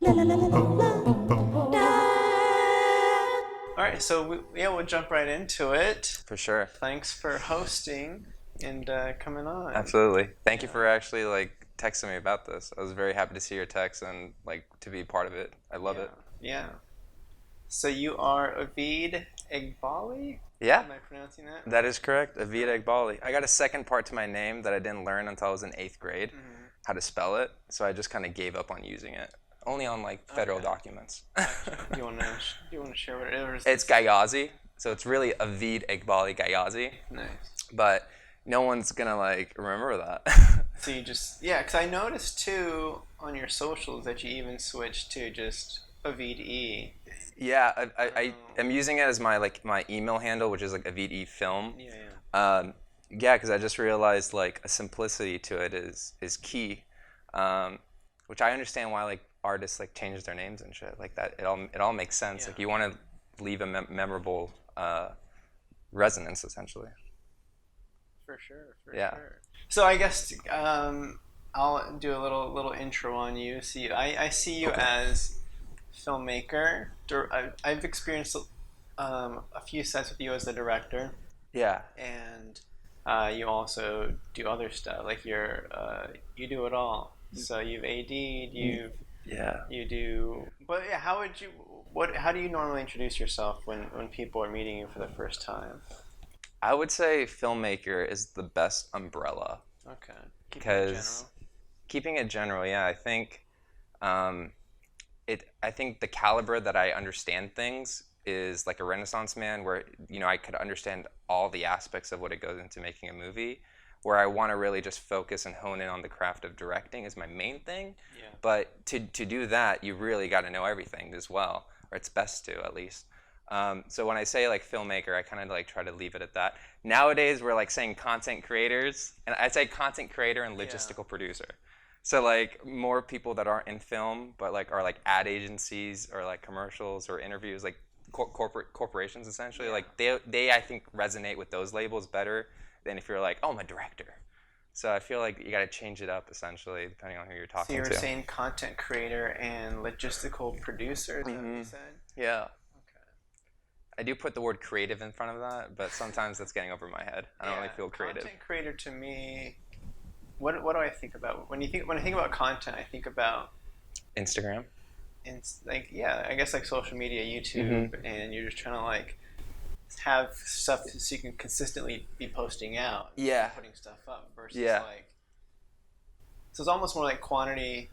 All right, so we'll jump right into it. For sure. Thanks for hosting and coming on. Absolutely. Thank you for actually texting me about this. I was very happy to see your text and to be part of it. I love it. Yeah. So you are Avid Eghbali? Yeah. Am I pronouncing that? That is correct. Avid Eghbali. I got a second part to my name that I didn't learn until I was in 8th grade, how to spell it. So I just kind of gave up on using it. Only on federal documents. Do you want to share what it is? It's Gayazi. So it's really Avid Eghbali Gayazi. Nice. But no one's gonna remember that. So you just because I noticed too on your socials that you even switched to just Avid E. Yeah, I'm using it as my email handle, which is Avid E Film. Yeah. Yeah, because I just realized a simplicity to it is key, which I understand why artists change their names and shit like that. It all makes sense. Yeah. You want to leave a memorable resonance essentially. For sure. Yeah. So I guess I'll do a little intro on you. See, I see you as filmmaker. I've experienced a few sets with you as the director. Yeah. And you also do other stuff. You do it all. So you've AD'd, you do. But yeah, how do you normally introduce yourself when people are meeting you for the first time? I would say filmmaker is the best umbrella. Okay. Keeping it general, yeah. I think I think the caliber that I understand things is like a Renaissance man, where I could understand all the aspects of what it goes into making a movie. Where I want to really just focus and hone in on the craft of directing is my main thing. Yeah. But to do that, you really got to know everything as well, or it's best to at least. So when I say filmmaker, I kind of try to leave it at that. Nowadays, we're saying content creators, and I say content creator and logistical producer. So more people that aren't in film, but are ad agencies or commercials or interviews, corporations essentially. Yeah. They I think resonate with those labels better than if you're oh, I'm a director. So I feel you got to change it up essentially depending on who you're talking to. So you're saying content creator and logistical producer, is that what you said? Yeah. I do put the word creative in front of that, but sometimes that's getting over my head. I don't really feel creative. Content creator to me, what do I think about when I think about content? I think about Instagram. I guess social media, YouTube, and you're just trying to have stuff so you can consistently be posting out. Yeah. Putting stuff up versus so it's almost more quantity.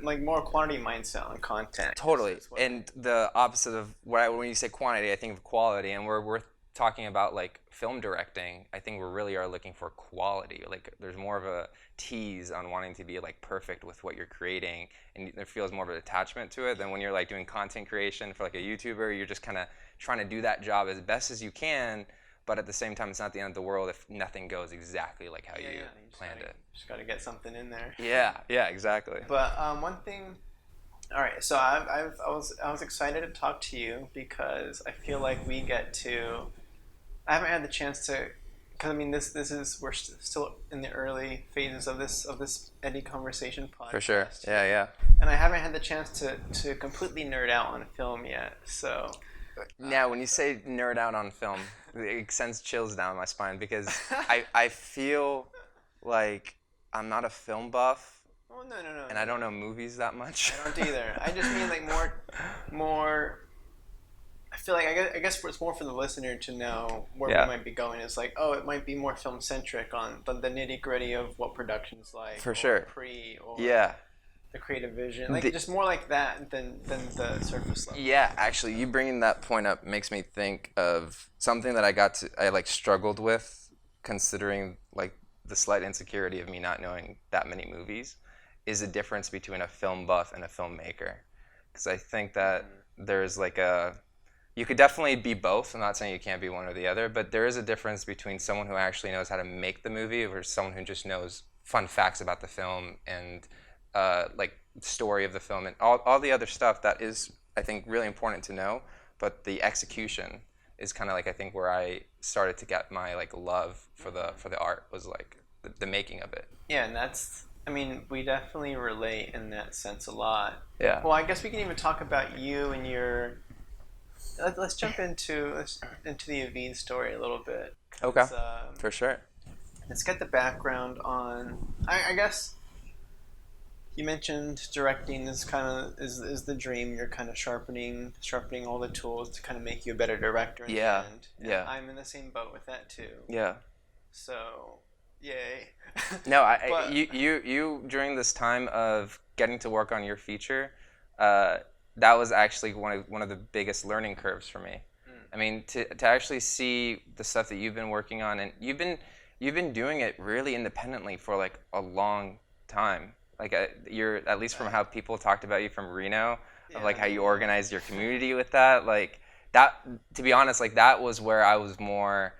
More quantity mindset on content. Totally. And the opposite of when you say quantity, I think of quality. And we're talking about film directing. I think we really are looking for quality. There's more of a tease on wanting to be perfect with what you're creating, and there feels more of an attachment to it than when you're doing content creation for a YouTuber. You're just kind of trying to do that job as best as you can. But at the same time, it's not the end of the world if nothing goes exactly how you planned it. Just got to get something in there. Yeah, exactly. But one thing, all right. So I was excited to talk to you because I feel we get to. I haven't had the chance to, because this is we're still in the early phases of this Eddie Conversation podcast. For sure. Yeah. And I haven't had the chance to completely nerd out on film yet. So. Now, when you say nerd out on film, it sends chills down my spine because I feel I'm not a film buff. Oh, no. And I don't know movies that much. I don't either. I just mean more. I feel I guess it's more for the listener to know where we might be going. It's it might be more film centric on the nitty gritty of what production's like. For sure. Or the creative vision, just more like that than the surface level. Yeah, actually, you bringing that point up makes me think of something that I struggled with, considering the slight insecurity of me not knowing that many movies, is the difference between a film buff and a filmmaker, because I think that there's you could definitely be both. I'm not saying you can't be one or the other, but there is a difference between someone who actually knows how to make the movie versus someone who just knows fun facts about the film and story of the film and all the other stuff that is, I think, really important to know. But the execution is kind of I think where I started to get my love for the art was the making of it. Yeah, and that's I mean, we definitely relate in that sense a lot. Yeah. Well, I guess we can even talk about you and your. Let's jump into the Avid story a little bit. Okay. 'Cause, For sure. let's get the background on. I guess you mentioned directing is kind of is the dream. You're kind of sharpening all the tools to kind of make you a better director in the Yeah. end. And Yeah. I'm in the same boat with that too. Yeah. So, yay. No, But you during this time of getting to work on your feature, uh, that was actually one of the biggest learning curves for me. I mean, to actually see the stuff that you've been working on, and you've been doing it really independently for like a long time. Like you're at least from how people talked about you from Reno, of like how you organized your community with that. Like that, to be honest, like that was where I was more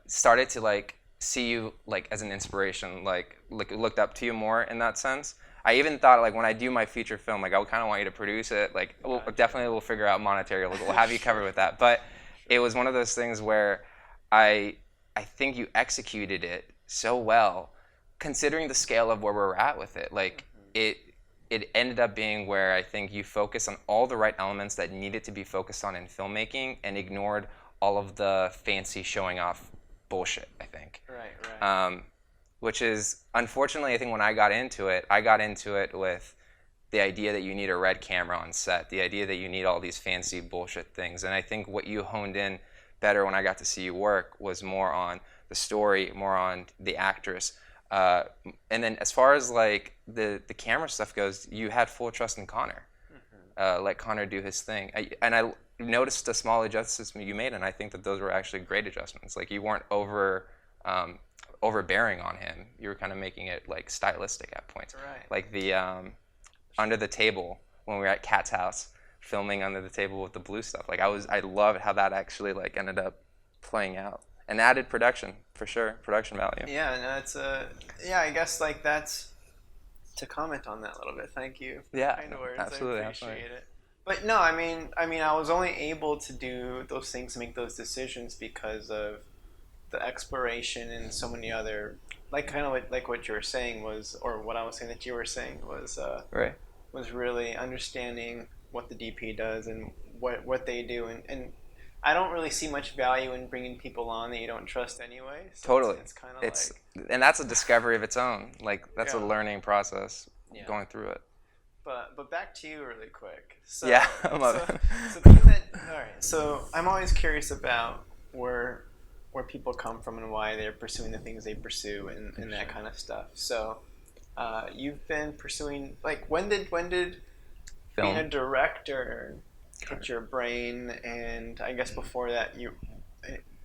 started to like see you like as an inspiration, like looked up to you more in that sense. I even thought like when I do my feature film, like I would kind of want you to produce it. Like definitely we'll figure out monetary, like we'll have you covered with that. But it was one of those things where I I think you executed it so well, considering the scale of where we're at with it. Like it ended up being where I think you focused on all the right elements that needed to be focused on in filmmaking and ignored all of the fancy showing off bullshit, I think. right. Which is, unfortunately, I think when I got into it with the idea that you need a red camera on set, the idea that you need all these fancy bullshit things. And I think what you honed in better when I got to see you work was more on the story, more on the actress. And then as far as like the camera stuff goes, you had full trust in Connor. Let Connor do his thing. I noticed the small adjustments you made, and I think that those were actually great adjustments. Like you weren't overbearing on him. You were kind of making it like stylistic at points. Right. Like the under the table when we were at Kat's house, filming under the table with the blue stuff. Like I loved how that actually like ended up playing out and added production for sure, production value. Yeah, no, it's yeah. I guess like that's to comment on that a little bit. Thank you. For Yeah, the kind words. absolutely, I appreciate absolutely. it. But no, I was only able to do those things, make those decisions because of the exploration and so many other, like kind of like what you were saying was, or what I was saying that you were saying Right. was really understanding what the DP does and what they do, and I don't really see much value in bringing people on that you don't trust anyway. So Totally. it's kind of It's like, and that's a discovery of its own. Like that's a Yeah. learning process Yeah. going through it. but back to you really quick. So, Yeah, I'm so, up. so being that, all right. So I'm always curious about where people come from and why they're pursuing the things they pursue and that kind of stuff. So you've been pursuing, like, when did being a Film. director hit your brain? And I guess before that,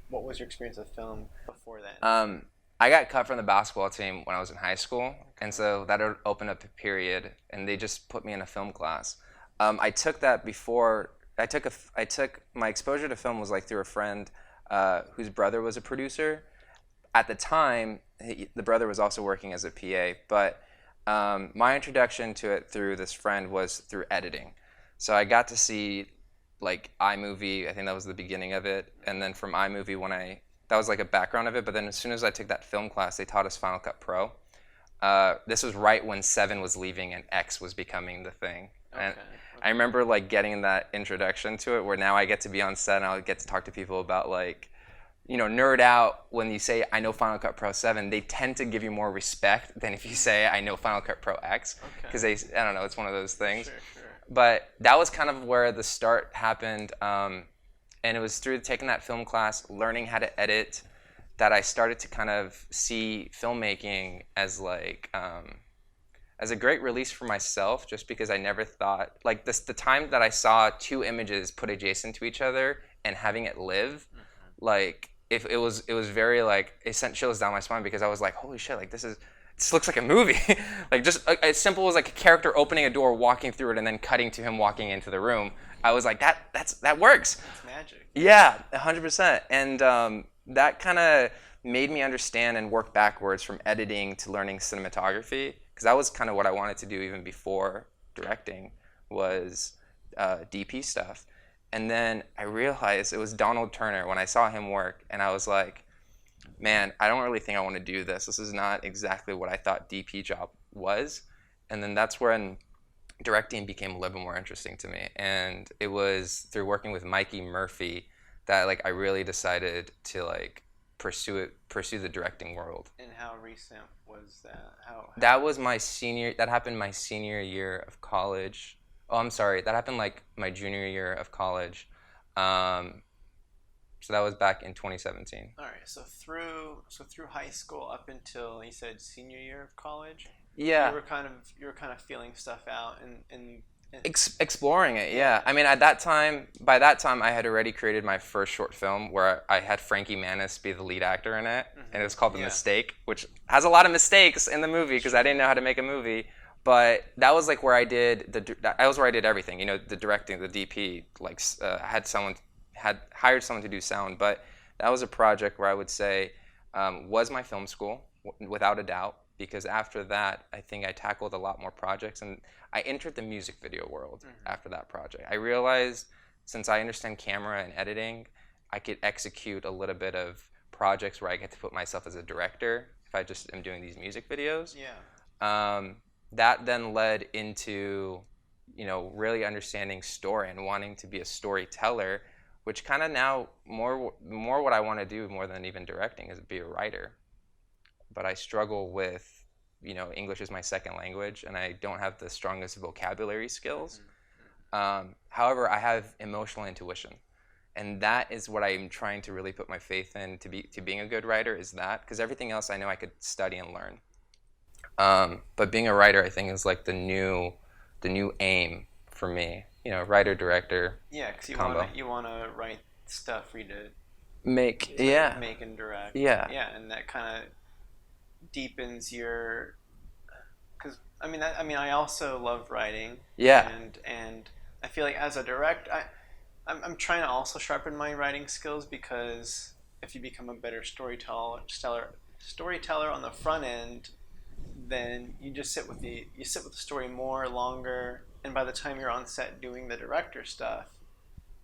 what was your experience with film before that? I got cut from the basketball team when I was in high school, and so that opened up a period, and they just put me in a film class. I took that before. I took my exposure to film was like through a friend whose brother was a producer. At the time, the brother was also working as a PA, but my introduction to it through this friend was through editing. So I got to see like iMovie. I think that was the beginning of it, and then from iMovie that was like a background of it. But then as soon as I took that film class, they taught us Final Cut Pro. This was right when 7 was leaving and X was becoming the thing. And I remember like getting that introduction to it, where now I get to be on set and I get to talk to people about like, nerd out when you say I know Final Cut Pro 7. They tend to give you more respect than if you say I know Final Cut Pro X, because I don't know, it's one of those things. Sure. But that was kind of where the start happened, and it was through taking that film class, learning how to edit, that I started to kind of see filmmaking as like as a great release for myself, just because I never thought like the time that I saw two images put adjacent to each other and having it live, like if it was very like it sent chills down my spine, because I was like, holy shit, like this looks like a movie. Like just as simple as like a character opening a door, walking through it, and then cutting to him walking into the room. I was like, that works. It's magic. Yeah, 100%. And that kind of made me understand and work backwards from editing to learning cinematography, because that was kind of what I wanted to do even before directing, was DP stuff. And then I realized it was Donald Turner when I saw him work, and I was like, man, I don't really think I want to do this. This is not exactly what I thought DP job was. And then that's when directing became a little bit more interesting to me. And it was through working with Mikey Murphy that like I really decided to like pursue the directing world. And how recent was that? That was my senior. That happened my senior year of college. Oh, I'm sorry. That happened like my junior year of college. So that was back in 2017. All right. So through high school up until you said senior year of college. Yeah. You were kind of feeling stuff out and exploring it. Yeah. I mean, by that time, I had already created my first short film where I had Frankie Manis be the lead actor in it, and it was called The Mistake, which has a lot of mistakes in the movie because I didn't know how to make a movie. But that was like where I did everything. You know, the directing, the DP, like had hired someone to do sound. But that was a project where I would say was my film school without a doubt. Because after that, I think I tackled a lot more projects, and I entered the music video world after that project. I realized since I understand camera and editing, I could execute a little bit of projects where I get to put myself as a director if I just am doing these music videos. Yeah. That then led into, really understanding story and wanting to be a storyteller, which kind of now more what I want to do more than even directing is be a writer. But I struggle with, English is my second language, and I don't have the strongest vocabulary skills. However, I have emotional intuition, and that is what I'm trying to really put my faith in to being a good writer. Is that because everything else I know I could study and learn, but being a writer I think is like the new aim for me. Writer director. Yeah, because you want to write stuff for you to make and direct. Yeah, and that kind of deepens your, because I also love writing. And I feel like as a director, I'm trying to also sharpen my writing skills, because if you become a better storyteller on the front end, then you just sit with the story longer, and by the time you're on set doing the director stuff,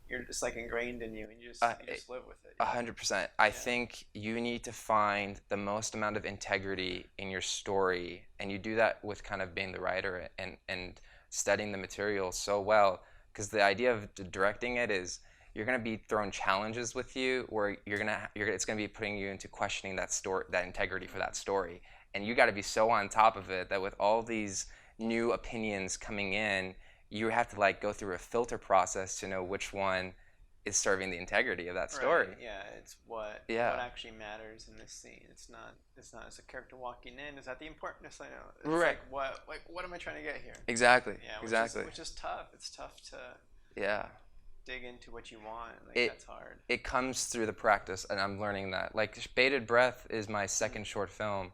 you're just like ingrained in you, and you just live with it. 100%. I think you need to find the most amount of integrity in your story, and you do that with kind of being the writer and studying the material so well. Because the idea of directing it is you're going to be thrown challenges with you, where it's going to be putting you into questioning that integrity for that story, and you got to be so on top of it that with all these new opinions coming in, you have to like go through a filter process to know which one is serving the integrity of that story. Right. Yeah, it's what actually matters in this scene. It's not as a character walking in. Is that the importance? I know. It's right. What am I trying to get here? Exactly. Yeah. Exactly. Which is tough. It's tough to dig into what you want. That's hard. It comes through the practice, and I'm learning that. Like Bated Breath is my second short film,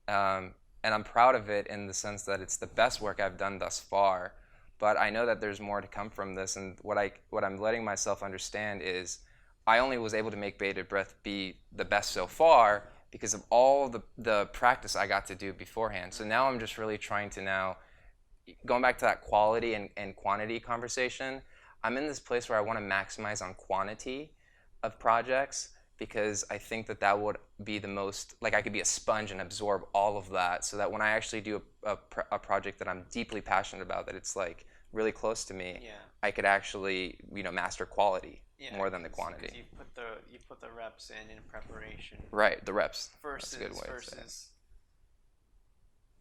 and I'm proud of it in the sense that it's the best work I've done thus far. But I know that there's more to come from this, and what I'm letting myself understand is I only was able to make Bated Breath be the best so far because of all the practice I got to do beforehand. So now I'm just really trying to going back to that quality and quantity conversation, I'm in this place where I want to maximize on quantity of projects, because I think that would be the most, like I could be a sponge and absorb all of that, so that when I actually do a project that I'm deeply passionate about, that it's like really close to me, I could actually master quality more than the quantity. You put the reps in preparation. Right, the reps. Versus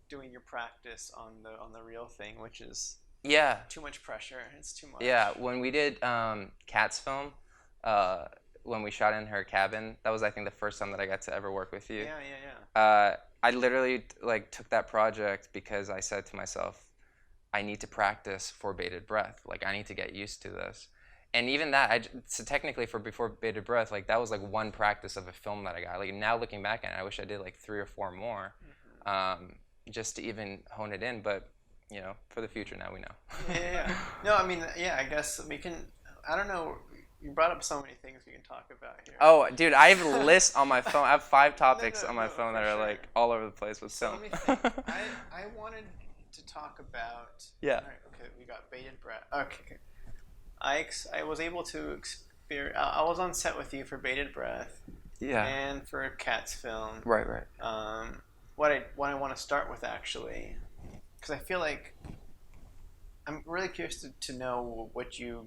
doing your practice on the real thing, which is too much pressure. It's too much. Yeah, when we did Kat's film, when we shot in her cabin, that was I think the first time that I got to ever work with you. I literally took that project because I said to myself, I need to practice for Bated Breath. Like I need to get used to this. And even that, so technically before Bated Breath, like that was like one practice of a film that I got. Like now looking back at it, I wish I did like 3 or 4 more, just to even hone it in. But for the future now we know. No, I guess we can. I don't know. You brought up so many things we can talk about here. Oh, dude, I have a list on my phone. I have 5 topics on my phone that are like all over the place with film. Let me think. I wanted to talk about. Yeah. All right, okay, we got Bated Breath. Okay. I was able to experience. I was on set with you for Bated Breath. Yeah. And for Kat's film. Right. What I want to start with actually because I feel like I'm really curious to know what you're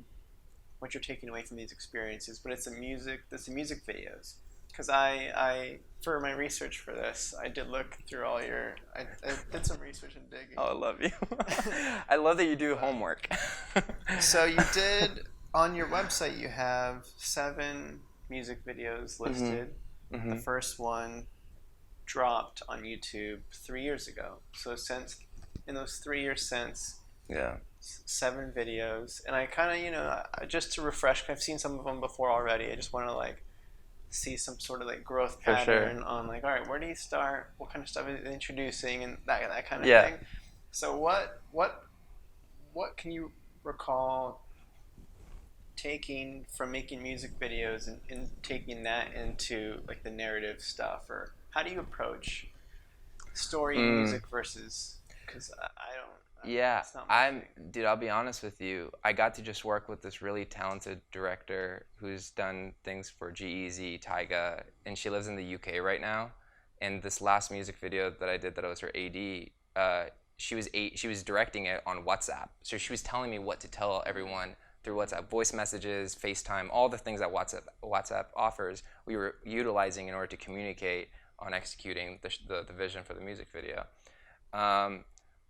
taking away from these experiences. But it's the music videos. Because I for my research for this, I did look through all I did some research and digging. Oh, I love you. I love that you do homework. So you did, on your website, you have 7 music videos listed. Mm-hmm. The first one dropped on YouTube 3 years ago. So in those 3 years since, Yeah. 7 videos. And I kind of, just to refresh, 'cause I've seen some of them before already. I just want to see some sort of growth pattern on all right, where do you start? What kind of stuff is it introducing, and that kind of thing. So what can you recall taking from making music videos and taking that into the narrative stuff, or how do you approach story and music versus, because I don't. Yeah, It's not my thing. dude, I'll be honest with you. I got to just work with this really talented director who's done things for G-Eazy, Tyga, and she lives in the UK right now. And this last music video that I did that I was her AD, she was directing it on WhatsApp. So she was telling me what to tell everyone through WhatsApp, voice messages, FaceTime, all the things that WhatsApp offers, we were utilizing in order to communicate on executing the vision for the music video.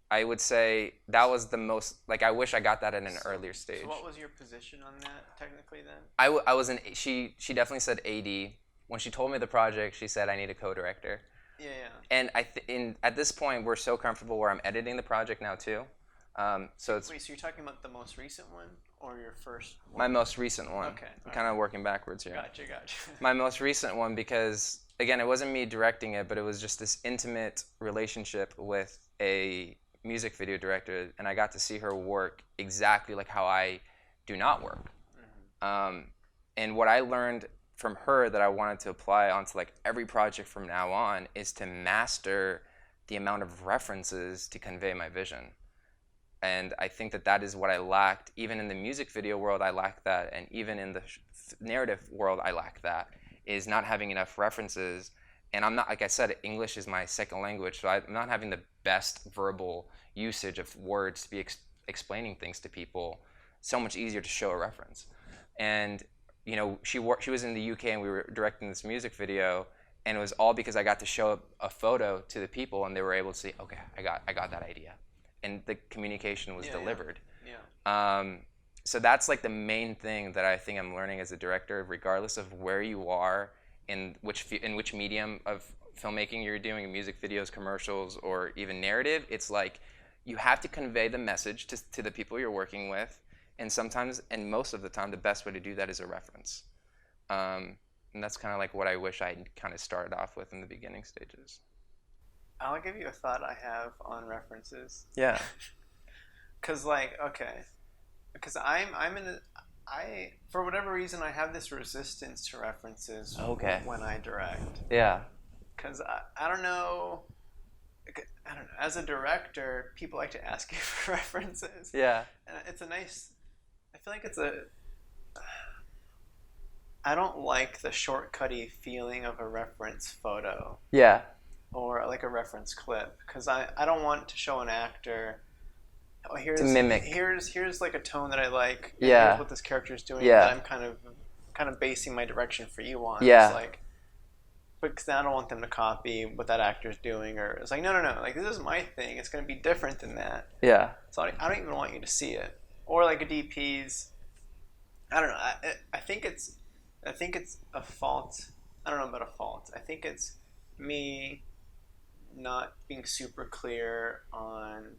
I would say that was the most, I wish I got that at an earlier stage. So what was your position on that technically then? I was she definitely said AD. When she told me the project, she said I need a co-director. Yeah. And at this point, we're so comfortable where I'm editing the project now too. So it's Wait, so you're talking about the most recent one or your first one? my most recent one. Okay. I'm kind of working backwards here. Gotcha. My most recent one, because again, it wasn't me directing it, but it was just this intimate relationship with a music video director, and I got to see her work exactly like how I do not work. Mm-hmm. And what I learned from her that I wanted to apply onto every project from now on is to master the amount of references to convey my vision. And I think that is what I lacked. Even in the music video world, I lacked that, and even in the narrative world, I lacked that, is not having enough references. And I'm not, like I said, English is my second language, so I'm not having the best verbal usage of words to be explaining things to people. So much easier to show a reference. And she was in the UK, and we were directing this music video, and it was all because I got to show a photo to the people, and they were able to see, okay, I got that idea, and the communication was delivered. Yeah. So that's the main thing that I think I'm learning as a director, regardless of where you are in which medium of filmmaking you're doing, music videos, commercials, or even narrative. It's you have to convey the message to the people you're working with, and sometimes, and most of the time, the best way to do that is a reference. And that's kind of what I wish I kind of started off with in the beginning stages. I'll give you a thought I have on references. Yeah. Because because I for whatever reason I have this resistance to references. Okay. When I direct. Yeah. Because I don't know. As a director, people like to ask you for references. Yeah. And it's a nice. I feel like it's a. I don't like the shortcutty feeling of a reference photo. Yeah. Or a reference clip, because I don't want to show an actor. Oh, here's to mimic. Here's a tone that I like. Yeah. Here's what this character is doing. Yeah. That I'm kind of basing my direction for you on. Yeah. It's because I don't want them to copy what that actor's doing, or it's no. This is my thing. It's going to be different than that. Yeah. So I don't even want you to see it. Or a DP's. I don't know. I think it's a fault. I don't know about a fault. I think it's me not being super clear on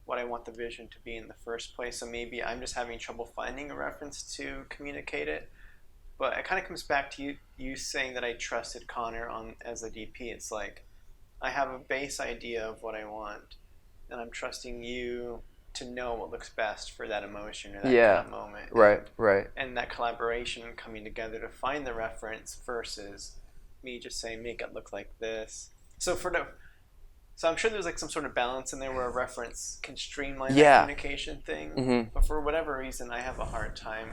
what I want the vision to be in the first place. So maybe I'm just having trouble finding a reference to communicate it. But it kind of comes back to you saying that I trusted Connor as a DP. It's I have a base idea of what I want, and I'm trusting you to know what looks best for that emotion or that kind of moment. Right. And that collaboration coming together to find the reference versus me just saying, make it look like this. So I'm sure there's some sort of balance in there where a reference can streamline that communication thing. Mm-hmm. But for whatever reason, I have a hard time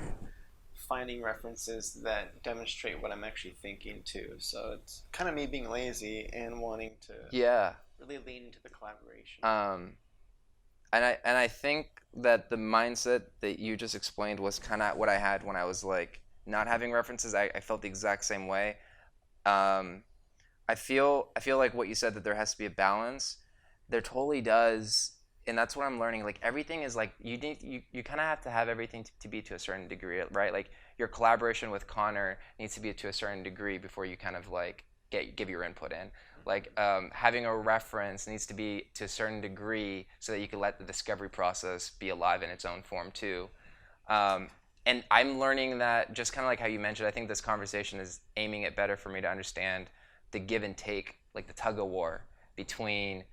finding references that demonstrate what I'm actually thinking too. So it's kind of me being lazy and wanting to really lean into the collaboration. And I think that the mindset that you just explained was kind of what I had when I was like not having references. I felt the exact same way. Um, I feel like what you said, that there has to be a balance. There totally does, and that's what I'm learning. Like everything is like you kind of have to have everything to be to a certain degree, right? Like your collaboration with Connor needs to be to a certain degree before you kind of like give your input in. Like having a reference needs to be to a certain degree so that you can let the discovery process be alive in its own form too. Um, and I'm learning that, just kind of like how you mentioned, I think this conversation is aiming it better for me to understand the give and take, like the tug of war between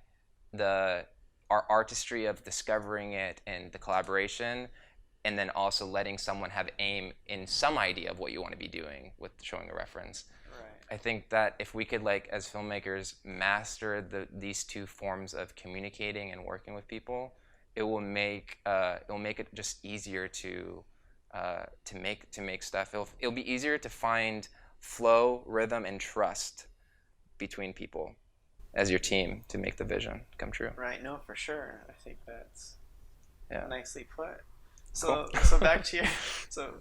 the our artistry of discovering it and the collaboration, and then also letting someone have aim in some idea of what you want to be doing with showing a reference. Right. I think that if we could, like, as filmmakers, master these two forms of communicating and working with people, it will make it just easier to make stuff. It'll be easier to find flow, rhythm, and trust between people as your team to make the vision come true. Right. No, for sure. I think that's Yeah. nicely put. Cool. So back to your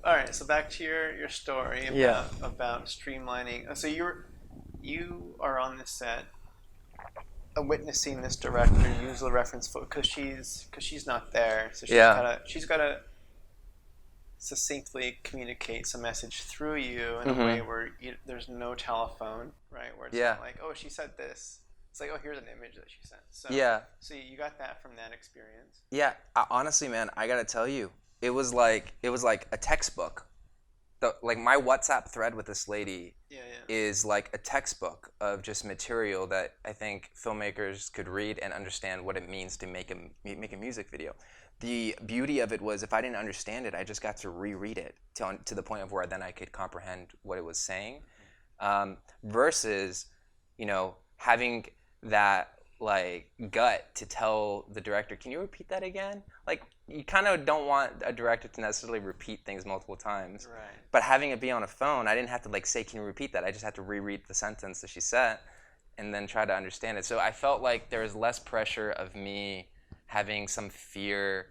all right. So back to your story Yeah. about streamlining. So you are on this set, witnessing this director use the reference photo because she's not there. So Yeah. she's gotta succinctly communicates a message through you in a way Mm-hmm. where there's no telephone, right? Where it's Yeah. not like, oh, she said this. It's like, oh, here's an image that she sent. Yeah. So you got that from that experience. Yeah. Honestly, man, I gotta tell you, it was like a textbook. Like my WhatsApp thread with this lady Yeah, yeah. is like a textbook of just material that I think filmmakers could read and understand what it means to make a music video. The beauty of it was, if I didn't understand it, I just got to reread it to the point of where then I could comprehend what it was saying. Versus, having that like gut to tell the director, can you repeat that again? Like, you kind of don't want a director to necessarily repeat things multiple times. Right. But having it be on a phone, I didn't have to like say, can you repeat that? I just had to reread the sentence that she said and then try to understand it. So I felt like there was less pressure of me having some fear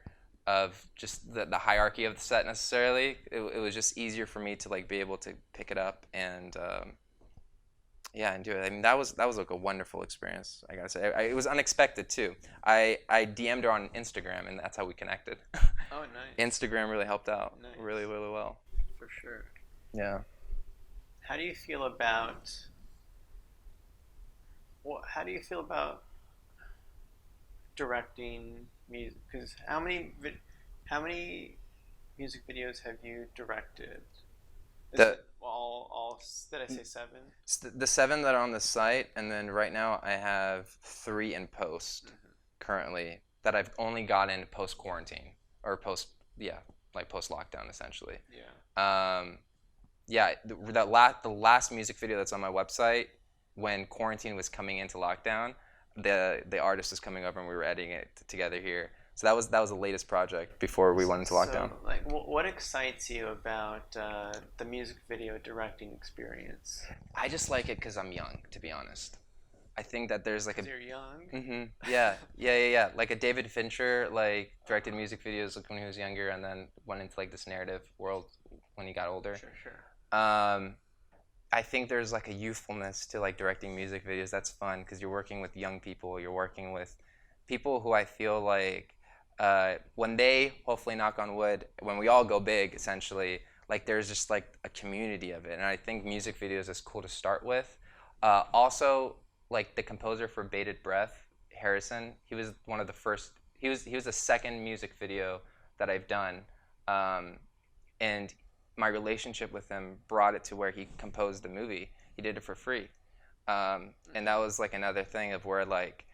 of just the hierarchy of the set necessarily. It was just easier for me to like be able to pick it up and yeah, and do it. I mean, that was like a wonderful experience. I gotta say, it was unexpected too. I DM'd her on Instagram, and that's how we connected. Oh, nice. Instagram really helped out, Nice. really, really well. For sure. Yeah. How do you feel about how do you feel about directing music? Because how many music videos have you directed? Is The it all? Did I say 7? the 7 that are on the site, and then right now I have 3 in post currently that I've only gotten post quarantine or like post lockdown essentially. Yeah. Yeah, the last music video that's on my website, when quarantine was coming into lockdown, the artist was coming over and we were editing it together here. So that was the latest project before we went into lockdown. So, like, what excites you about the music video directing experience? I just like it because I'm young, to be honest. I think that there's like a. 'Cause you're young. Yeah. Like a David Fincher, like directed music videos like when he was younger, and then went into like this narrative world when he got older. Sure. I think there's like a youthfulness to like directing music videos that's fun because you're working with young people. You're working with people who I feel like when they, hopefully knock on wood, when we all go big, essentially, like there's just like a community of it. And I think music videos is cool to start with. Also, like the composer for Bated Breath, Harrison, he was one of the first. He was the second music video that I've done, and my relationship with him brought it to where he composed the movie. He did it for free, and that was like another thing of where like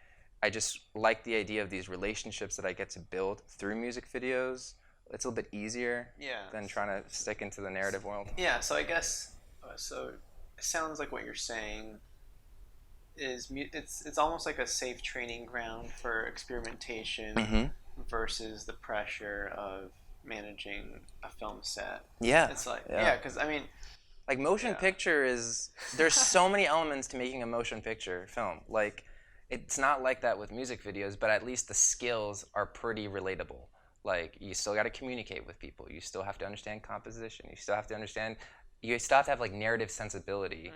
I just like the idea of these relationships that I get to build through music videos. It's a little bit easier than trying to stick into the narrative world. Yeah. So I guess so. It sounds like what you're saying is it's almost like a safe training ground for experimentation versus the pressure of managing a film set. Yeah. It's like Yeah. because I mean, Like motion picture is, there's so many elements to making a motion picture film. Like it's not like that with music videos, but at least the skills are pretty relatable. Like, you still got to communicate with people. You still have to understand composition. You still have to have like narrative sensibility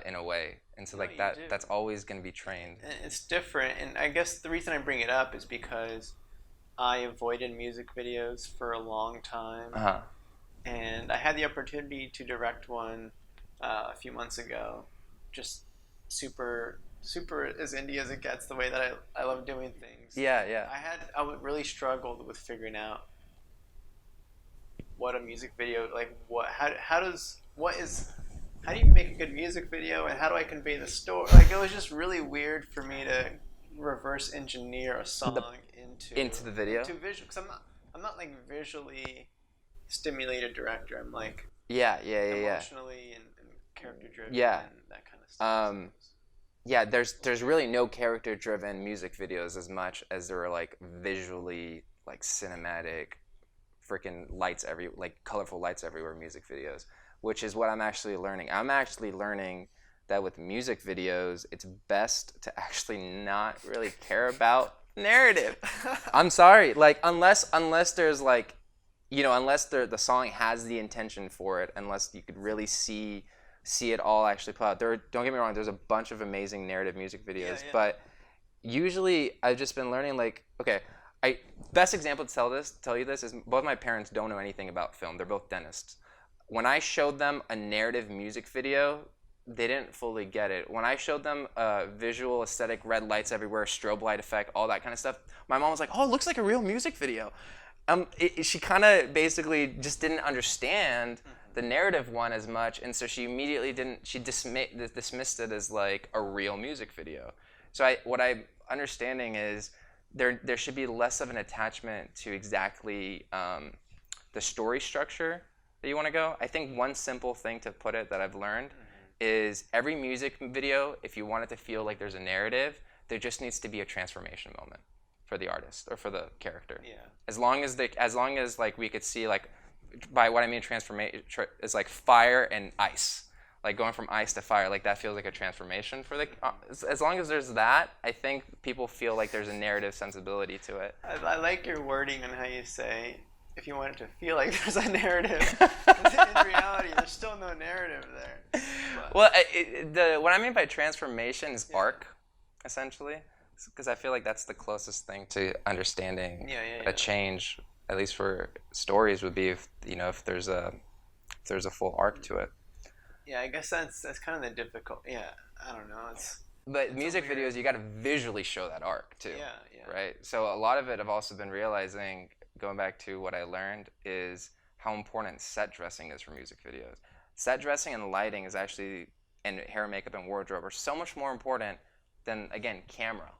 in a way. And so like that's always going to be trained. It's different. And I guess the reason I bring it up is because I avoided music videos for a long time. And I had the opportunity to direct one a few months ago. Just super as indie as it gets, the way that I love doing things. Yeah. I would really struggled with figuring out what a music video, like how do you make a good music video, and how do I convey the story? Like, it was just really weird for me to reverse engineer a song into the video. Into visual, because I'm not like visually stimulated director. I'm like emotionally and character driven and that kind of stuff. Yeah, there's really no character driven music videos as much as there are like visually like cinematic freaking colorful lights everywhere music videos, which is what I'm actually learning. I'm actually learning that with music videos, it's best to actually not really care about narrative. I'm sorry, like unless there's like, unless the song has the intention for it, unless you could really see it all actually play out. Don't get me wrong, there's a bunch of amazing narrative music videos, but usually I've just been learning, like, okay, best example to tell you this is both my parents don't know anything about film. They're both dentists. When I showed them a narrative music video, they didn't fully get it. When I showed them visual aesthetic, red lights everywhere, strobe light effect, all that kind of stuff, my mom was like, "Oh, it looks like a real music video." She kind of basically just didn't understand the narrative one as much, and so she immediately dismissed it as like a real music video. So what I'm understanding is there should be less of an attachment to exactly the story structure that you want to go. I think one simple thing to put it that I've learned is every music video, if you want it to feel like there's a narrative, there just needs to be a transformation moment for the artist or for the character. Yeah. As long as like we could see, like, by what I mean transformation is like fire and ice, like going from ice to fire, like that feels like a transformation for the. As long as there's that, I think people feel like there's a narrative sensibility to it. I like your wording on how you say, if you want it to feel like there's a narrative. In reality, there's still no narrative there. But. Well, what I mean by transformation is arc, essentially, because I feel like that's the closest thing to understanding a change, at least for stories, would be if there's a full arc to it. Yeah, I guess that's kind of the difficult. Yeah, I don't know. But music videos, you got to visually show that arc too. Yeah. Right. So a lot of it, I've also been realizing, going back to what I learned, is how important set dressing is for music videos. Set dressing and lighting is actually, and hair, makeup, and wardrobe are so much more important than, again, camera.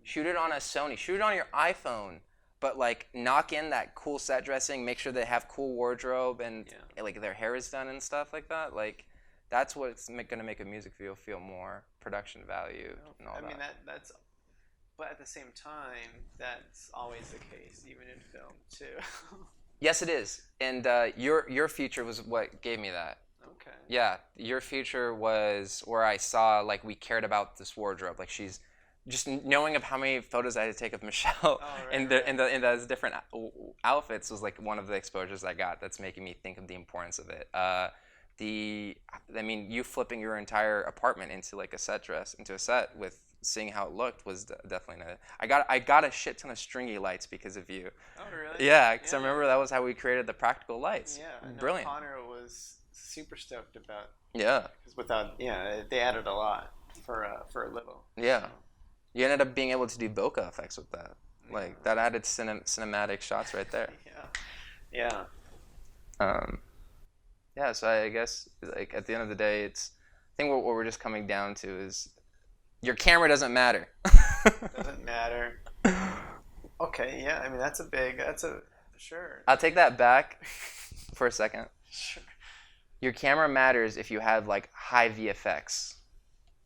Shoot it on a Sony. Shoot it on your iPhone. But like, knock in that cool set dressing. Make sure they have cool wardrobe and like their hair is done and stuff like that. Like, that's what's going to make a music video feel more production value and all that. I mean, that's. But at the same time, that's always the case, even in film too. Yes, it is. And your feature was what gave me that. Okay. Yeah, your feature was where I saw, like, we cared about this wardrobe. Like, she's just knowing of how many photos I had to take of Michelle in those different outfits was like one of the exposures I got. That's making me think of the importance of it. You flipping your entire apartment into like a set with seeing how it looked was definitely I got a shit ton of stringy lights because of you. Oh, really? Yeah, because I remember that was how we created the practical lights. Yeah, brilliant. Connor was super stoked about. Yeah. Because they added a lot for a little. Yeah. So. You ended up being able to do bokeh effects with that. Like, that added cinematic shots right there. Yeah. So I guess, like, at the end of the day, I think what we're just coming down to is your camera doesn't matter. Doesn't matter. Okay, yeah. I mean, sure. I'll take that back for a second. Sure. Your camera matters if you have, like, high VFX.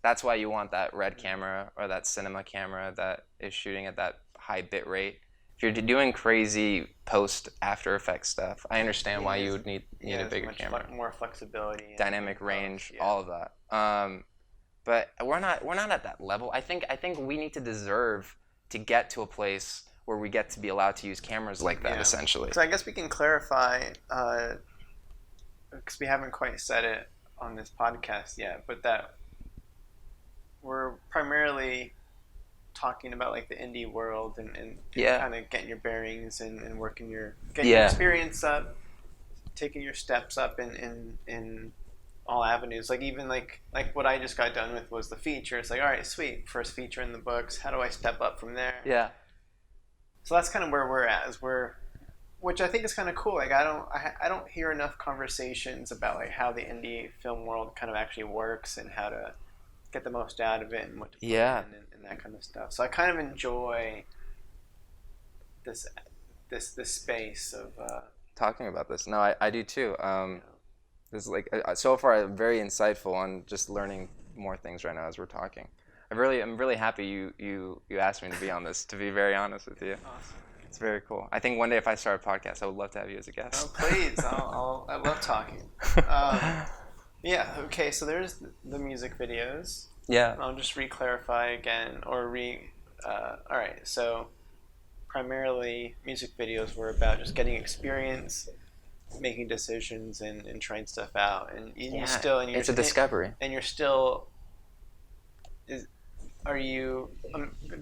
That's why you want that red camera or that cinema camera that is shooting at that high bit rate. If you're doing crazy post After Effects stuff, I understand why you would need a bigger camera. More flexibility. Dynamic range, all of that. but we're not at that level. I think we need to deserve to get to a place where we get to be allowed to use cameras like that, essentially. So I guess we can clarify, because we haven't quite said it on this podcast yet, but that we're primarily talking about like the indie world and kind of getting your bearings and working getting your experience up, taking your steps up in all avenues. Like even like what I just got done with was the feature. It's like, all right, sweet, first feature in the books. How do I step up from there? Yeah. So that's kind of where we're at. Which I think is kind of cool. Like I don't hear enough conversations about like how the indie film world kind of actually works and how to get the most out of it and what to put in and that kind of stuff. So I kind of enjoy this space of talking about this. No, I do too. This is like so far very insightful on just learning more things right now as we're talking. I'm really happy you asked me to be on this. To be very honest with you, awesome. It's very cool. I think one day if I start a podcast, I would love to have you as a guest. Oh please, I love talking. Yeah. Okay. So there's the music videos. Yeah. I'll just re-clarify again, or all right. So primarily, music videos were about just getting experience, making decisions, and trying stuff out. And it's a discovery. And you're still. Are you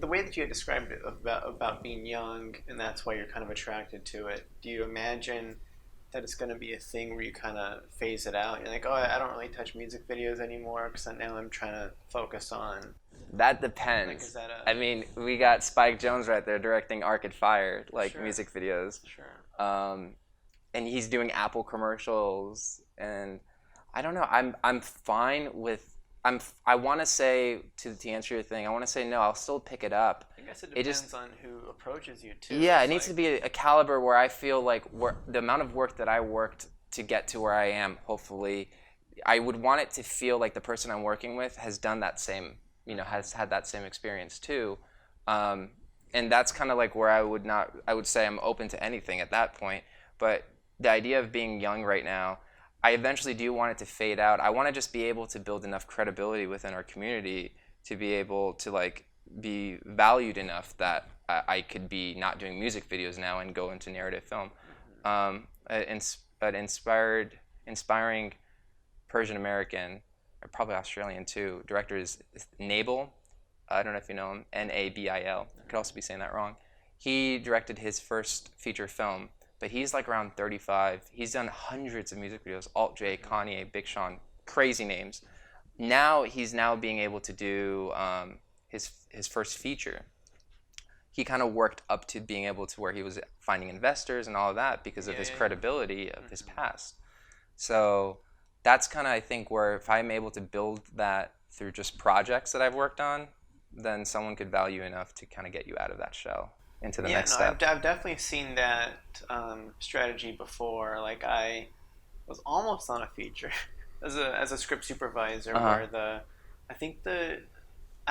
the way that you had described it about being young, and that's why you're kind of attracted to it? Do you imagine that it's going to be a thing where you kind of phase it out? You're like, oh, I don't really touch music videos anymore because now I'm trying to focus on. That depends. Like, I mean, we got Spike Jonze right there directing Arcade Fire, like music videos. Sure. And he's doing Apple commercials, and I don't know. I'm fine with. I want to say to answer your thing. I want to say no. I'll still pick it up. I guess it depends on who approaches you too. Yeah, it needs to be a caliber where I feel like the amount of work that I worked to get to where I am. Hopefully, I would want it to feel like the person I'm working with has done that same. Has had that same experience too, and that's kind of like where I would say I'm open to anything at that point. But the idea of being young right now. I eventually do want it to fade out. I want to just be able to build enough credibility within our community to be able to like be valued enough that I could be not doing music videos now and go into narrative film. An inspiring Persian American, or probably Australian too, director is Nabil. I don't know if you know him. Nabil. I could also be saying that wrong. He directed his first feature film. But he's like around 35. He's done hundreds of music videos. Alt J, Kanye, Big Sean, crazy names. Now he's being able to do his first feature. He kind of worked up to being able to where he was finding investors and all of that because of his credibility of his past. So that's kind of I think where if I'm able to build that through just projects that I've worked on, then someone could value enough to kind of get you out of that shell. Into the next step. I've definitely seen that strategy before. Like I was almost on a feature as a script supervisor where I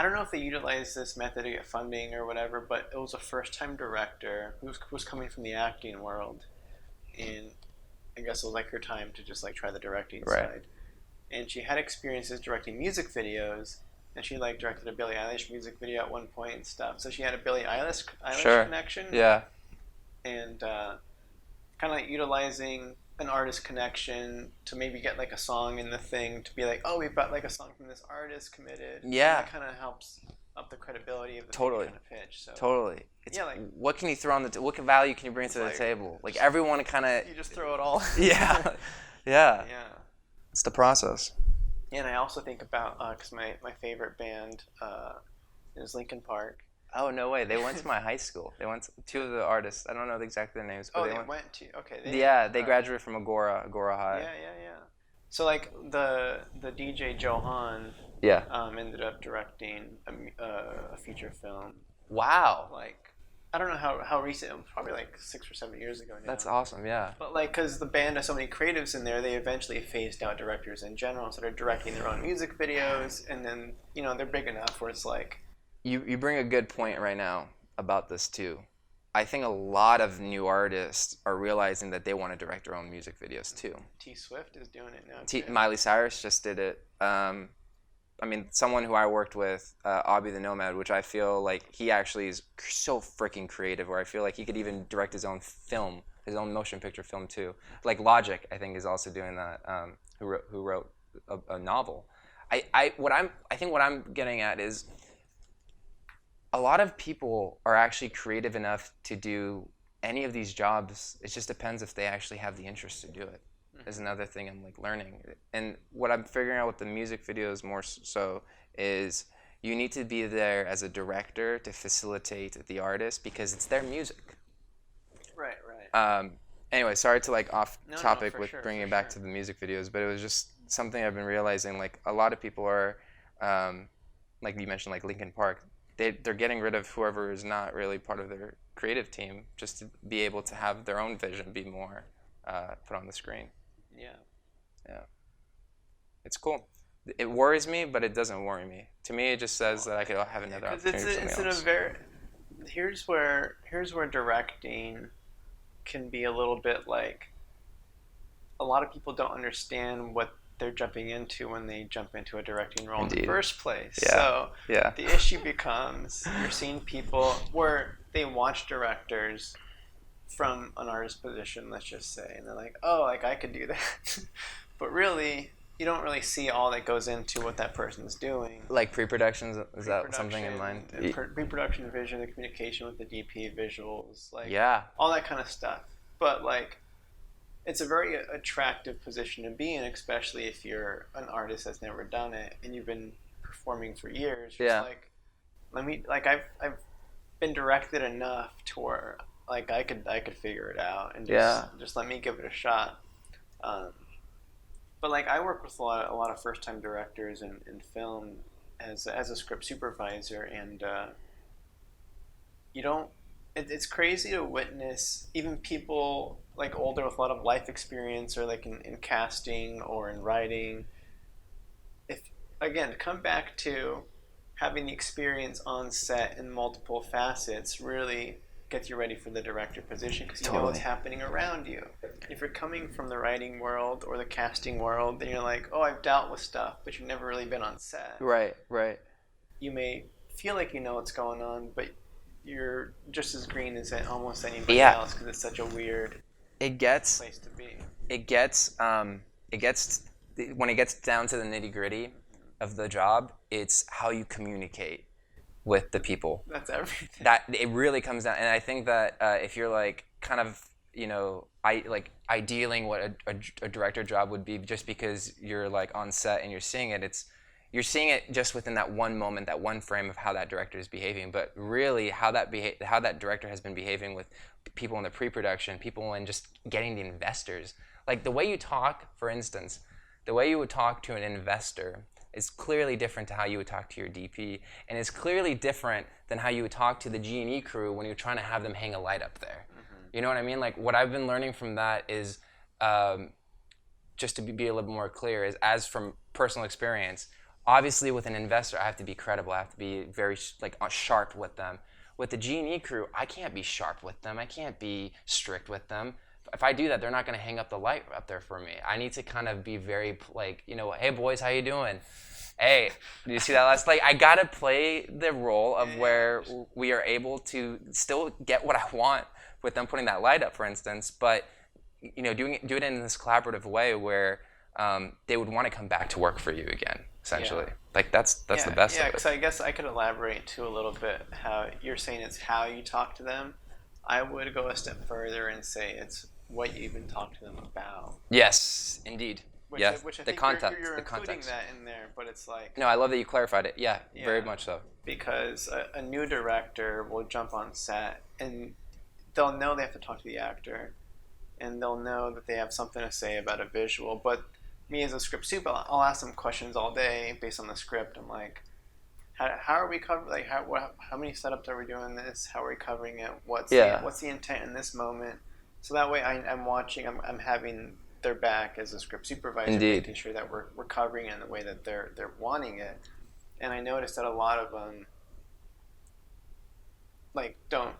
don't know if they utilized this method to get funding or whatever, but it was a first-time director who was coming from the acting world, and I guess it was like her time to just like try the directing side. And she had experiences directing music videos. And she like directed a Billie Eilish music video at one point and stuff. So she had a Billie Eilish connection. Yeah. And kind of like utilizing an artist connection to maybe get like a song in the thing to be like, oh, we've got like a song from this artist committed. Yeah. And that kind of helps up the credibility of the kind of pitch. So totally. like what can you throw on what value can you bring to the table? Like everyone kind of. You just throw it all. Yeah. Yeah. It's the process. And I also think about, because my favorite band is Linkin Park. Oh, no way. They went to my high school. They went to two of the artists. I don't know exactly their names. But they went to, okay. They graduated from Agora High. Yeah. So, like, the DJ Johan ended up directing a feature film. Wow. Like, I don't know how recent, it was probably like 6 or 7 years ago now. That's awesome, yeah. But like, because the band has so many creatives in there, they eventually phased out directors in general and started directing their own music videos, and then, they're big enough where it's like... You bring a good point right now about this too. I think a lot of new artists are realizing that they want to direct their own music videos too. T Swift is doing it now too. Miley Cyrus just did it. I mean, someone who I worked with, Abby the Nomad, which I feel like he actually is so freaking creative, where I feel like he could even direct his own film, his own motion picture film too. Like Logic, I think, is also doing that. Who wrote a novel. I think what I'm getting at is a lot of people are actually creative enough to do any of these jobs. It just depends if they actually have the interest to do it. Is another thing I'm like learning. And what I'm figuring out with the music videos more so is you need to be there as a director to facilitate the artist because it's their music. Right, right. Anyway, sorry to like off topic for with sure, bringing for it back sure. to the music videos, but it was just something I've been realizing. Like a lot of people are, like you mentioned, like Linkin Park. They're getting rid of whoever is not really part of their creative team just to be able to have their own vision be more put on the screen. Yeah. Yeah. It's cool. It worries me, but it doesn't worry me. To me, it just says that I could have another Because opportunity for it's something in a else. very here's where directing can be a little bit like a lot of people don't understand what they're jumping into when they jump into a directing role in the Indeed. first place. Yeah. So Yeah. the issue becomes you're seeing people where they watch directors from an artist position, let's just say, and they're like, oh, like I could do that. But really, you don't really see all that goes into what that person's doing. Like pre-productions, is that something in mind? Pre-production vision, the communication with the DP, visuals, like Yeah. all that kind of stuff. But like, it's a very attractive position to be in, especially if you're an artist that's never done it and you've been performing for years. Yeah. Like, let me like I've been directed enough to where like I could figure it out and just let me give it a shot. Um, but like I work with a lot of first time directors in film as a script supervisor, and you don't. It's crazy to witness even people like older with a lot of life experience, or like in casting or in writing. If again, come back to having the experience on set in multiple facets really gets you ready for the director position because you know what's happening around you. If you're coming from the writing world or the casting world, then you're like, oh, I've dealt with stuff, but you've never really been on set. Right. Right. You may feel like you know what's going on, but you're just as green as almost anybody else because it's such a weird place to be. It gets when it gets down to the nitty gritty of the job, it's how you communicate with the people. That's everything. That it really comes down, and I think that if you're like kind of idealing what a director job would be, just because you're like on set and you're seeing it, you're seeing it just within that one moment, that one frame of how that director is behaving. But really, how that director has been behaving with people in the pre-production, people and just getting the investors. Like the way you talk, for instance, the way you would talk to an investor is clearly different to how you would talk to your DP, and it's clearly different than how you would talk to the G&E crew when you're trying to have them hang a light up there. Mm-hmm. You know what I mean? Like what I've been learning from that is, just to be a little bit more clear, is as from personal experience, obviously with an investor I have to be credible, I have to be very sharp with them. With the G&E crew, I can't be sharp with them, I can't be strict with them. If I do that, they're not going to hang up the light up there for me. I need to kind of be very hey boys, how you doing? Hey, do you see that last? Like I gotta play the role of where we are able to still get what I want with them putting that light up, for instance, but do it in this collaborative way where they would want to come back to work for you again, essentially. Yeah. Like that's the best of it. Yeah, because I guess I could elaborate too a little bit how you're saying it's how you talk to them. I would go a step further and say it's what you even talk to them about. Yes, indeed. Which I think you're including that in there, but it's like... No, I love that you clarified it. Yeah, very much so. Because a new director will jump on set and they'll know they have to talk to the actor and they'll know that they have something to say about a visual. But me as a script soup, I'll ask them questions all day based on the script. I'm like, how are we covering? Like, how many setups are we doing this? How are we covering it? What's the intent in this moment? So that way, I'm watching. I'm having their back as a script supervisor, making sure that we're covering it in the way that they're wanting it. And I noticed that a lot of them don't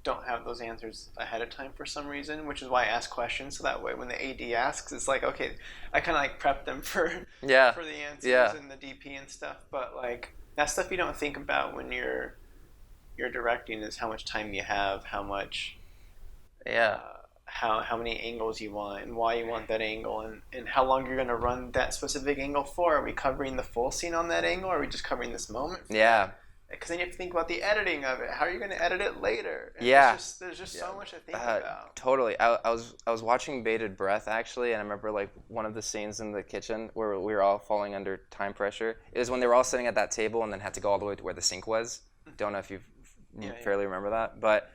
don't have those answers ahead of time for some reason, which is why I ask questions. So that way, when the AD asks, it's like, okay, I kind of like prep them for Yeah. for the answers Yeah. and the DP and stuff. But like that stuff you don't think about when you're directing is how much time you have, how much Yeah. how many angles you want and why you want that angle and how long you're going to run that specific angle for. Are we covering the full scene on that angle, or are we just covering this moment? Yeah. Because then you have to think about the editing of it. How are you going to edit it later? And Yeah. there's just so much to think about. Totally. I was watching Bated Breath actually, and I remember like one of the scenes in the kitchen where we were all falling under time pressure. It was when they were all sitting at that table and then had to go all the way to where the sink was. Don't know if you fairly remember that, but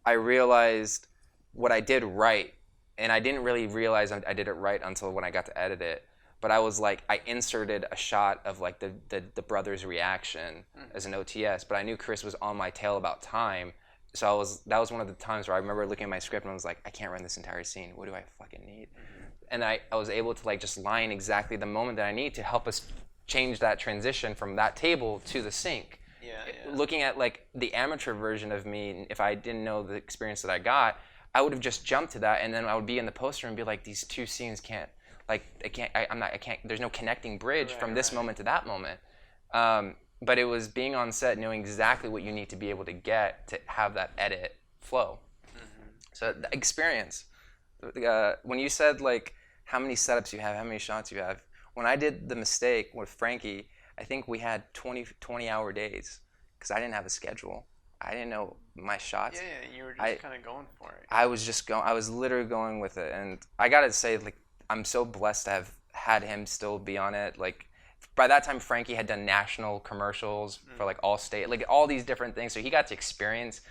I realized what I did right, and I didn't really realize I did it right until when I got to edit it. But I was like, I inserted a shot of like the brother's reaction as an OTS, but I knew Chris was on my tail about time, so that was one of the times where I remember looking at my script and I was like, I can't run this entire scene. What do I fucking need? And I was able to like just line exactly the moment that I need to help us change that transition from that table to the sink. Yeah. Looking at like the amateur version of me, if I didn't know the experience that I got, I would have just jumped to that, and then I would be in the poster and be like, these two scenes can't. Like I can't. There's no connecting bridge from this moment to that moment. But it was being on set, knowing exactly what you need to be able to get to have that edit flow. So the experience. When you said like how many setups you have, how many shots you have. When I did the mistake with Frankie, I think we had 20-hour days because I didn't have a schedule. I didn't know my shots. Yeah, you were just kind of going for it. I was literally going with it, and I gotta say, like, I'm so blessed to have had him still be on it. Like, by that time, Frankie had done national commercials for like Allstate, like all these different things. So he got to experience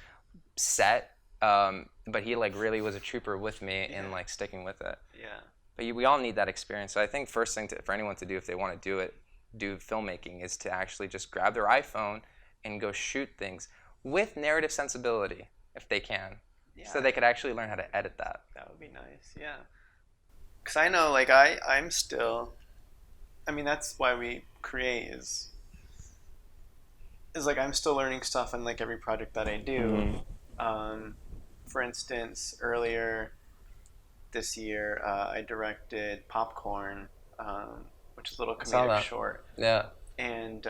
set, but he like really was a trooper with me in like sticking with it. Yeah. But we all need that experience. So I think first thing for anyone to do if they want to do filmmaking is to actually just grab their iPhone and go shoot things with narrative sensibility if they can. Yeah. So they could actually learn how to edit that. That would be nice, yeah. Because I know, like, I'm still, I mean, that's why we create is like I'm still learning stuff in like every project that I do. For instance, earlier this year, I directed Popcorn, which is a little comedic short. Yeah. And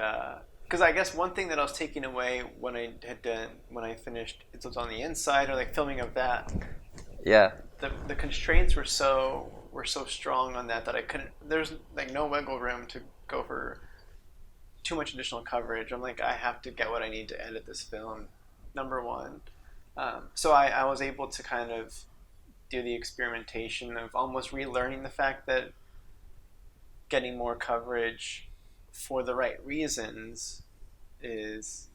because I guess one thing that I was taking away when I finished It Was on the Inside, or like filming of that. Yeah. The constraints were so strong on that I couldn't. There's like no wiggle room to go for too much additional coverage. I'm like, I have to get what I need to edit this film. Number one. So I was able to kind of do the experimentation of almost relearning the fact that getting more coverage for the right reasons is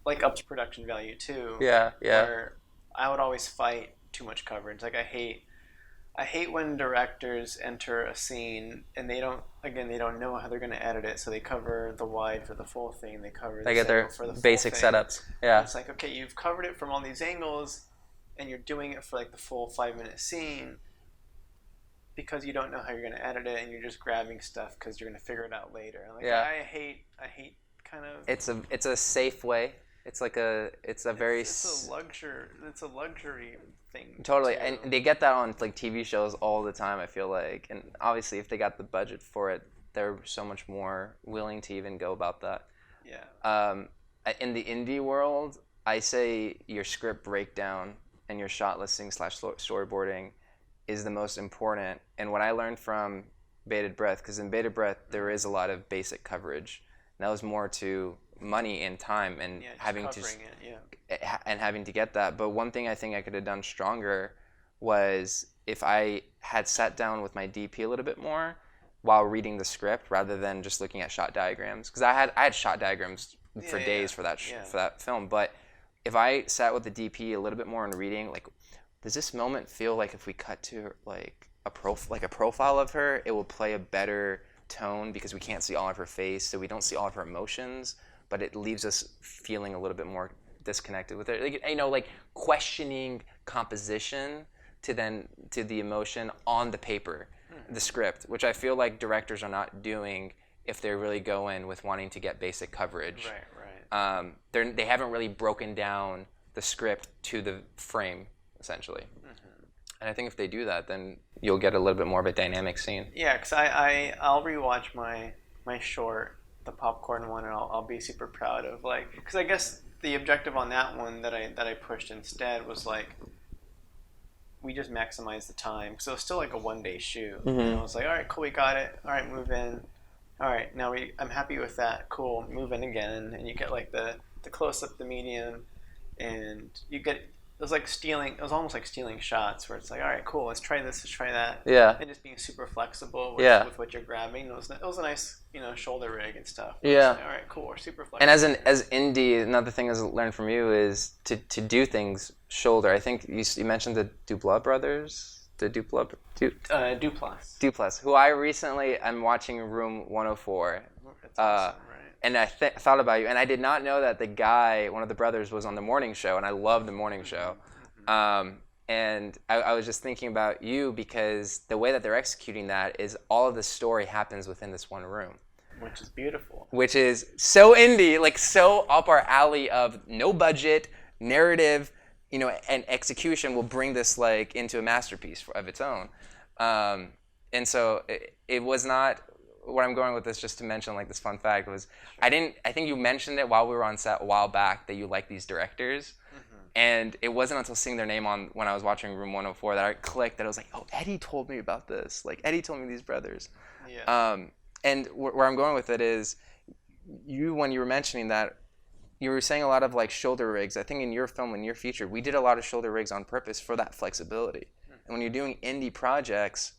like ups production value too. Yeah. Where I would always fight too much coverage. Like I hate when directors enter a scene and they don't know how they're going to edit it, so they cover the wide for the full thing. They get their for the basic setups. Yeah. And it's like, okay, you've covered it from all these angles, and you're doing it for like the full 5-minute scene because you don't know how you're going to edit it, and you're just grabbing stuff because you're going to figure it out later. Like, yeah. I hate kind of. It's a safe way. It's a luxury thing. Totally, and they get that on like TV shows all the time. I feel like, and obviously, if they got the budget for it, they're so much more willing to even go about that. Yeah. In the indie world, I say your script breakdown and your shot listing / storyboarding is the most important. And what I learned from Bated Breath, because in Bated Breath there is a lot of basic coverage, and that was more to money and time and having to get that. But one thing I think I could have done stronger was if I had sat down with my DP a little bit more while reading the script rather than just looking at shot diagrams, because I had shot diagrams for days for that for that film. But if I sat with the DP a little bit more and reading, like, does this moment feel like if we cut to like a profile of her, it will play a better tone because we can't see all of her face, so we don't see all of her emotions, but it leaves us feeling a little bit more disconnected with it. Like, like questioning composition to the emotion on the paper, the script, which I feel like directors are not doing if they really go in with wanting to get basic coverage. Right. They haven't really broken down the script to the frame, essentially. And I think if they do that, then you'll get a little bit more of a dynamic scene. Yeah, because I'll rewatch my short, the popcorn one, and I'll be super proud of, like, because I guess the objective on that one that I pushed instead was like, we just maximize the time, so it's still like a 1-day shoot. And I was like, all right, cool, we got it. All right, move in. All right, now I'm happy with that. Cool, move in again, and you get like the close up, the medium, and you get. It was like stealing. It was almost like stealing shots, where it's like, all right, cool, let's try this, let's try that. Yeah. And just being super flexible with what you're grabbing. It was a nice, shoulder rig and stuff. Yeah. Like, all right, cool, we're super flexible. And as indie, another thing I learned from you is to do things shoulder. I think you mentioned the Duplass brothers. Duplass. Duplass, who I'm watching Room 104. That's awesome, right? And I thought about you, and I did not know that the guy, one of the brothers, was on the morning show, and I love the morning show. And I was just thinking about you because the way that they're executing that is all of the story happens within this one room. Which is beautiful. Which is so indie, like so up our alley of no budget, narrative, and execution will bring this like into a masterpiece of its own. And so it was not. Where I'm going with this, just to mention like this fun fact, was I think you mentioned it while we were on set a while back that you like these directors, and it wasn't until seeing their name on when I was watching Room 104 that I clicked that I was like, oh, Eddie told me about this. Like Eddie told me these brothers. Yeah. And where I'm going with it is, when you were mentioning that, you were saying a lot of like shoulder rigs. I think in your film, in your feature, we did a lot of shoulder rigs on purpose for that flexibility. And when you're doing indie projects,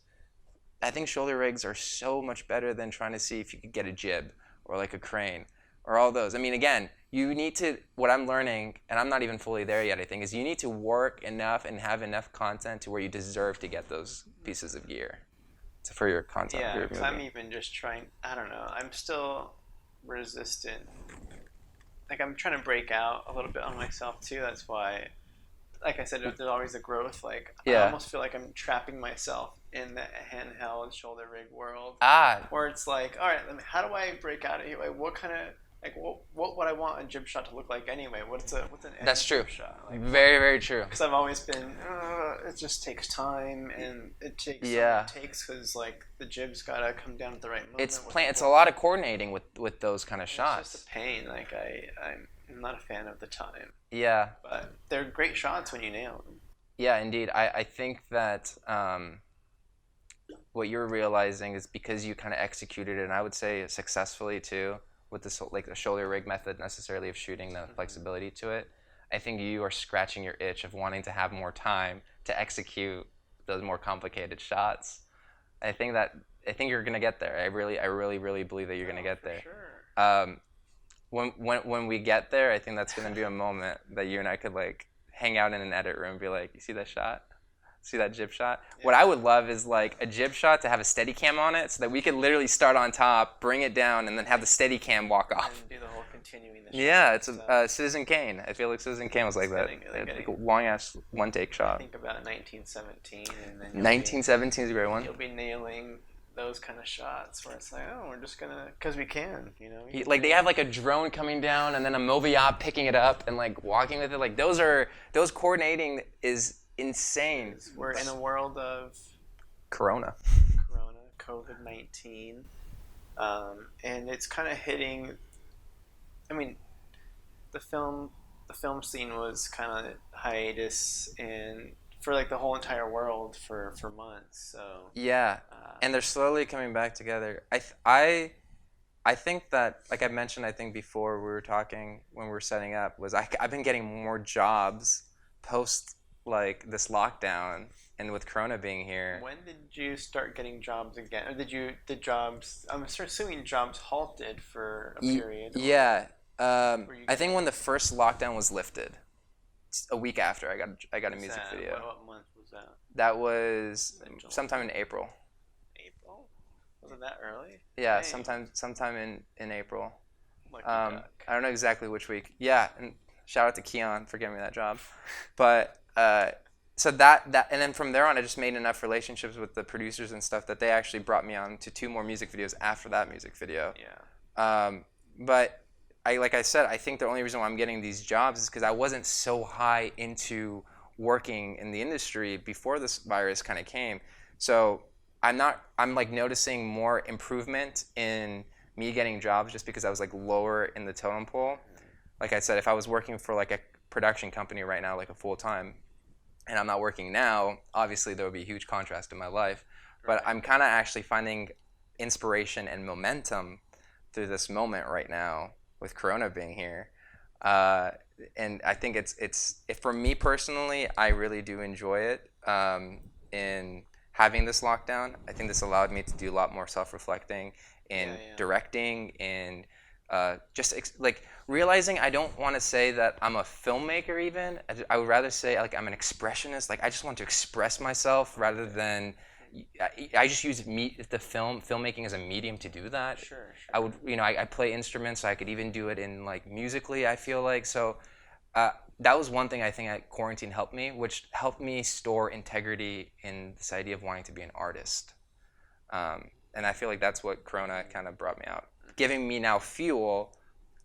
I think shoulder rigs are so much better than trying to see if you could get a jib or like a crane or all those. I mean, again, you need to, what I'm learning, and I'm not even fully there yet, I think, is you need to work enough and have enough content to where you deserve to get those pieces of gear for your content. Yeah, because I'm even just trying, I don't know, I'm still resistant. Like, I'm trying to break out a little bit on myself, too. That's why, like I said, there's always a growth. Like, I almost feel like I'm trapping myself in the handheld shoulder rig world. Where it's like, all right, how do I break out of here? Like, what kind of, like, what would I want a jib shot to look like anyway? What's an That's true. jib shot? Like, very, very true. Because I've always been, it just takes time, and it takes because like the jib's gotta come down at the right moment. It's a lot of coordinating with those kind of shots. It's just a pain. Like I'm not a fan of the time. Yeah. But they're great shots when you nail them. Yeah, indeed. I think that what you're realizing is because you kind of executed it, and I would say successfully too, with this like the shoulder rig method necessarily of shooting the flexibility to it. I think you are scratching your itch of wanting to have more time to execute those more complicated shots. I think you're gonna get there. I really believe that you're gonna get there. Sure. When we get there, I think that's gonna be a moment that you and I could like hang out in an edit room and be like, you see that shot? See that jib shot? Yeah. What I would love is like a jib shot to have a steady cam on it so that we could literally start on top, bring it down, and then have the steady cam walk off. And do the whole continuing the shot. Yeah, it's Citizen Kane. I feel like Citizen Kane was like that. Like a long-ass one-take shot. Think about 1917. And then 1917 is a great one. You'll be nailing those kind of shots where it's like, oh, we're just gonna, because we can, Like they have like a drone coming down and then a Mobiop picking it up and like walking with it. Like those coordinating is insane. We're in a world of Corona, COVID-19, and it's kind of hitting. I mean, the film scene was kind of hiatus and for like the whole entire world for months. So yeah, and they're slowly coming back together. I think that, like I mentioned, I think before we were talking when we were setting up, was I've been getting more jobs post like this lockdown and with Corona being here. When did you start getting jobs again? Or did jobs, I'm assuming jobs halted for a period? Yeah. I think when the first lockdown was lifted, a week after I got a music video. What month was that? That was sometime in April. April? Was it that early? Yeah, sometime in April. Lucky duck. I don't know exactly which week. Yeah, and shout out to Keon for giving me that job. But so that and then from there on, I just made enough relationships with the producers and stuff that they actually brought me on to 2 more music videos after that music video. Yeah. But like I said, I think the only reason why I'm getting these jobs is because I wasn't so high into working in the industry before this virus kind of came. So I'm like noticing more improvement in me getting jobs just because I was like lower in the totem pole. Like I said, if I was working for like a production company right now, like a full time, and I'm not working now, obviously there would be a huge contrast in my life. But I'm kind of actually finding inspiration and momentum through this moment right now with Corona being here. Uh, and I think for me personally, I really do enjoy it in having this lockdown. I think this allowed me to do a lot more self-reflecting in directing, in like realizing I don't want to say that I'm a filmmaker even. I would rather say like I'm an expressionist. Like I just want to express myself rather than I just use the filmmaking as a medium to do that. Sure. I would, I play instruments, so I could even do it in like musically. I feel like so. That was one thing I think at quarantine helped me, which helped me store integrity in this idea of wanting to be an artist. And I feel like that's what Corona kind of brought me out, giving me now fuel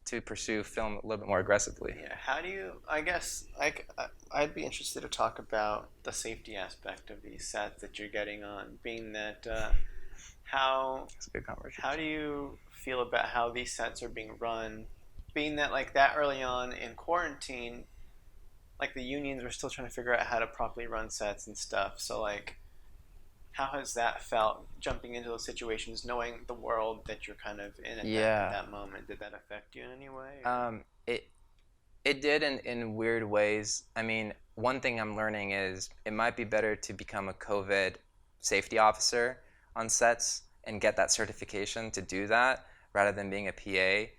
to pursue film a little bit more aggressively. Yeah. How do you? I guess I'd be interested to talk about the safety aspect of these sets that you're getting on, being that how It's a good conversation. how do you feel about how these sets are being run, being that like that early on in quarantine, like the unions were still trying to figure out how to properly run sets and stuff. So like, how has that felt jumping into those situations, knowing the world that you're kind of in at that moment? Did that affect you in any way? It did in weird ways. I mean, one thing I'm learning is it might be better to become a COVID safety officer on sets and get that certification to do that rather than being a PA,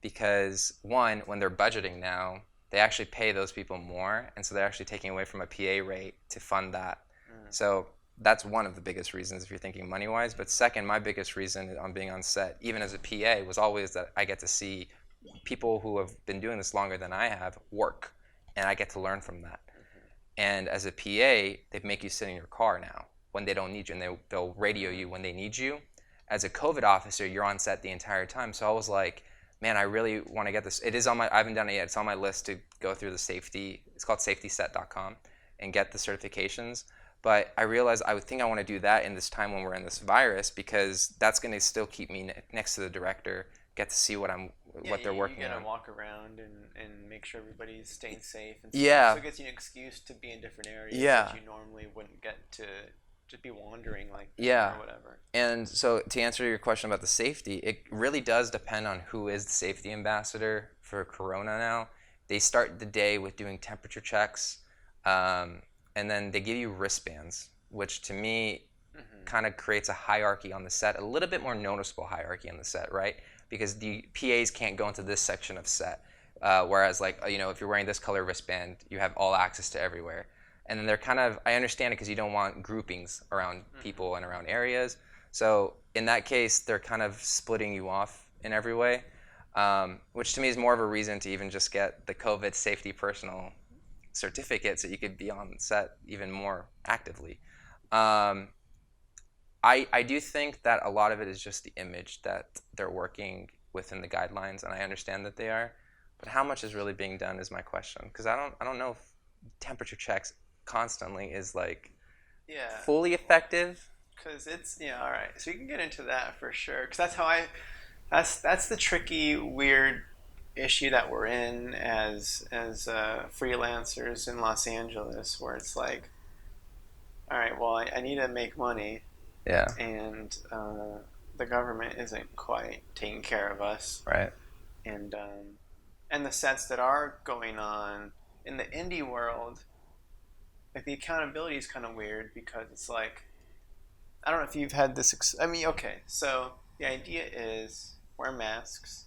because one, when they're budgeting now, they actually pay those people more, and so they're actually taking away from a PA rate to fund that. So that's one of the biggest reasons if you're thinking money wise. But second, my biggest reason on being on set, even as a PA, was always that I get to see people who have been doing this longer than I have work, and I get to learn from that. And as a PA, they make you sit in your car now when they don't need you, and they'll radio you when they need you. As a COVID officer, you're on set the entire time. So I was like, man, I really want to get this. It is on I haven't done it yet. It's on my list to go through the safety. It's called safetyset.com and get the certifications. But I realized I would think I want to do that in this time when we're in this virus, because that's going to still keep me next to the director, get to see what they're working on. You get to walk around and make sure everybody's staying safe. And Yeah. So it gets you an excuse to be in different areas Yeah. that you normally wouldn't get to just be wandering like Yeah. or whatever. And so to answer your question about the safety, it really does depend on who is the safety ambassador for Corona now. They start the day with doing temperature checks, and then they give you wristbands, which to me kind of creates a hierarchy on the set, a little bit more noticeable hierarchy on the set, right? Because the PAs can't go into this section of set, whereas like, if you're wearing this color wristband, you have all access to everywhere. And then they're kind of, I understand it because you don't want groupings around people and around areas. So in that case, they're kind of splitting you off in every way, which to me is more of a reason to even just get the COVID safety personal certificate so you could be on set even more actively. I do think that a lot of it is just the image that they're working within the guidelines, and I understand that they are. But how much is really being done is my question, because I don't know if temperature checks constantly is like fully effective. Because it's all right. So you can get into that for sure. Because that's the tricky, weird issue that we're in as freelancers in Los Angeles, where it's like, all right, well, I need to make money. Yeah. And the government isn't quite taking care of us. Right. And the sets that are going on in the indie world, like the accountability is kind of weird, because it's like, I don't know if you've had this. Okay, so the idea is wear masks.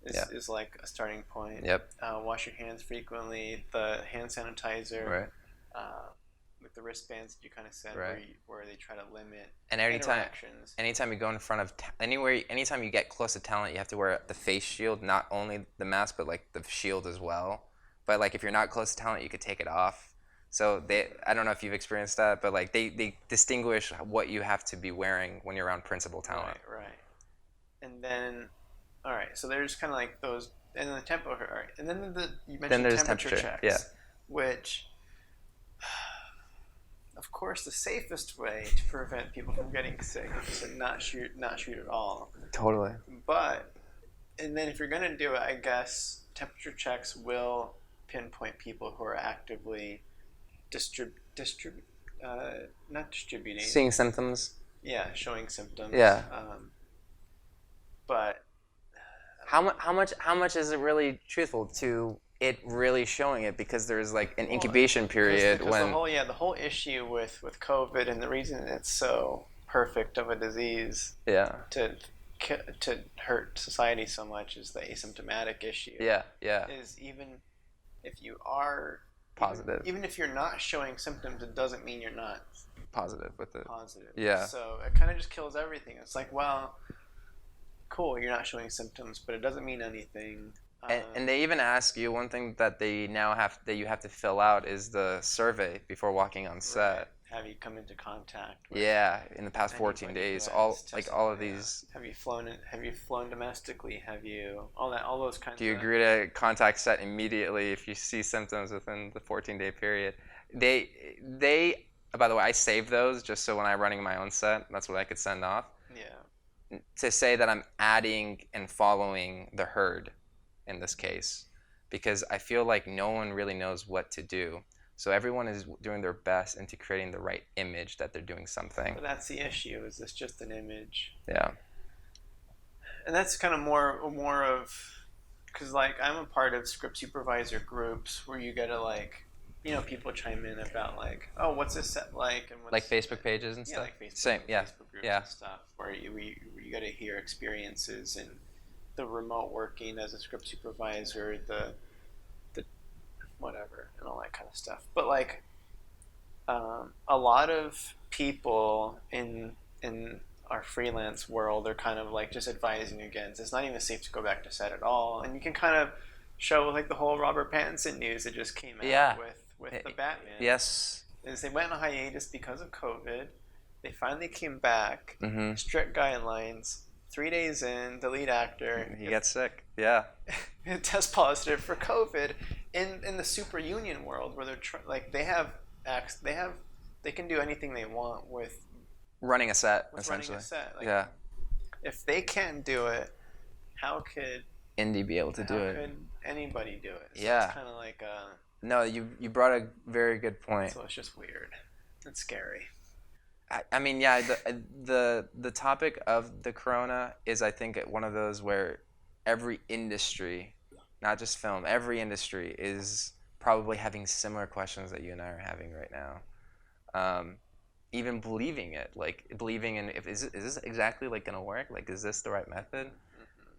Is like a starting point. Yep. Wash your hands frequently. The hand sanitizer. Right. With the wristbands that you kind of said, right. where they try to limit and interactions. Anytime you go in front of anytime you get close to talent, you have to wear the face shield, not only the mask but like the shield as well. But like if you're not close to talent, you could take it off. So I don't know if you've experienced that, but like they distinguish what you have to be wearing when you're around principal talent. Right. And then all right, so there's kind of like those, and then the tempo. All right, and then you Then mentioned there's temperature temperature. checks, Yeah. which, of course, the safest way to prevent people from getting sick is to not shoot at all. Totally. But and then if you're gonna do it, I guess temperature checks will pinpoint people who are actively not distributing. Seeing symptoms. Yeah, showing symptoms. Yeah. But How much is it really truthful to it really showing it, because there's like an incubation period when the whole issue with COVID, and the reason it's so perfect of a disease to hurt society so much is the asymptomatic issue. Yeah. Is even if you are positive, even if you're not showing symptoms, it doesn't mean you're not positive with it. Positive. Yeah. So it kind of just kills everything. It's like, well, cool, you're not showing symptoms, but it doesn't mean anything. And they even ask you, one thing that they now you have to fill out is the survey before walking on set. Right. Have you come into contact with in the past 14 days, all of these. Have you flown domestically? Have you all those kinds Do you agree to contact set immediately if you see symptoms within the 14-day period? They by the way, I save those just so when I'm running my own set, that's what I could send off. Yeah. To say that I'm adding and following the herd in this case, because I feel like no one really knows what to do. So everyone is doing their best into creating the right image that they're doing something. But that's the issue. Is this just an image? Yeah. And that's kind of more of, because like I'm a part of script supervisor groups where you gotta like, people chime in about like, oh, what's this set like, and what's, like Facebook pages and stuff. Like Facebook, Facebook groups and stuff where you gotta hear experiences and the remote working as a script supervisor, the whatever, and all that kind of stuff. But like, a lot of people in our freelance world are kind of like just advising against. It's not even safe to go back to set at all, and you can kind of show like the whole Robert Pattinson news that just came out with the Batman. Yes. Is they went on hiatus because of COVID. They finally came back. Mm-hmm. Strict guidelines. 3 days in, the lead actor he gets sick. Yeah. Test positive for COVID in the super union world where they're they can do anything they want with running a set. Essentially. Running a set. Like, yeah. If they can't do it, how could Indie be able to do it? How could anybody do it? So yeah. It's kind of like No, you brought a very good point. So it's just weird. It's scary. I mean, yeah, the topic of the corona is, I think, one of those where every industry, not just film, every industry is probably having similar questions that you and I are having right now. Even believing it, like believing in is this exactly like gonna work? Like, is this the right method?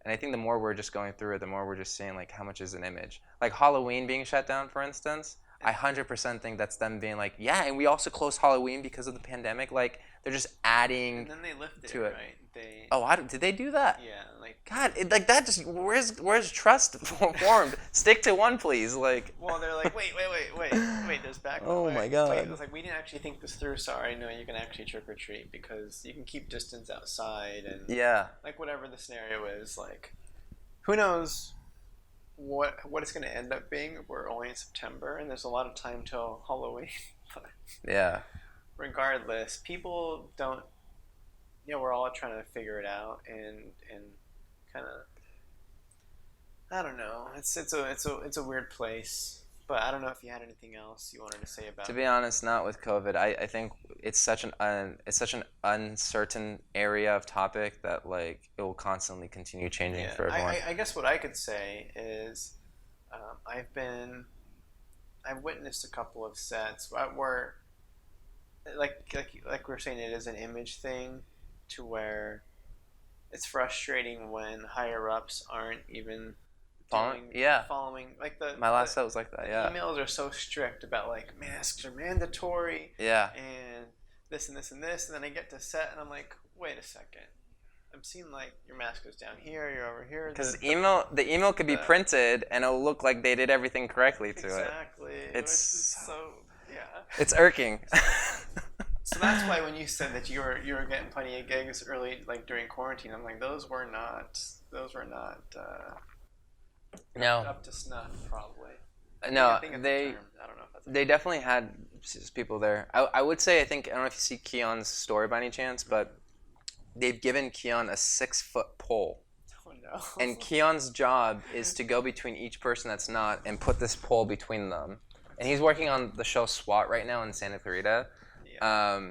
And I think the more we're just going through it, the more we're just seeing like how much is an image. Like Halloween being shut down, for instance. I 100% think that's them being like, yeah, and we also closed Halloween because of the pandemic. Like, they're just adding and then they lifted to it. Right? Did they do that? Yeah, like God, like that just where's trust formed? Stick to one, please. Like. Well, they're like, wait. There's back. Oh my God. Wait, it was like we didn't actually think this through. Sorry, no, you can actually trick or treat because you can keep distance outside and like whatever the scenario is. Like, who knows what it's going to end up being. We're only in September and there's a lot of time till Halloween. But yeah. Regardless, people don't. We're all trying to figure it out and kind of. I don't know. It's a weird place. But I don't know if you had anything else you wanted to say about it. To be honest, not with COVID. I think it's such an uncertain area of topic that like it will constantly continue changing for everyone. I guess what I could say is I've witnessed a couple of sets where like we were saying, it is an image thing to where it's frustrating when higher ups aren't even following like my last set was like that. Yeah, emails are so strict about like masks are mandatory. Yeah, and this and this and this, and then I get to set and I'm like, wait a second, I'm seeing like your mask is down here, you're over here. Because the email could be printed and it'll look like they did everything correctly to it. Exactly. It's so it's irking. So that's why when you said that you were getting plenty of gigs early, like during quarantine, I'm like, those were not those were not No, up to snuff, probably. no, I think at the they term, I don't know if that's. they definitely had people there. I would say I don't know if you see Keon's story by any chance, but they've given Keon a 6-foot pole. Oh no. And Keon's job is to go between each person that's not and put this pole between them. And he's working on the show SWAT right now in Santa Clarita. Yeah.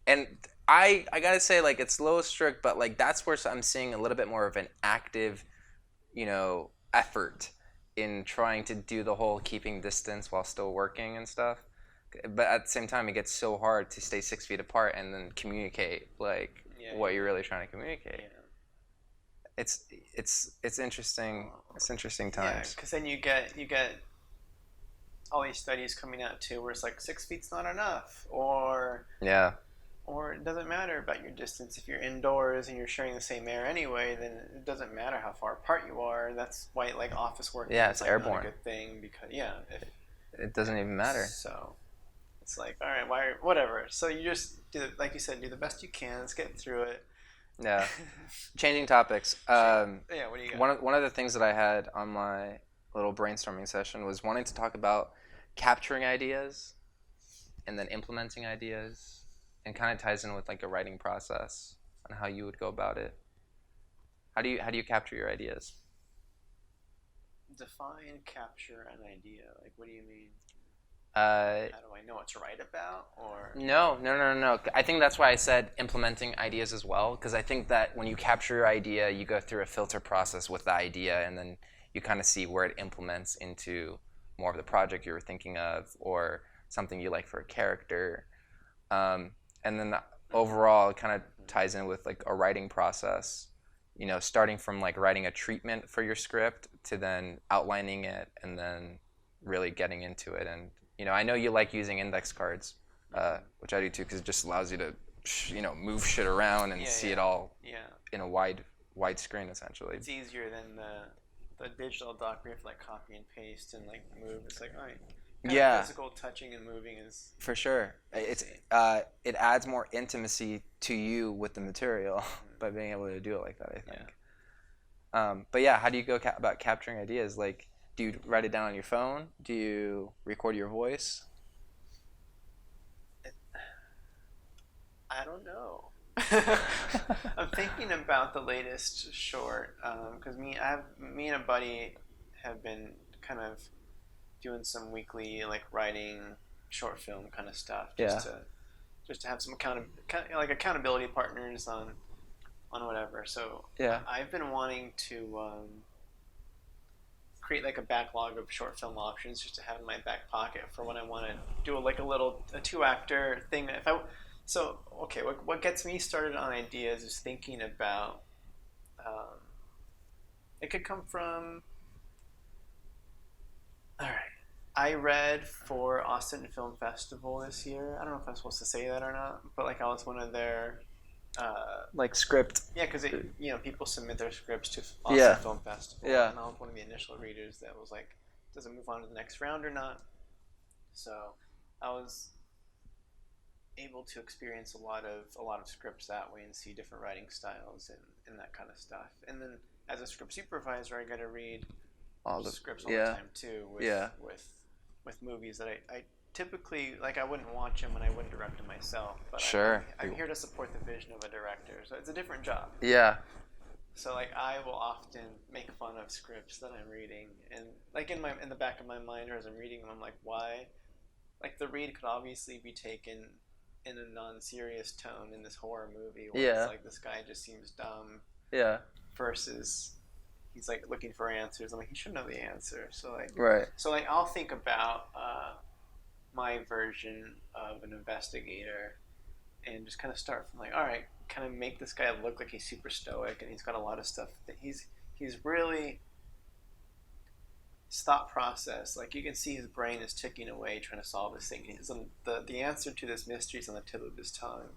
And I gotta say, like, it's a little strict, but like that's where I'm seeing a little bit more of an active, effort in trying to do the whole keeping distance while still working and stuff. But at the same time, it gets so hard to stay 6 feet apart and then communicate like what you're really trying to communicate. Yeah. It's interesting. It's interesting times. Yeah, because then you get all these studies coming out too, where it's like 6 feet's not enough, or it doesn't matter about your distance if you're indoors and you're sharing the same air anyway. Then it doesn't matter how far apart you are. That's why like office work. It's like airborne. Not a good thing because it doesn't even matter. So it's like all right, whatever. So you just do like you said, do the best you can. Let's get through it. Yeah. Changing topics. What do you got? One of the things that I had on my little brainstorming session was wanting to talk about capturing ideas and then implementing ideas, and kind of ties in with like a writing process and how you would go about it. How do you capture your ideas? Define capture an idea. Like, what do you mean? How do I know what to write about? Or No. I think that's why I said implementing ideas as well, because I think that when you capture your idea, you go through a filter process with the idea, and then you kind of see where it implements into more of the project you were thinking of, or something you like for a character. And then overall, it kind of ties in with like a writing process, starting from like writing a treatment for your script to then outlining it and then really getting into it. And I know you like using index cards, which I do too, because it just allows you to, move shit around and see it all in a wide screen, essentially. It's easier than the digital doc where you have to like copy and paste and like move. It's like, all right. Physical touching and moving is for sure. It adds more intimacy to you with the material by being able to do it like that, I think. But yeah, how do you go about capturing ideas? Like, do you write it down on your phone? Do you record your voice? I don't know. I'm thinking about the latest short because me and a buddy have been kind of doing some weekly like writing short film kind of stuff just to have some accountability partners on whatever. So I've been wanting to create like a backlog of short film options just to have in my back pocket for when I want to do a 2-actor thing. What gets me started on ideas is thinking about it could come from I read for Austin Film Festival this year. I don't know if I'm supposed to say that or not, but like I was one of their like script. Yeah, because people submit their scripts to Austin Film Festival. Yeah. And I was one of the initial readers that was like, does it move on to the next round or not? So I was able to experience a lot of scripts that way and see different writing styles and that kind of stuff. And then as a script supervisor, I got to read all the scripts all the time too with movies that I typically I wouldn't watch them and I wouldn't direct them myself, but I'm here to support the vision of a director, so it's a different job. So I will often make fun of scripts that I'm reading, and in the back of my mind, or as I'm reading them, I'm like, why? Like the read could obviously be taken in a non-serious tone in this horror movie where it's like this guy just seems dumb. Versus he's like looking for answers. I'm like, he should know the answer. So I'll think about my version of an investigator and just kind of start from all right, kind of make this guy look like he's super stoic and he's got a lot of stuff that he's really his thought process, you can see his brain is ticking away trying to solve this thing. The answer to this mystery is on the tip of his tongue,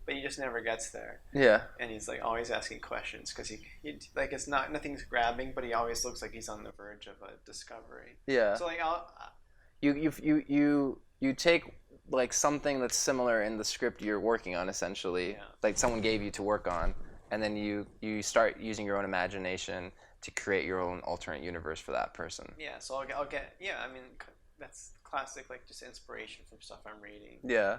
but he just never gets there. And he's always asking questions because he it's nothing's grabbing, but he always looks like he's on the verge of a discovery. So you take something that's similar in the script you're working on, essentially, like someone gave you to work on, and then you start using your own imagination to create your own alternate universe for that person. Yeah, so I'll get yeah. I mean, that's classic, like just inspiration from stuff I'm reading. Yeah.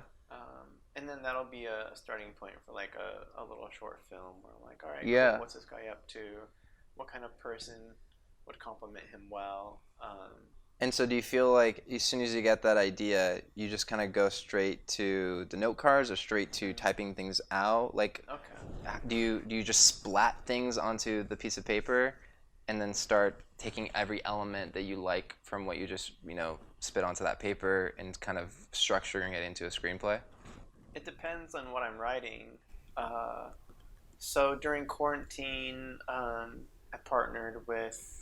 And then that'll be a starting point for like a little short film where I'm like, all right, Yeah. cool, what's this guy up to? What kind of person would complement him well? And so do you feel like as soon as you get that idea, you just kind of go straight to the note cards or straight to typing things out? Like, Okay. do you just splat things onto the piece of paper and then start taking every element that you like from what you just, spit onto that paper and kind of structuring it into a screenplay? It depends on what I'm writing. So during quarantine, I partnered with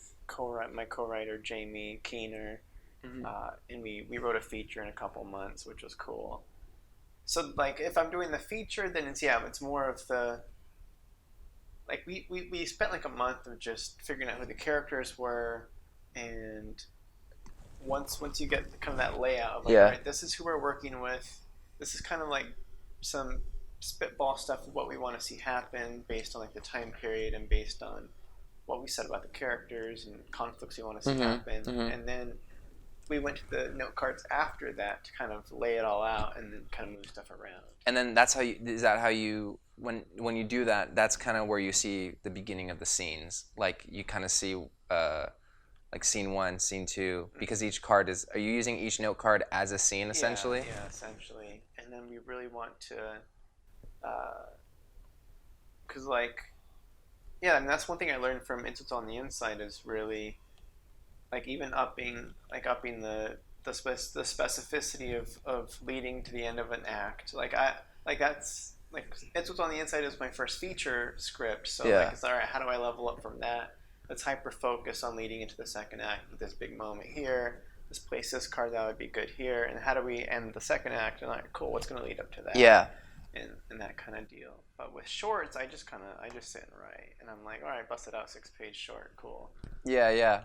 my co-writer Jamie Keener, and we wrote a feature in a couple months, which was cool. So like if I'm doing the feature, then it's more of the like we spent like a month of just figuring out who the characters were, and once you get kind of that layout of like, all right, this is who we're working with. This is kind of like some spitball stuff of what we want to see happen based on like the time period and based on what we said about the characters and conflicts we want to see happen. And then we went to the note cards after that to kind of lay it all out and then kind of move stuff around. And then is that how you, when you do that, that's kind of where you see the beginning of the scenes. Like you kind of see like scene 1, scene 2, because each card are you using each note card as a scene essentially? Yeah, essentially. And then we really want to, because I mean, that's one thing I learned from It's What's on the Inside is really, like even upping the specificity of leading to the end of an act. That's It's What's on the Inside is my first feature script, so it's all right. How do I level up from that? Let's hyper focus on leading into the second act with this big moment here. Let's place this card that would be good here, and how do we end the second act? And like, cool, what's going to lead up to that? Yeah. And that kind of deal. But with shorts, I just sit and write, and I'm like, all right, bust it out, 6-page short, cool. Yeah.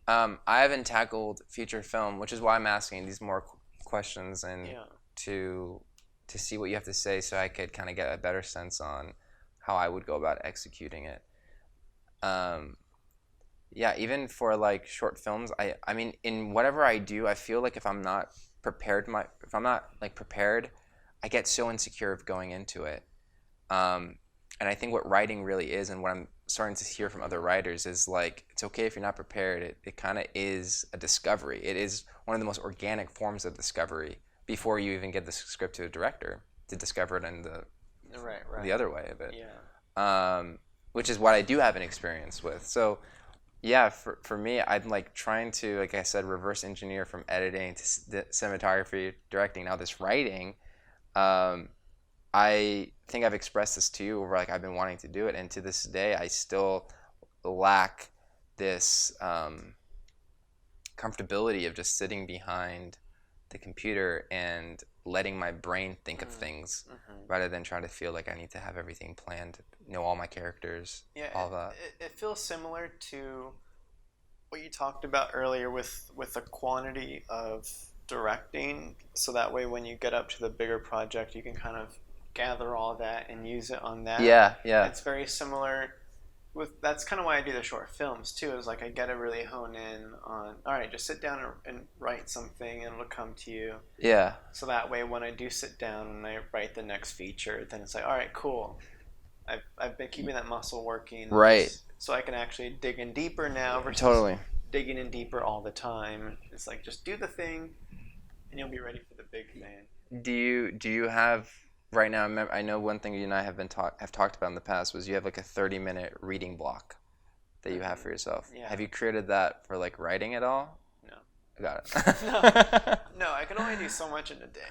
I haven't tackled feature film, which is why I'm asking these more questions and to see what you have to say, so I could kind of get a better sense on how I would go about executing it. Even for like short films, I mean, in whatever I do, I feel like if I'm not prepared, I get so insecure of going into it. And I think what writing really is, and what I'm starting to hear from other writers, is like, it's okay if you're not prepared. It kind of is a discovery. It is one of the most organic forms of discovery before you even get the script to a director to discover it in the other way of it. Yeah. Which is what I do have an experience with. So yeah, for me, I'm like trying to, like I said, reverse engineer from editing to cinematography, directing, now this writing. I think I've expressed this to you over, like, I've been wanting to do it, and to this day I still lack this comfortability of just sitting behind the computer and letting my brain think of things rather than trying to feel like I need to have everything planned, know all my characters, all that. It feels similar to what you talked about earlier with the quantity of directing, so that way when you get up to the bigger project, you can kind of gather all that and use it on that. Yeah. It's very similar that's kind of why I do the short films too, is like I get to really hone in on, all right, just sit down and write something and it'll come to you. Yeah. So that way when I do sit down and I write the next feature, then it's like, all right, cool. I've been keeping that muscle working. Right. So I can actually dig in deeper now versus digging in deeper all the time. It's like, just do the thing and you'll be ready for the big thing. Do you have right now? I know one thing you and I have talked about in the past was you have like a 30-minute reading block that you have for yourself. Yeah. Have you created that for like writing at all? No. Got it. No, I can only do so much in a day.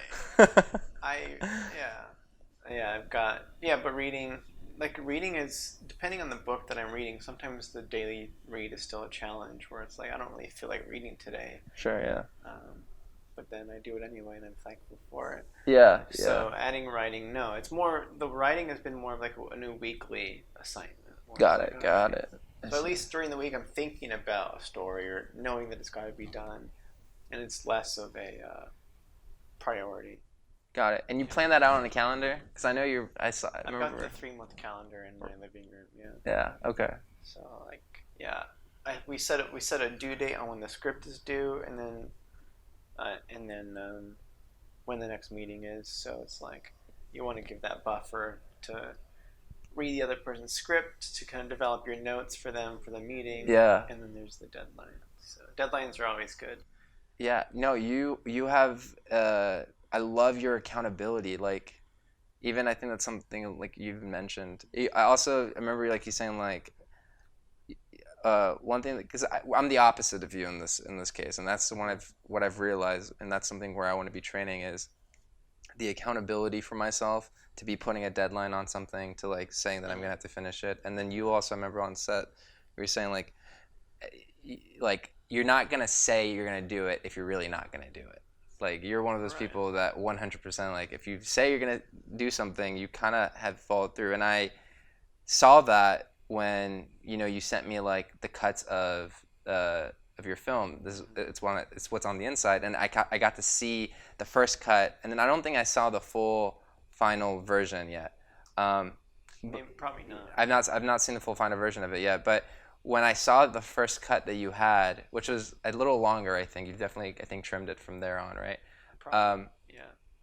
But reading is, depending on the book that I'm reading, sometimes the daily read is still a challenge where it's like, I don't really feel like reading today. Sure, yeah. But then I do it anyway and I'm thankful for it. Yeah. So adding writing, no, it's more, the writing has been more of like a new weekly assignment. Got it. So at least during the week I'm thinking about a story or knowing that it's got to be done, and it's less of a priority. Got it. And you plan that out on a calendar? Because I know I I've remember. got the 3-month calendar in my living room. Yeah. Yeah. Okay. So like, yeah, we set a due date on when the script is due, and then when the next meeting is. So it's like you want to give that buffer to read the other person's script, to kind of develop your notes for them for the meeting. Yeah. And then there's the deadline. So deadlines are always good. Yeah. No, you have. I love your accountability. Like, even I think that's something like you've mentioned. I also remember like you saying like. One thing, because I'm the opposite of you in this case, and that's what I've realized, and that's something where I want to be training is the accountability for myself to be putting a deadline on something, to like saying that I'm gonna have to finish it. And then you also, I remember on set, you were saying like you're not gonna say you're gonna do it if you're really not gonna do it. Like you're one of those people that 100% like if you say you're gonna do something, you kind of have followed through. And I saw that when you sent me like the cuts of your film. It's what's on the inside, and I got to see the first cut, and then I don't think I saw the full final version yet. Maybe, probably not. I've not seen the full final version of it yet, but when I saw the first cut that you had, which was a little longer, I think you've definitely trimmed it from there on, right? Probably, yeah.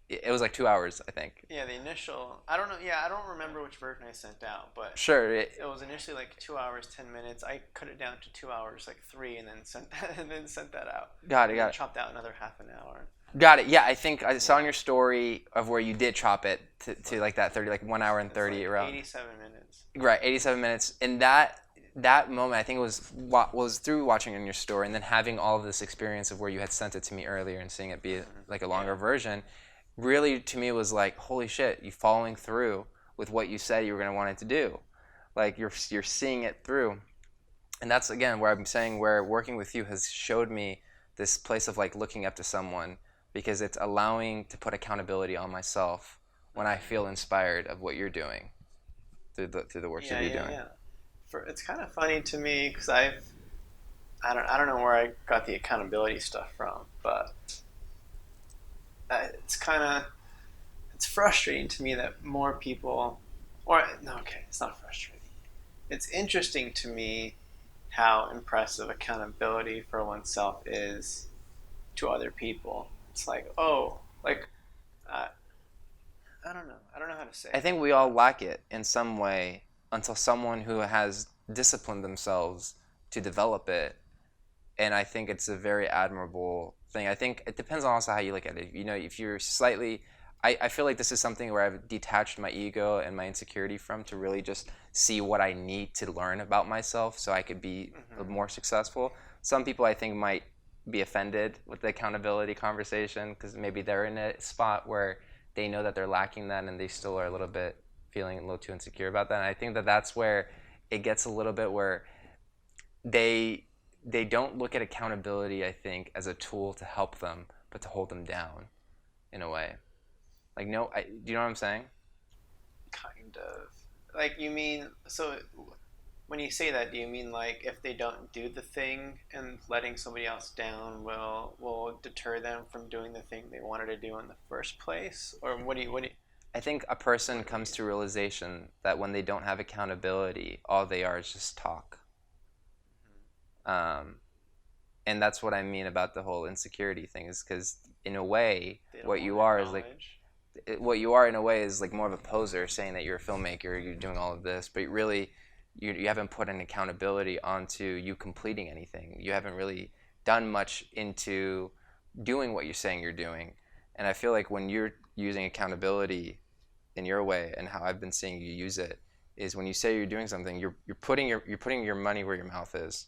It was like 2 hours, I think. Yeah, the initial. I don't know. Yeah, I don't remember which version I sent out, but sure, it was initially like 2 hours 10 minutes. I cut it down to 2 hours like 3, and then sent that out. Got it. Chopped out another half an hour. Got it. Yeah, I think I saw in your story of where you did chop it to like that 30, like 1 hour and 30 like around. 87 minutes. Right, 87 minutes, and that moment, I think it was through watching in your story, and then having all of this experience of where you had sent it to me earlier and seeing it be like a longer version. Really, to me, was like, holy shit, you following through with what you said you were going to want it to do. Like, you're seeing it through. And that's, again, where I'm saying where working with you has showed me this place of, like, looking up to someone, because it's allowing to put accountability on myself when I feel inspired of what you're doing through the work that you're doing. Yeah. It's kind of funny to me, because I don't know where I got the accountability stuff from, but it's frustrating to me that more people, it's not frustrating. It's interesting to me how impressive accountability for oneself is to other people. It's like, I don't know. I don't know how to say it. I think we all lack it in some way until someone who has disciplined themselves to develop it. And I think it's a very admirable thing. I think it depends on also how you look at it. If you're slightly, I feel like this is something where I've detached my ego and my insecurity from, to really just see what I need to learn about myself so I could be more successful. Some people I think might be offended with the accountability conversation, because maybe they're in a spot where they know that they're lacking that, and they still are feeling a little too insecure about that. And I think that that's where it gets a little bit where they don't look at accountability, I think, as a tool to help them, but to hold them down, in a way. Like, do you know what I'm saying? Kind of. Like, you mean, so when you say that, do you mean like if they don't do the thing, and letting somebody else down will deter them from doing the thing they wanted to do in the first place? Or what do you I think a person comes to realization that when they don't have accountability, all they are is just talk. And that's what I mean about the whole insecurity thing, is because in a way, what you are in a way is like more of a poser, saying that you're a filmmaker, you're doing all of this, but really you haven't put an accountability onto you completing anything. You haven't really done much into doing what you're saying you're doing. And I feel like when you're using accountability in your way, and how I've been seeing you use it, is when you say you're doing something, you're putting your money where your mouth is.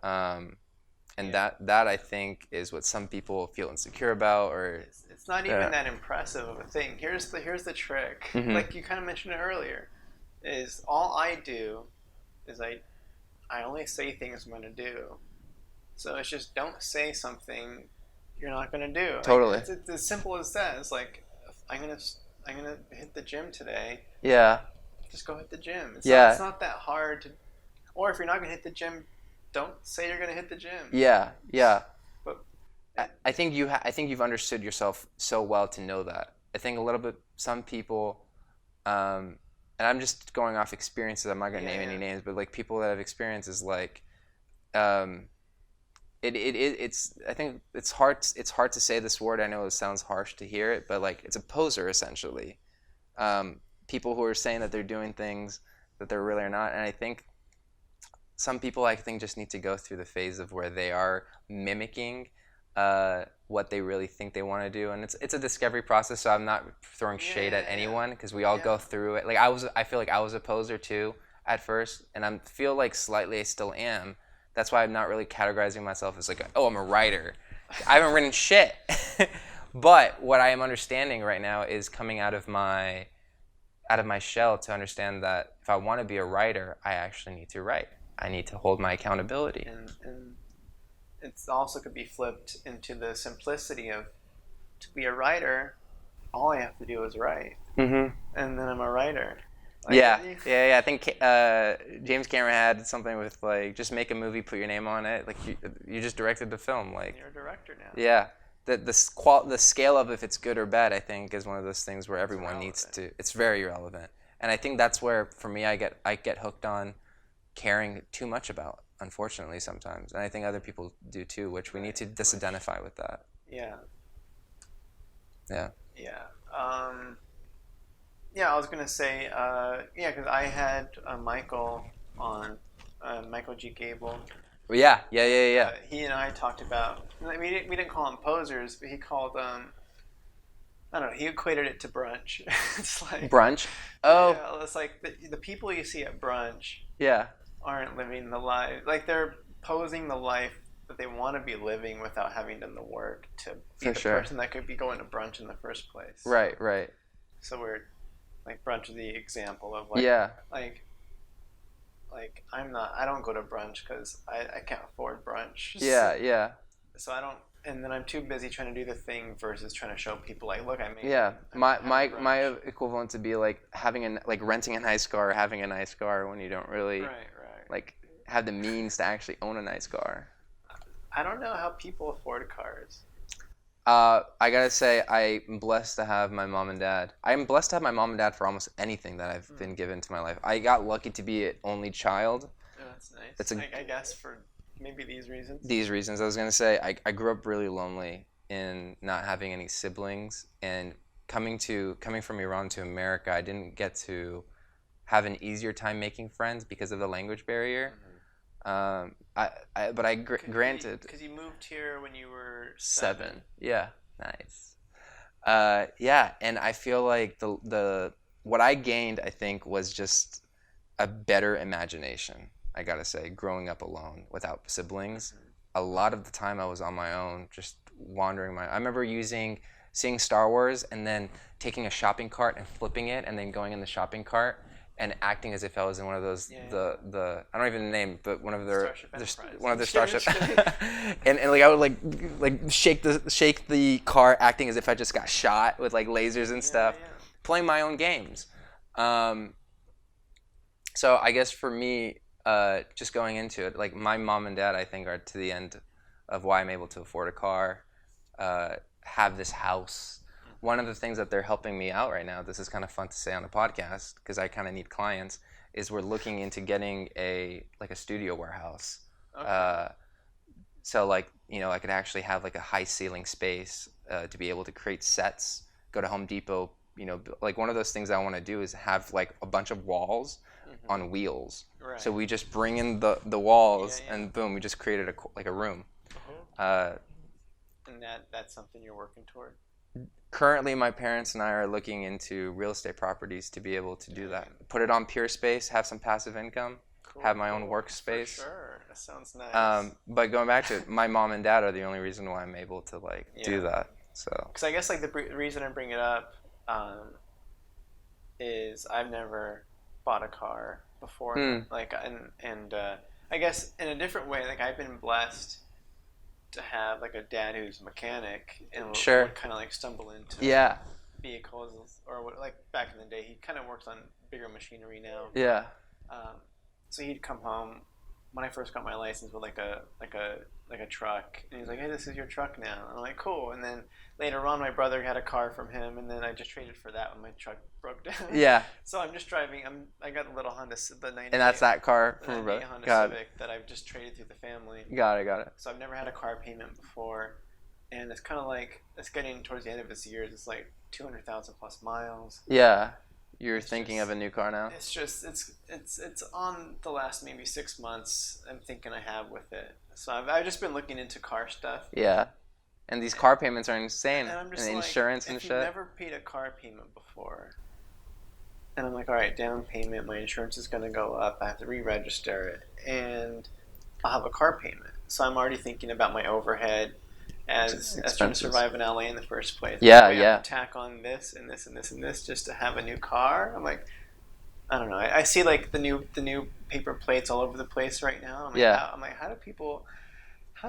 That I think is what some people feel insecure about, or it's not even that impressive of a thing. Here's the trick. Like you kind of mentioned it earlier, is all I do is I only say things I'm gonna do. So it's just, don't say something you're not gonna do. Totally. Like, it's as simple as that. It's like, I'm gonna hit the gym today. Yeah. Just go hit the gym. It's not that hard to. Or if you're not gonna hit the gym, don't say you're gonna hit the gym. Yeah. But I think you've understood yourself so well to know that. I think a little bit, some people, and I'm just going off experiences. I'm not going to name any names, but like people that have experiences, like, um, it's I think it's hard to say this word. I know it sounds harsh to hear it, but like it's a poser essentially. People who are saying that they're doing things that they're really are not, and I think some people I think just need to go through the phase of where they are mimicking what they really think they want to do, and it's a discovery process. So I'm not throwing shade at anyone because we all go through it. Like I feel like I was a poser too at first, and I feel like slightly I still am. That's why I'm not really categorizing myself as like, oh, I'm a writer. I haven't written shit. But what I am understanding right now is coming out of my shell to understand that if I want to be a writer, I actually need to write. I need to hold my accountability. And it also could be flipped into the simplicity of, to be a writer, all I have to do is write. Mm-hmm. And then I'm a writer. Like, yeah. I think James Cameron had something with like, just make a movie, put your name on it. Like you just directed the film. Like you're a director now. Yeah, the scale of if it's good or bad, I think, is one of those things where everyone needs to. It's very relevant, and I think that's where for me I get hooked on caring too much about. Unfortunately, sometimes, and I think other people do too, which we need to disidentify with that. Yeah. Yeah. Yeah. Yeah, I was gonna say, because I had Michael on, Michael G. Gable. Yeah. He and I talked about. We didn't call them posers, but he called them. I don't know. He equated it to brunch. It's like brunch. Oh. Yeah, it's like the people you see at brunch. Yeah. Aren't living the life. Like they're posing the life that they want to be living without having done the work to be the person that could be going to brunch in the first place. Right. So we're like brunch is the example of like like I don't go to brunch because I can't afford brunch. Yeah. So I don't, and then I'm too busy trying to do the thing versus trying to show people like, look, I made. Yeah, my equivalent to be like renting a nice car or having a nice car when you don't really like have the means to actually own a nice car. I don't know how people afford cars. I gotta say, I'm blessed to have my mom and dad. I'm blessed to have my mom and dad for almost anything that I've been given to my life. I got lucky to be an only child. Oh, that's nice. I guess for maybe these reasons. I was gonna say, I grew up really lonely in not having any siblings, and coming from Iran to America, I didn't get to have an easier time making friends because of the language barrier. Granted, because you moved here when you were 7. Yeah, nice. And I feel like the what I gained, I think, was just a better imagination. I gotta say, growing up alone without siblings, a lot of the time I was on my own, just wandering. I remember seeing Star Wars and then taking a shopping cart and flipping it, and then going in the shopping cart and acting as if I was in one of those the I don't even know the name, but one of their Starship, and like I would like shake the car, acting as if I just got shot with like lasers and stuff, playing my own games. So I guess for me, just going into it, like my mom and dad, I think, are to the end of why I'm able to afford a car, have this house. One of the things that they're helping me out right now, this is kind of fun to say on the podcast because I kind of need clients, is we're looking into getting a studio warehouse. Okay. So like, I could actually have like a high ceiling space to be able to create sets, go to Home Depot, like one of those things I want to do is have like a bunch of walls on wheels. Right. So we just bring in the walls and boom, we just created a room. And that's something you're working toward? Currently, my parents and I are looking into real estate properties to be able to do that. Put it on Pure Space, have some passive income, have my own workspace. For sure, that sounds nice. But going back to it, my mom and dad are the only reason why I'm able to do that. So. Because I guess the reason I bring it up is I've never bought a car before. And I guess in a different way, like I've been blessed to have like a dad who's a mechanic and would kind of like stumble into vehicles or what, like back in the day he kind of works on bigger machinery now. Yeah. So he'd come home when I first got my license with like a truck, and he's like, "Hey, this is your truck now." And I'm like, "Cool." And then later on, my brother had a car from him, and then I just traded for that when my truck broke down. Yeah. So I'm just driving. I got a little Honda, the 98. And that's that car The from 98 Honda got Civic that I've just traded through the family. got it. So I've never had a car payment before, and it's kind of like it's getting towards the end of its years. It's like 200,000 plus miles. Yeah. You're It's thinking just- of a new car now? It's just it's on the last maybe 6 months. I'm thinking I have with it. So I've just been looking into car stuff. Yeah. And these car payments are insane. And I'm just and like, insurance and if shit. you've never paid a car payment before, and I'm like, all right, down payment, my insurance is going to go up. I have to re-register it, and I'll have a car payment. So I'm already thinking about my overhead as trying to Expenses. survive in LA in the first place. Yeah, I have yeah. to tack on this and this and this and this just to have a new car. I'm like, I don't know. I see like the new paper plates all over the place right now. I'm like, Yeah. how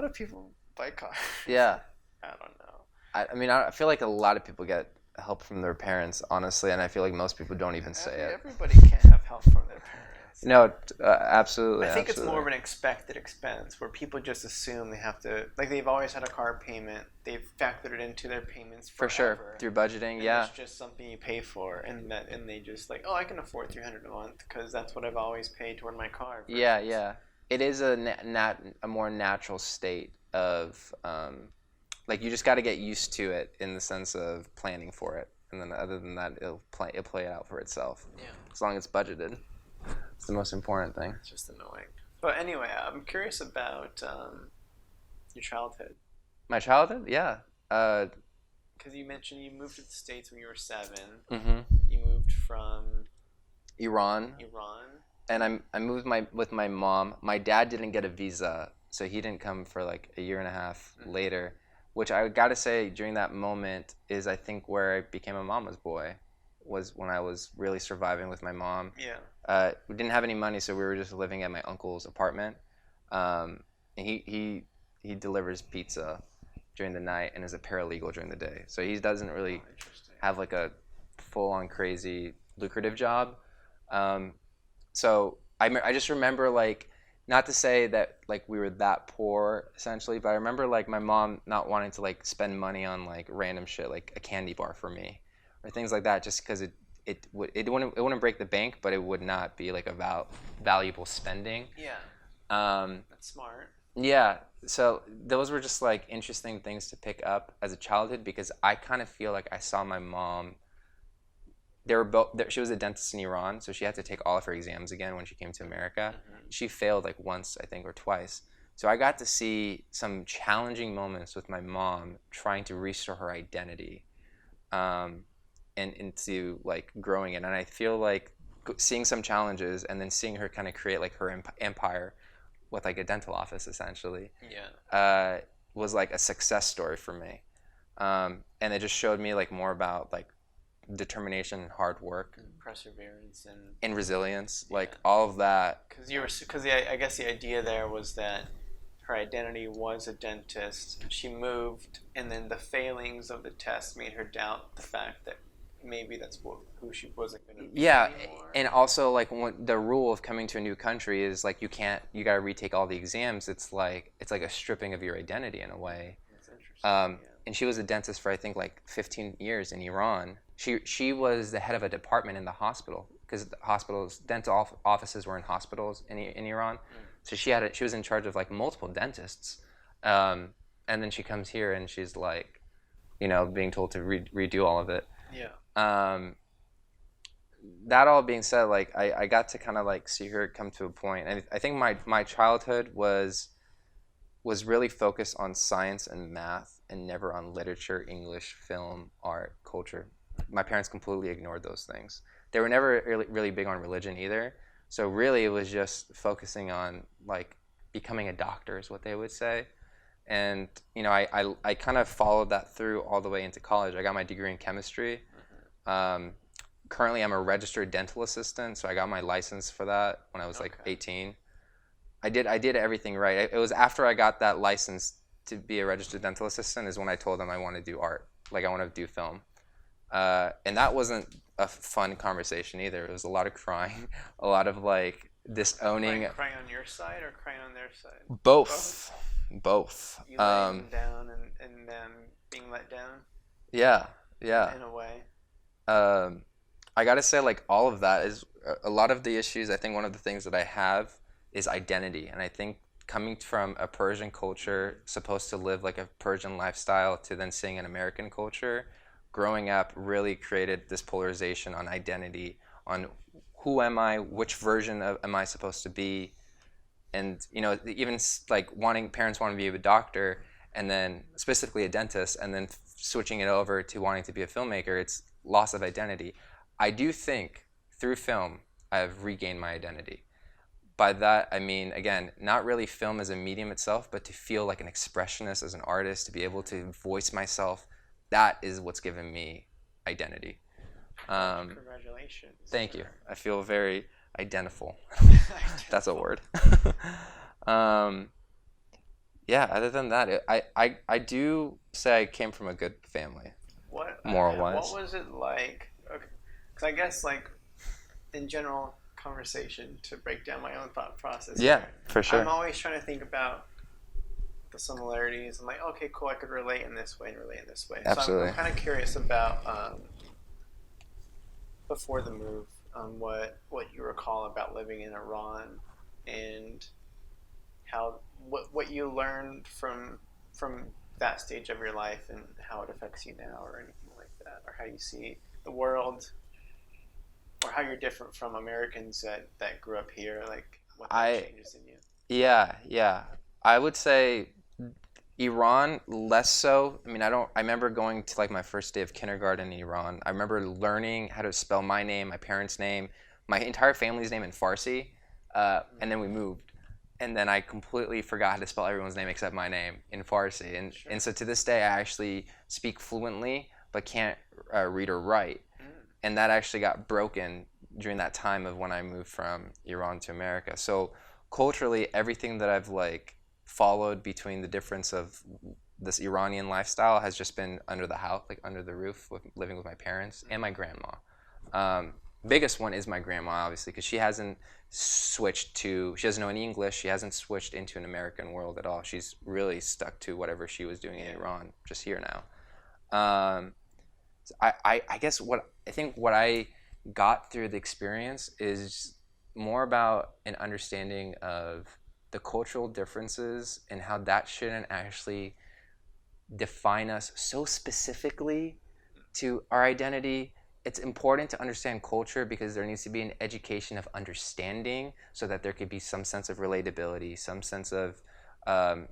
do people buy cars? Yeah. I don't know. I mean, I feel like a lot of people get help from their parents, honestly, and I feel like most people don't even say it. Everybody can't have help from their parents. No, absolutely. I think absolutely. it's more of an expected expense where people just assume they have to, like they've always had a car payment, they've factored it into their payments For forever. sure. Through budgeting, And yeah. it's just something you pay for, and they just like, oh, I can afford $300 a month because that's what I've always paid toward my car. Yeah, yeah. It is a more natural state of, like you just got to get used to it in the sense of planning for it, and then other than that, it'll play it out for itself. Yeah. As long as it's budgeted, it's the most important thing. It's just annoying. But anyway, I'm curious about your childhood. My childhood, yeah. Because you mentioned you moved to the States when you were 7. Mm-hmm. You moved from Iran. Iran. And I moved with my mom. My dad didn't get a visa, so he didn't come for like a year and a half later, which I gotta say during that moment is I think where I became a mama's boy, was when I was really surviving with my mom. Yeah. We didn't have any money, so we were just living at my uncle's apartment. And he delivers pizza during the night and is a paralegal during the day, so he doesn't really have like a full-on crazy lucrative job. So I just remember, like, not to say that like we were that poor essentially, but I remember like my mom not wanting to like spend money on like random shit like a candy bar for me or things like that, just because it wouldn't break the bank, but it would not be like a valuable spending. Yeah. That's smart. Yeah, so those were just like interesting things to pick up as a childhood, because I kind of feel like I saw my mom. They were both. She was a dentist in Iran, so she had to take all of her exams again when she came to America. Mm-hmm. She failed like once, I think, or twice. So I got to see some challenging moments with my mom trying to restore her identity, and into like growing it. And I feel like seeing some challenges and then seeing her kind of create like her empire with like a dental office essentially. Yeah. Was like a success story for me, and it just showed me like more about like determination and hard work And perseverance and resilience, Yeah. like all of that. because I guess the idea there was that her identity was a dentist. She moved, and then the failings of the test made her doubt the fact that maybe that's who she wasn't going to be anymore. And also like the rule of coming to a new country is like you gotta retake all the exams. It's like a stripping of your identity in a way. That's interesting. Yeah. Yeah. And she was a dentist for I think like 15 years in Iran. She was the head of a department in the hospital, because dental offices were in hospitals in Iran. So she was in charge of like multiple dentists, and then she comes here and she's like, being told to redo all of it. Yeah. That all being said, like I got to kind of like see her come to a point, and I think my childhood was really focused on science and math and never on literature, English, film, art, culture. My parents completely ignored those things. They were never really big on religion either. So really it was just focusing on like becoming a doctor is what they would say. And I kind of followed that through all the way into college. I got my degree in chemistry. Currently I'm a registered dental assistant, so I got my license for that when I was like 18. I did everything right. It was after I got that license to be a registered dental assistant is when I told them I want to do art. Like I want to do film. And that wasn't a fun conversation either. It was a lot of crying, a lot of like this owning. Crying on your side or crying on their side? Both. You letting them down and them being let down. Yeah. In a way. I gotta say, like, all of that is a lot of the issues. I think one of the things that I have is identity, and I think coming from a Persian culture, supposed to live like a Persian lifestyle, to then seeing an American culture, growing up really created this polarization on identity, on who am I, which version of am I supposed to be, and even like parents wanting to be a doctor, and then specifically a dentist, and then switching it over to wanting to be a filmmaker. It's loss of identity. I do think through film I've regained my identity. By that I mean, again, not really film as a medium itself, but to feel like an expressionist as an artist, to be able to voice myself. That is what's given me identity. Congratulations. Thank you. I feel very identical. That's a word. Yeah, other than that, I do say I came from a good family. Moral-wise. What was it like? Because I guess, like, in general conversation, to break down my own thought process. Yeah, for sure. I'm always trying to think about the similarities. I'm like, okay, cool, I could relate in this way and relate in this way. Absolutely. So I'm kind of curious about, before the move, what you recall about living in Iran, and how what you learned from that stage of your life, and how it affects you now, or anything like that, or how you see the world, or how you're different from Americans that grew up here, like what that changes in you. Yeah. I would say Iran less so. I mean, I remember going to like my first day of kindergarten in Iran. I remember learning how to spell my name, my parents' name, my entire family's name in Farsi, and then we moved. And then I completely forgot how to spell everyone's name except my name in Farsi. And so to this day, I actually speak fluently, but can't read or write. And that actually got broken during that time of when I moved from Iran to America. So culturally, everything that I've like followed between the difference of this Iranian lifestyle has just been under the house, like under the roof, living with my parents and my grandma. Biggest one is my grandma, obviously, because she doesn't know any English. She hasn't switched into an American world at all. She's really stuck to whatever she was doing in Iran, just here now. I guess what I got through the experience is more about an understanding of the cultural differences and how that shouldn't actually define us so specifically to our identity. It's important to understand culture because there needs to be an education of understanding so that there could be some sense of relatability, some sense of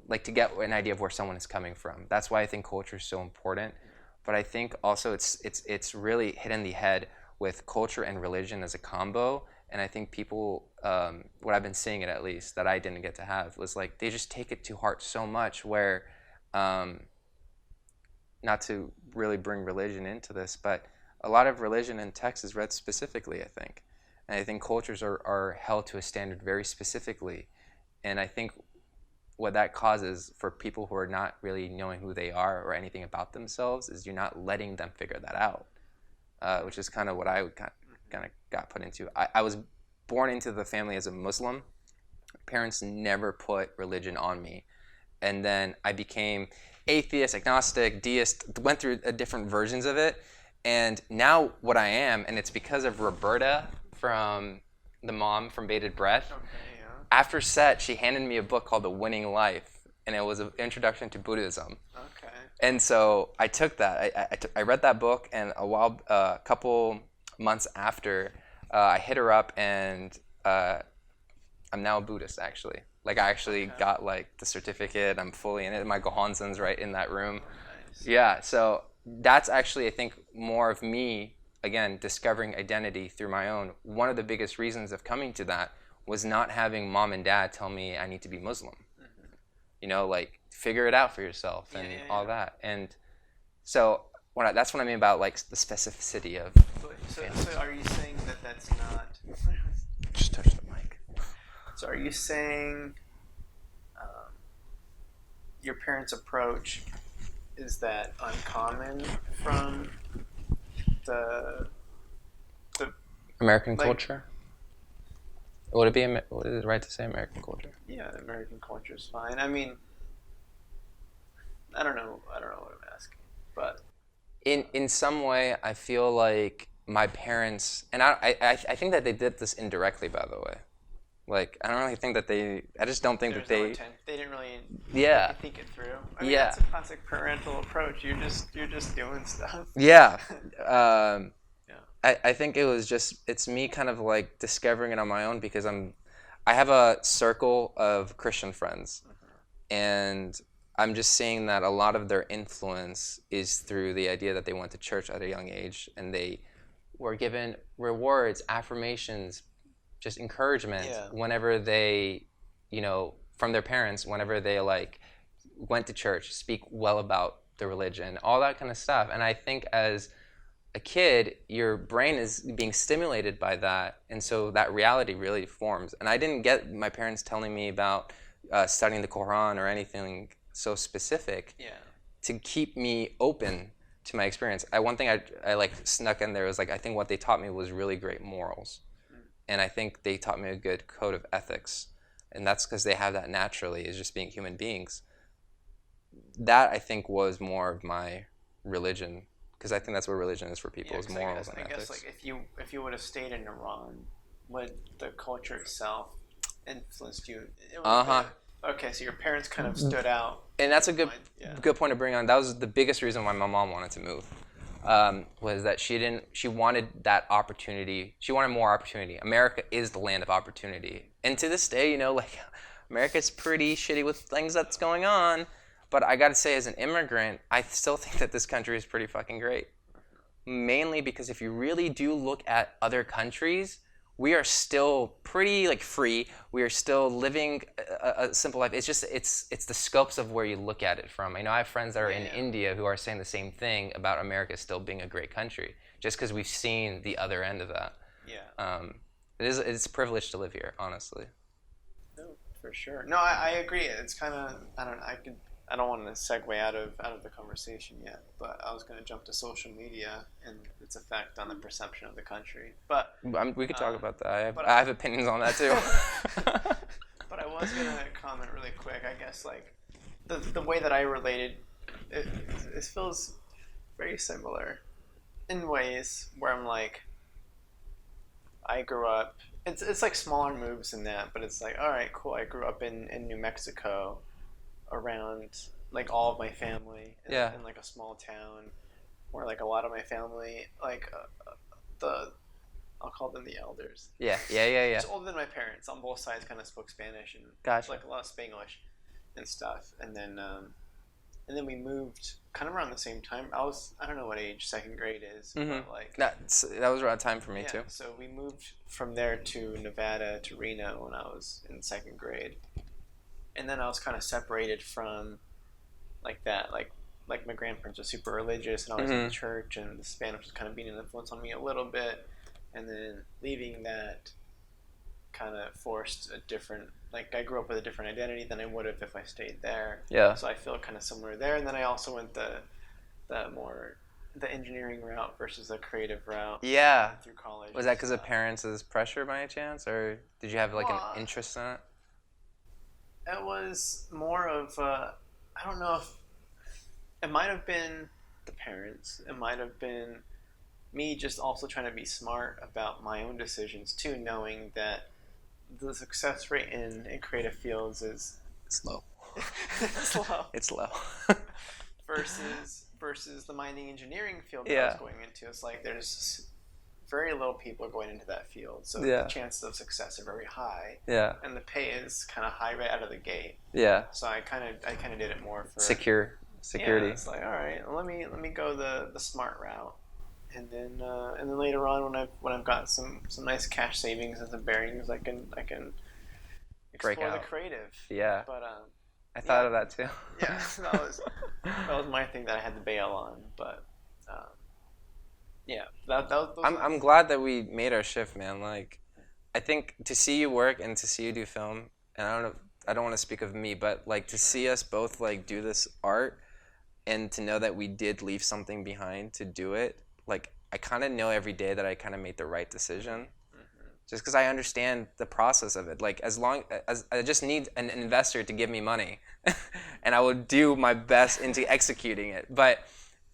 like to get an idea of where someone is coming from. That's why I think culture is so important. But I think also it's really hit in the head with culture and religion as a combo. And I think people, what I've been seeing it at least, that I didn't get to have, was like they just take it to heart so much where, not to really bring religion into this, but a lot of religion in text is read specifically, I think. And I think cultures are held to a standard very specifically. And I think what that causes for people who are not really knowing who they are or anything about themselves is you're not letting them figure that out, which is kind of what I would kind of got put into. I was born into the family as a Muslim. Parents never put religion on me. And then I became atheist, agnostic, deist, went through different versions of it. And now what I am, and it's because of Roberta from the mom from Bated Breath. Okay, yeah. After set, she handed me a book called The Winning Life, and it was an introduction to Buddhism. Okay. And so I took that. I read that book, and a couple months after, I hit her up, and I'm now a Buddhist, actually. Like, I actually got, like, the certificate. I'm fully in it. My Gohonzon's right in that room. Nice. Yeah, so that's actually, I think, more of me, again, discovering identity through my own. One of the biggest reasons of coming to that was not having mom and dad tell me I need to be Muslim. Mm-hmm. You know, like, figure it out for yourself and all that. And so that's what I mean about, like, the specificity of... So are you saying that that's not... Just touch the mic. So are you saying your parents' approach is that uncommon from the American culture? Would it right to say American culture? Yeah, American culture is fine. I mean, I don't know what I'm asking, but In some way, I feel like my parents, and I think that they did this indirectly, by the way. Like, I don't really think that I just don't think that there's no intent. They didn't really yeah, think it through. I mean, yeah, that's a classic parental approach. You're just doing stuff. yeah. Um, Yeah. I think it's me kind of like discovering it on my own because I have a circle of Christian friends, and I'm just seeing that a lot of their influence is through the idea that they went to church at a young age and they were given rewards, affirmations, just encouragement Yeah. whenever they, from their parents, whenever they like went to church, speak well about the religion, all that kind of stuff. And I think as a kid, your brain is being stimulated by that, and so that reality really forms. And I didn't get my parents telling me about studying the Quran or anything so specific Yeah. to keep me open to my experience. One thing I like snuck in there was like I think what they taught me was really great morals, and I think they taught me a good code of ethics, and that's because they have that naturally, is just being human beings. That I think was more of my religion, because I think that's what religion is for people, is morals and ethics. I guess like if you would have stayed in Iran, would the culture itself influenced you? Okay, so your parents kind of stood out. And that's a good Yeah. good point to bring on. That was the biggest reason why my mom wanted to move. Was that she wanted that opportunity. She wanted more opportunity. America is the land of opportunity. And to this day, like America's pretty shitty with things that's going on. But I gotta say, as an immigrant, I still think that this country is pretty fucking great. Mainly because if you really do look at other countries, we are still pretty like free. We are still living a simple life. It's just it's the scopes of where you look at it from. I have friends that are in India who are saying the same thing about America still being a great country, just because we've seen the other end of that. Yeah. It's a privilege to live here, honestly. No, for sure. No, I agree. It's kind of I don't want to segue out of the conversation yet, but I was going to jump to social media and its effect on the perception of the country. But we could talk about that. I have opinions on that too. But I was going to comment really quick. I guess like the way that I related, it feels very similar in ways where I'm like, I grew up. It's like smaller moves in that, but it's like, all right, cool. I grew up in New Mexico, around like all of my family in like a small town where like a lot of my family like I'll call them the elders. Yeah. It's older than my parents on both sides, kind of spoke Spanish and like a lot of Spanglish and stuff. And then we moved kind of around the same time. I don't know what age second grade is, but like that was around time for me too. So we moved from there to Nevada to Reno when I was in second grade. And then I was kind of separated from like that, like my grandparents were super religious and I was in the church, and the Spanish was kind of being an influence on me a little bit. And then leaving that kind of forced a different, like I grew up with a different identity than I would have if I stayed there. Yeah. So I feel kind of similar there. And then I also went the engineering route versus the creative route. Yeah. Through college. Was that because of parents' pressure by any chance, or did you have like an interest in it? It was more of I don't know if it might have been the parents. It might have been me just also trying to be smart about my own decisions too, knowing that the success rate in creative fields is slow. It's low. versus the mining engineering field that I was going into. It's like there's very little people going into that field, so the chances of success are very high. Yeah. And the pay is kind of high right out of the gate. Yeah. So I kind of did it more for security. Yeah, it's like, all right, let me go the smart route, and then later on when I've got some nice cash savings and some bearings, I can explore the creative. Yeah. But I thought of that too. Yeah, that was my thing that I had to bail on, but. Yeah, I'm glad that we made our shift, man. Like, I think to see you work and to see you do film, and I don't want to speak of me, but like to see us both like do this art, and to know that we did leave something behind to do it. Like, I kind of know every day that I kind of made the right decision. just because I understand the process of it. Like as long as I just need an investor to give me money, and I will do my best into executing it. But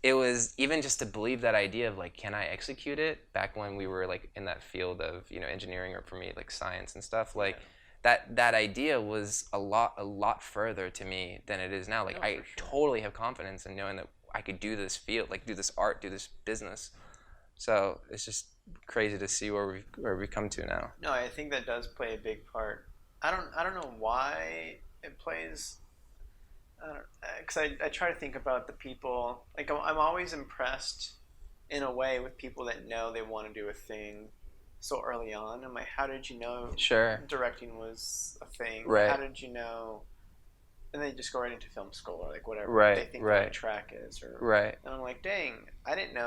it was even just to believe that idea of like, can I execute it? Back when we were like in that field of engineering, or for me like science and stuff, like that idea was a lot further to me than it is now. Like I totally have confidence in knowing that I could do this field, like do this art, do this business. So it's just crazy to see where we come to now. No, I think that does play a big part. I don't know why it plays. Because I try to think about the people. Like I'm always impressed, in a way, with people that know they want to do a thing so early on. I'm like, how did you know directing was a thing? Right. How did you know? And they just go right into film school or like whatever they think the track is. And I'm like, dang, I didn't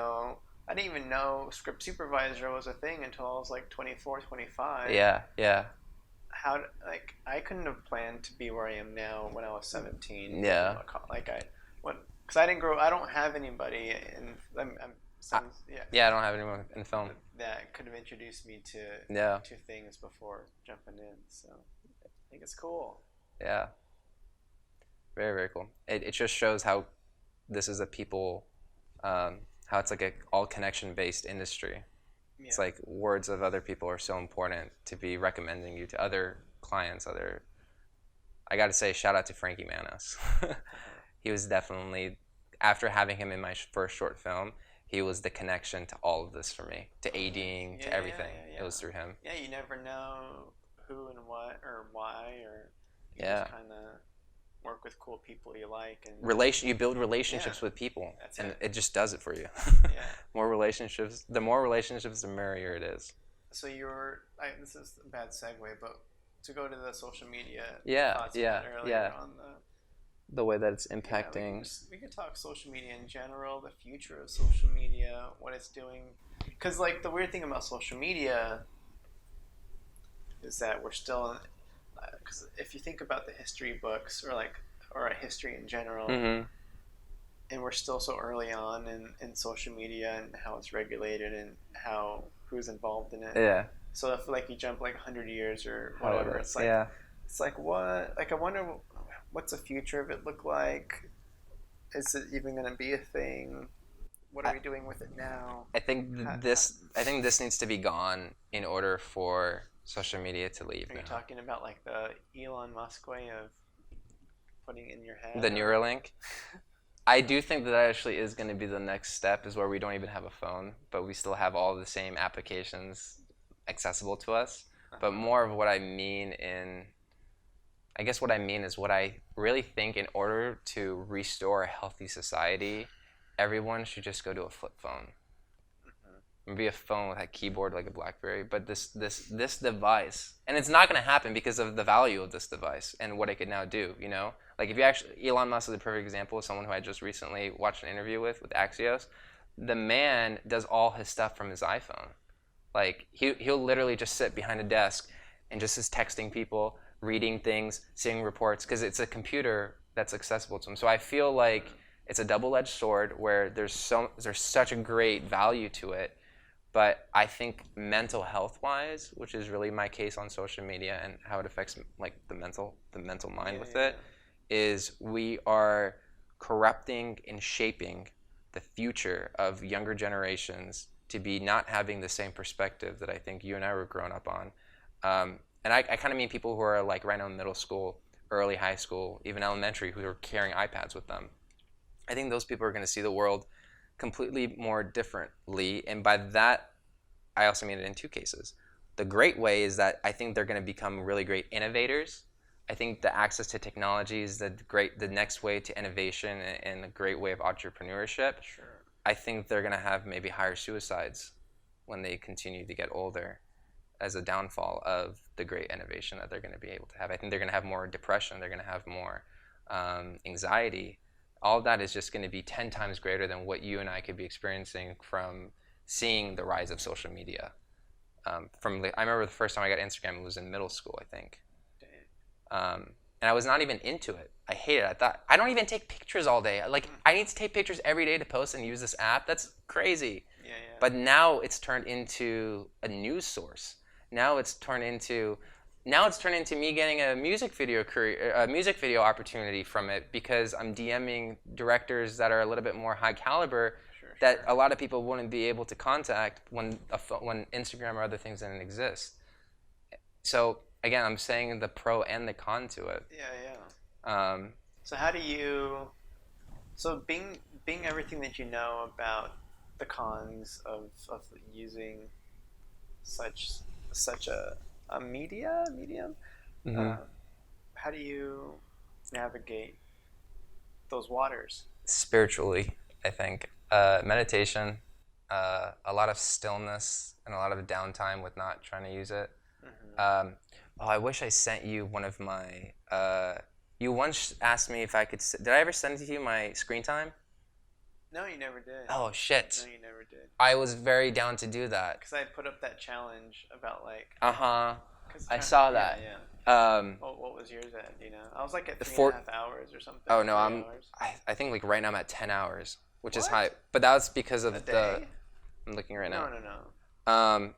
even know script supervisor was a thing until I was like 24, 25. Yeah. I couldn't have planned to be where I am now when I was 17. Yeah. Because I don't have anybody I don't have anyone in film that could have introduced me to things before jumping in. So I think it's cool. Yeah. Very, very cool. It just shows how this is a people, how it's like a all connection based industry. Yeah. It's like words of other people are so important to be recommending you to other clients. I got to say, shout out to Frankie Manos. He was definitely, after having him in my first short film, he was the connection to all of this for me, to ADing, to everything. It was through him. Yeah, you never know who and what or why, or you just kind of work with cool people you like, and you build relationships with people, and it just does it for you. The more relationships, the merrier it is. So this is a bad segue, but to go to the social media on the way that it's impacting. We could talk social media in general, the future of social media, what it's doing, because like the weird thing about social media is that we're still, because if you think about the history books or a history in general, and we're still so early on in social media and how it's regulated and who's involved in it. Yeah. So if like you jump like 100 years or whatever, it's like what? Like I wonder what's the future of it look like? Is it even going to be a thing? What are we doing with it now? I think this needs to be gone in order for social media to leave. Are you talking about like the Elon Musk way of putting in your head? The Neuralink? I do think that actually is going to be the next step, is where we don't even have a phone, but we still have all the same applications accessible to us. But more of what I mean is what I really think, in order to restore a healthy society, everyone should just go to a flip phone. Maybe a phone with a keyboard like a BlackBerry, but this device, and it's not going to happen because of the value of this device and what it could now do, Like if you actually, Elon Musk is a perfect example of someone who I just recently watched an interview with Axios. The man does all his stuff from his iPhone. Like he'll literally just sit behind a desk and just is texting people, reading things, seeing reports, because it's a computer that's accessible to him. So I feel like it's a double-edged sword where there's such a great value to it. But I think mental health-wise, which is really my case on social media and how it affects like the mental mind with it, is we are corrupting and shaping the future of younger generations to be not having the same perspective that I think you and I were growing up on. And I kind of mean people who are like right now in middle school, early high school, even elementary, who are carrying iPads with them. I think those people are going to see the world completely more differently, and by that I also mean it in two cases. The great way is that I think they're going to become really great innovators. I think the access to technology is the next way to innovation and a great way of entrepreneurship. Sure. I think they're going to have maybe higher suicides when they continue to get older, as a downfall of the great innovation that they're going to be able to have. I think they're going to have more depression. They're going to have more anxiety. All of that is just going to be 10 times greater than what you and I could be experiencing from seeing the rise of social media. I remember the first time I got Instagram, it was in middle school, I think. And I was not even into it. I hated it. I thought, I don't even take pictures all day. Like, I need to take pictures every day to post and use this app. That's crazy. Yeah. But now it's turned into a news source. Now it's turned into me getting a music video opportunity from it because I'm DMing directors that are a little bit more high caliber that a lot of people wouldn't be able to contact when Instagram or other things didn't exist. So again, I'm saying the pro and the con to it. Yeah. So how do you? So being everything that you know about the cons of using such a medium, Mm-hmm. how do you navigate those waters? Spiritually, I think meditation, a lot of stillness, and a lot of downtime with not trying to use it. Mm-hmm. I wish I sent you one of my. You once asked me if I could. Did I ever send to you my screen time? No, you never did. Oh shit! No, you never did. I was very down to do that. Because I put up that challenge about like. I saw that. Yeah. Um, what was yours at? Do you know? I was like at The 3.5 hours or something. oh no, 3 hours. I think like right now I'm at 10 hours, which is What? high. But that was because A of day? I'm looking right now. No.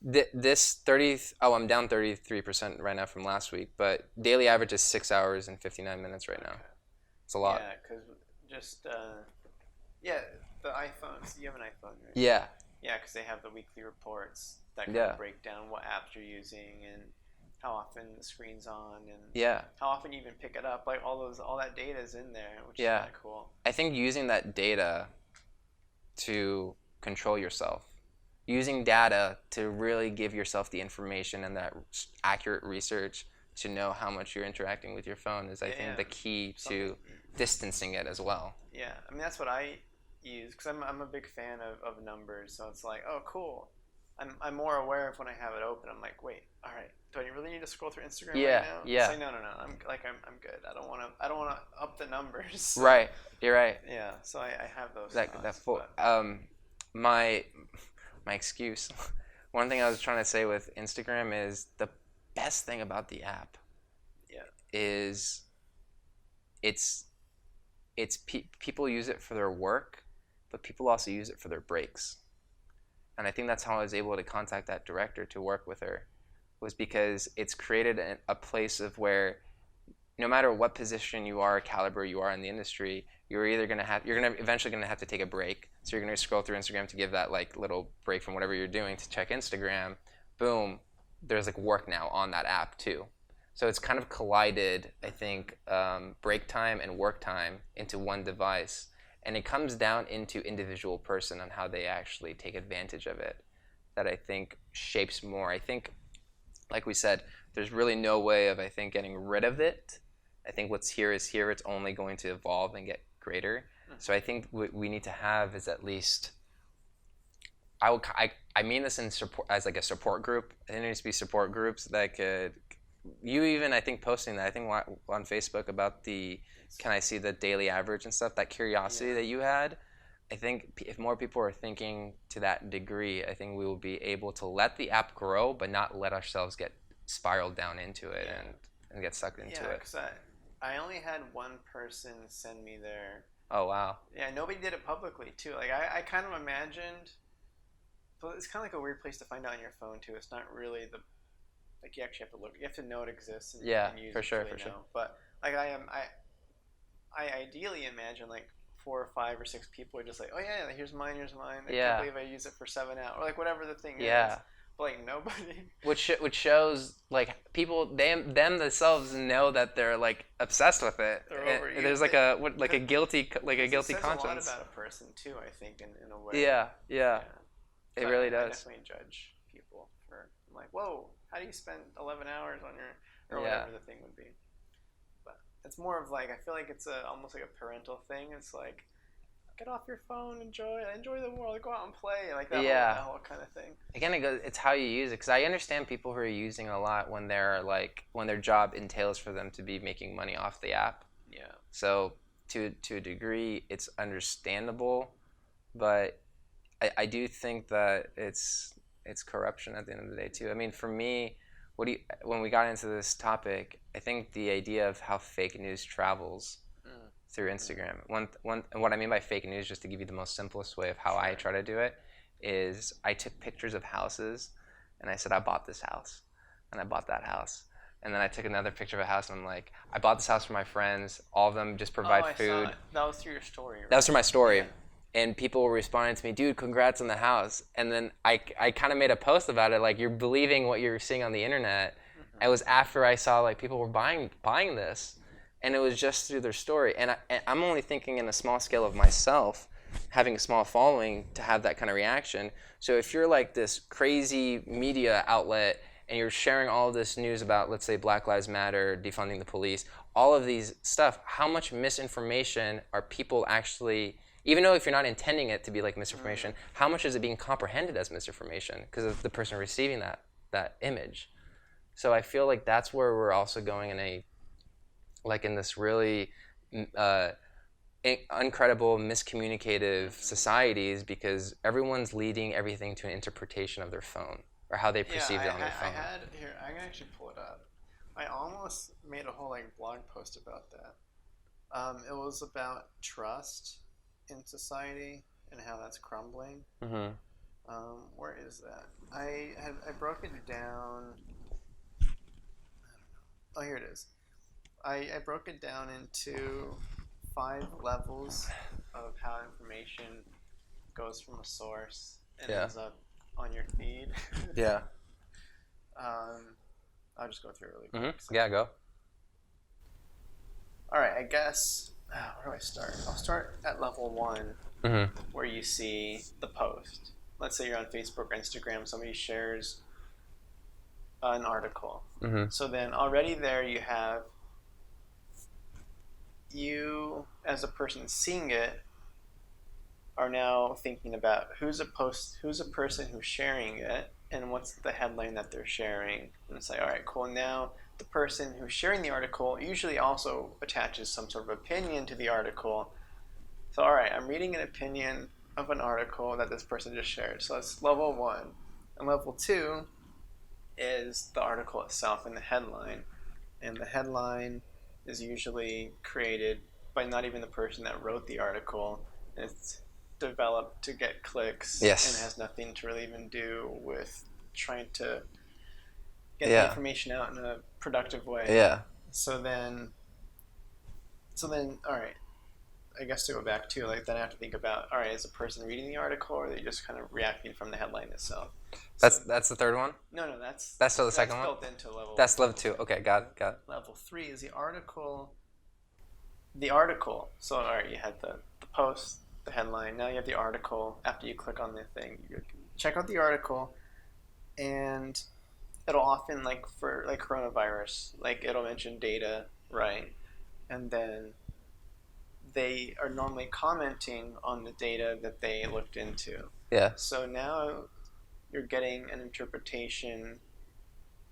This 30. Oh, I'm down 33% right now from last week. But daily average is 6 hours and 59 minutes right now. Okay. It's a lot. Yeah, because just the iPhones. You have an iPhone, right? Yeah. Yeah, because they have the weekly reports that kind Yeah. of break down what apps you're using and how often the screen's on and Yeah. how often you even pick it up. Like all that data is in there, which is Yeah. kind of cool. I think using that data to control yourself, using data to really give yourself the information and that accurate research to know how much you're interacting with your phone is, I think, the key to distancing it as well. Yeah, I mean that's what I use because I'm a big fan of numbers. So it's like, oh, cool. I'm more aware of when I have it open. I'm like, wait, all right, do I really need to scroll through Instagram right now? Yeah. It's like, no. I'm good. I don't want to up the numbers. Right. You're right. Yeah. So I have those. My excuse. One thing I was trying to say with Instagram is the best thing about the app. Yeah. Is people use it for their work, but people also use it for their breaks. And I think that's how I was able to contact that director to work with her, was because it's created a place of where no matter what position you are, caliber you are in the industry, you're eventually gonna have to take a break. So you're gonna scroll through Instagram to give that like little break from whatever you're doing to check Instagram. Boom, there's like work now on that app too. So it's kind of collided, I think, break time and work time into one device. And it comes down into individual person on how they actually take advantage of it that I think shapes more. I think, like we said, there's really no way of, I think, getting rid of it. I think what's here is here. It's only going to evolve and get greater. So I think what we need to have is at least, I mean this in support, as like a support group. I think there needs to be support groups that could, you even, I think, posting that, I think on Facebook about can I see the daily average and stuff, that curiosity that you had. I think if more people are thinking to that degree, I think we will be able to let the app grow, but not let ourselves get spiraled down into it and get sucked into it. Yeah, because I only had one person send me their. Oh, wow. Yeah, nobody did it publicly, too. Like, I kind of imagined. But it's kind of like a weird place to find out on your phone, too. It's not really like, you actually have to look. You have to know it exists and use for it. Sure. But, like, I ideally imagine, like, 4 or 5 or 6 people are just like, oh, yeah, here's mine. I can't believe I use it for 7 hours. Or, like, whatever the thing is. But, like, nobody. Which shows, like, people, them themselves know that they're, like, obsessed with it. There's, like, a guilty conscience. It says a lot about a person, too, I think, in a way. Yeah. It really does. I definitely judge people for, I'm like, whoa, how do you spend 11 hours on or whatever the thing would be. But it's more of like, I feel like it's almost like a parental thing. It's like, get off your phone, enjoy the world, go out and play, like that whole kind of thing. Again, it's how you use it, because I understand people who are using it a lot when their job entails for them to be making money off the app. Yeah. So to a degree, it's understandable, but I do think that it's corruption at the end of the day too. I mean, for me, when we got into this topic, I think the idea of how fake news travels through Instagram. And what I mean by fake news, just to give you the most simplest way of how I try to do it, is I took pictures of houses and I said, I bought this house, and I bought that house. And then I took another picture of a house, and I'm like, I bought this house for my friends. All of them just provide I food. saw it. That was through your story, right? That was through my story. Yeah. And people were responding to me, dude, congrats on the house. And then I kind of made a post about it, like, you're believing what you're seeing on the internet. It was after I saw, like, people were buying this. And it was just through their story. And I'm only thinking in a small scale of myself, having a small following, to have that kind of reaction. So if you're like this crazy media outlet and you're sharing all of this news about, let's say, Black Lives Matter, defunding the police, all of these stuff, how much misinformation are people actually, even though if you're not intending it to be like misinformation, how much is it being comprehended as misinformation because of the person receiving that image? So I feel like that's where we're also going in this really uncredible, miscommunicative societies, because everyone's leading everything to an interpretation of their phone or how they perceive it on their phone. I can actually pull it up. I almost made a whole blog post about that. It was about trust in society and how that's crumbling. Mm-hmm. Where is that? I broke it down. Oh, here it is. I broke it down into 5 levels of how information goes from a source and ends up on your feed. Yeah. I'll just go through it really quick. Mm-hmm. Yeah, go. All right, I guess, where do I start? I'll start at level 1, where you see the post. Let's say you're on Facebook or Instagram, somebody shares an article. So then already there you have you as a person seeing it are now thinking about who's a person who's sharing it and what's the headline that they're sharing, and it's like, all right, cool. Now the person who's sharing the article usually also attaches some sort of opinion to the article. So all right, I'm reading an opinion of an article that this person just shared. So that's level 1. And level 2 is the article itself and the headline. And the headline is usually created by not even the person that wrote the article. It's developed to get clicks. Yes. And has nothing to really even do with trying to get the information out in a productive way. Yeah. So then all right, I guess to go back to then I have to think about, all right, is the person reading the article or are they just kind of reacting from the headline itself? That's the third one? No, that's still the second one? built into level. That's level 2. Okay, got it. Level 3 is the article. The article. So all right, you had the post, the headline. Now you have the article. After you click on the thing, you check out the article, and it'll often, for coronavirus, it'll mention data, right? And then they are normally commenting on the data that they looked into. Yeah. So now you're getting an interpretation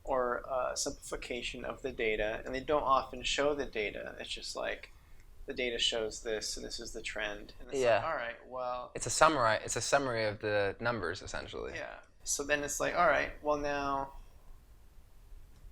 or a simplification of the data, and they don't often show the data. It's just the data shows this, and this is the trend. And it's all right, well... It's a summary of the numbers, essentially. Yeah. So then it's all right, well now...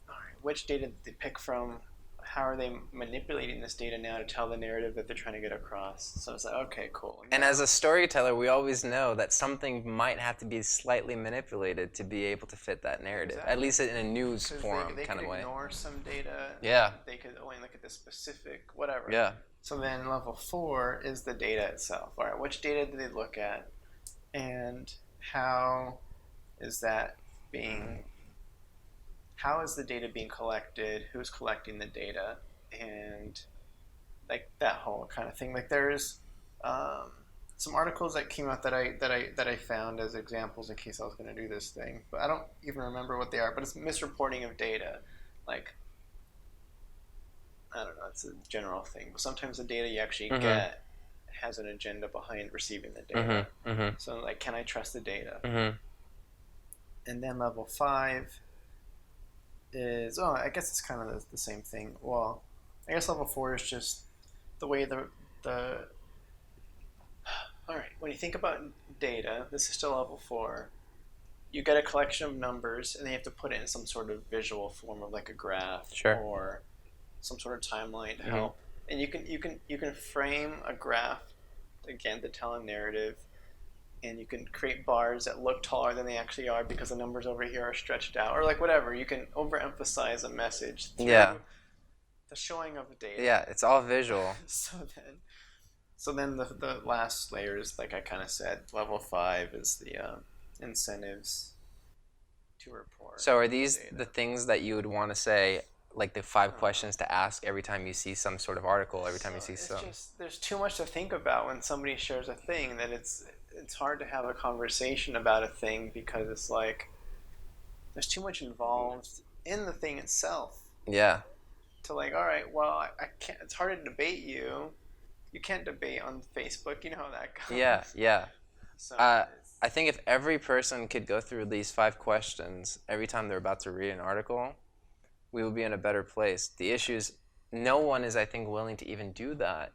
All right, which data did they pick from? How are they manipulating this data now to tell the narrative that they're trying to get across? So it's okay, cool. And as a storyteller, we always know that something might have to be slightly manipulated to be able to fit that narrative, at least in a news forum kind of way. They could ignore some data. Yeah. They could only look at the specific whatever. Yeah. So then level 4 is the data itself. All right, which data did they look at, and how is the data being collected? Who's collecting the data? And that whole kind of thing. There's some articles that came out that I found as examples in case I was going to do this thing, but I don't even remember what they are. But it's misreporting of data. I don't know. It's a general thing. But sometimes the data you actually get has an agenda behind receiving the data. So can I trust the data? And then level 5 is, I guess it's kind of the same thing. Well, I guess level 4 is just the way the all right, when you think about data, this is still level 4. You get a collection of numbers, and they have to put it in some sort of visual form of a graph or some sort of timeline to help. And you can frame a graph again to tell a narrative and you can create bars that look taller than they actually are because the numbers over here are stretched out, or like whatever. You can overemphasize a message through Yeah. the showing of data. Yeah, it's all visual. So then, the last layer is like I kind of said. Level 5 is the incentives to report. So are these data. the things that you would want to say, like the 5 questions to ask every time you see some sort of article, every time you see it's some? just there's too much to think about when somebody shares a thing that it's hard to have a conversation about a thing because it's like there's too much involved in the thing itself Yeah. to like, all right, well, I can't. It's hard to debate you. You can't debate on Facebook. You know how that goes. Yeah, yeah. So I think if every person could go through these 5 questions every time they're about to read an article, we would be in a better place. The issue is no one is, I think, willing to even do that.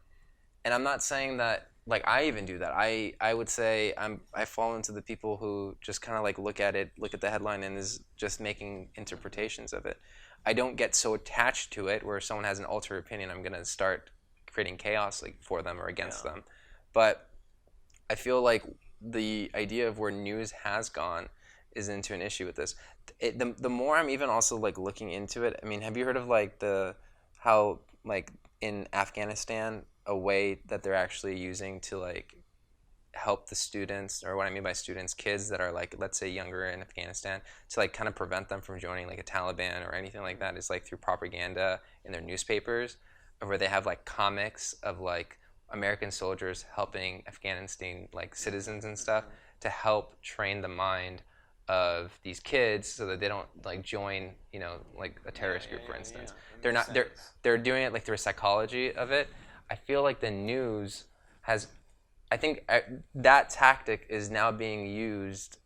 And I'm not saying that like I even do that. I would say I fall into the people who just kind of like look at the headline and is just making interpretations of it. I don't get so attached to it where if someone has an alter opinion, I'm gonna start creating chaos like for them or against them. But I feel like the idea of where news has gone is into an issue with this. The more I'm even also like looking into it. I mean, have you heard of like how like in Afghanistan a way that they're actually using to like help the students, or what I mean by students, kids that are like, let's say younger in Afghanistan, to like kind of prevent them from joining like a Taliban or anything like that, is like through propaganda in their newspapers, where they have like comics of like American soldiers helping Afghanistan like citizens and stuff to help train the mind of these kids so that they don't like join, like a terrorist group, for instance. They're doing it like through a psychology of it. I feel like the news has, I think that tactic is now being used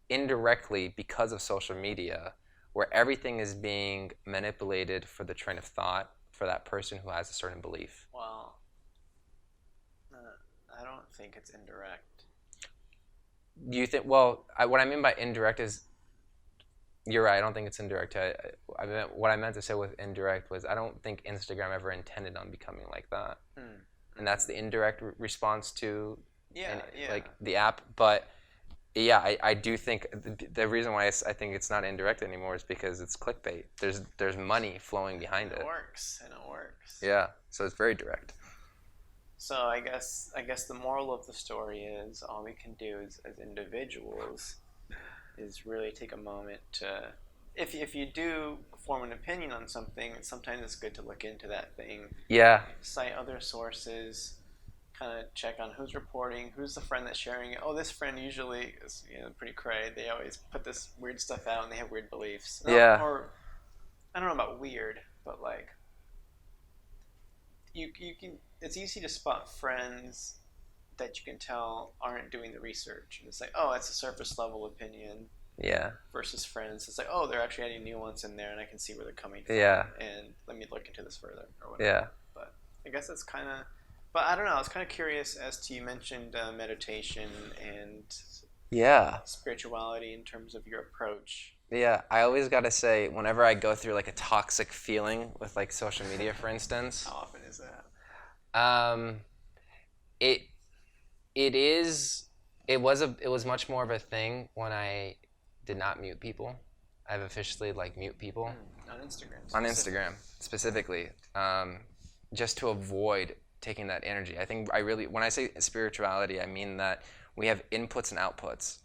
indirectly because of social media, where everything is being manipulated for the train of thought for that person who has a certain belief. Well, I don't think it's indirect. Do you think? Well, what I mean by indirect is, you're right. I don't think it's indirect. What I meant to say with indirect was I don't think Instagram ever intended on becoming like that, and that's the indirect response to, like the app. But yeah, I do think the reason why I think it's not indirect anymore is because it's clickbait. There's money flowing behind it. It works. Yeah, so it's very direct. So I guess the moral of the story is all we can do is, as individuals, is really take a moment to, if you do form an opinion on something, sometimes it's good to look into that thing. Yeah. Cite other sources, kind of check on who's reporting, who's the friend that's sharing it. Oh, this friend usually is pretty cray. They always put this weird stuff out and they have weird beliefs. Yeah. Or I don't know about weird, but like you can. It's easy to spot friends that you can tell aren't doing the research. And it's like, oh, that's a surface level opinion. Yeah. Versus friends, it's like, oh, they're actually adding nuance in there, and I can see where they're coming from. Yeah. And let me look into this further, or whatever. Yeah. But I guess that's kind of. But I don't know. I was kind of curious as to, you mentioned meditation and spirituality in terms of your approach. Yeah, I always gotta say, whenever I go through like a toxic feeling with like social media, for instance. How often is that? It was much more of a thing when I did not mute people. I've officially like mute people on Instagram. On Instagram specifically, just to avoid taking that energy. I think when I say spirituality, I mean that we have inputs and outputs.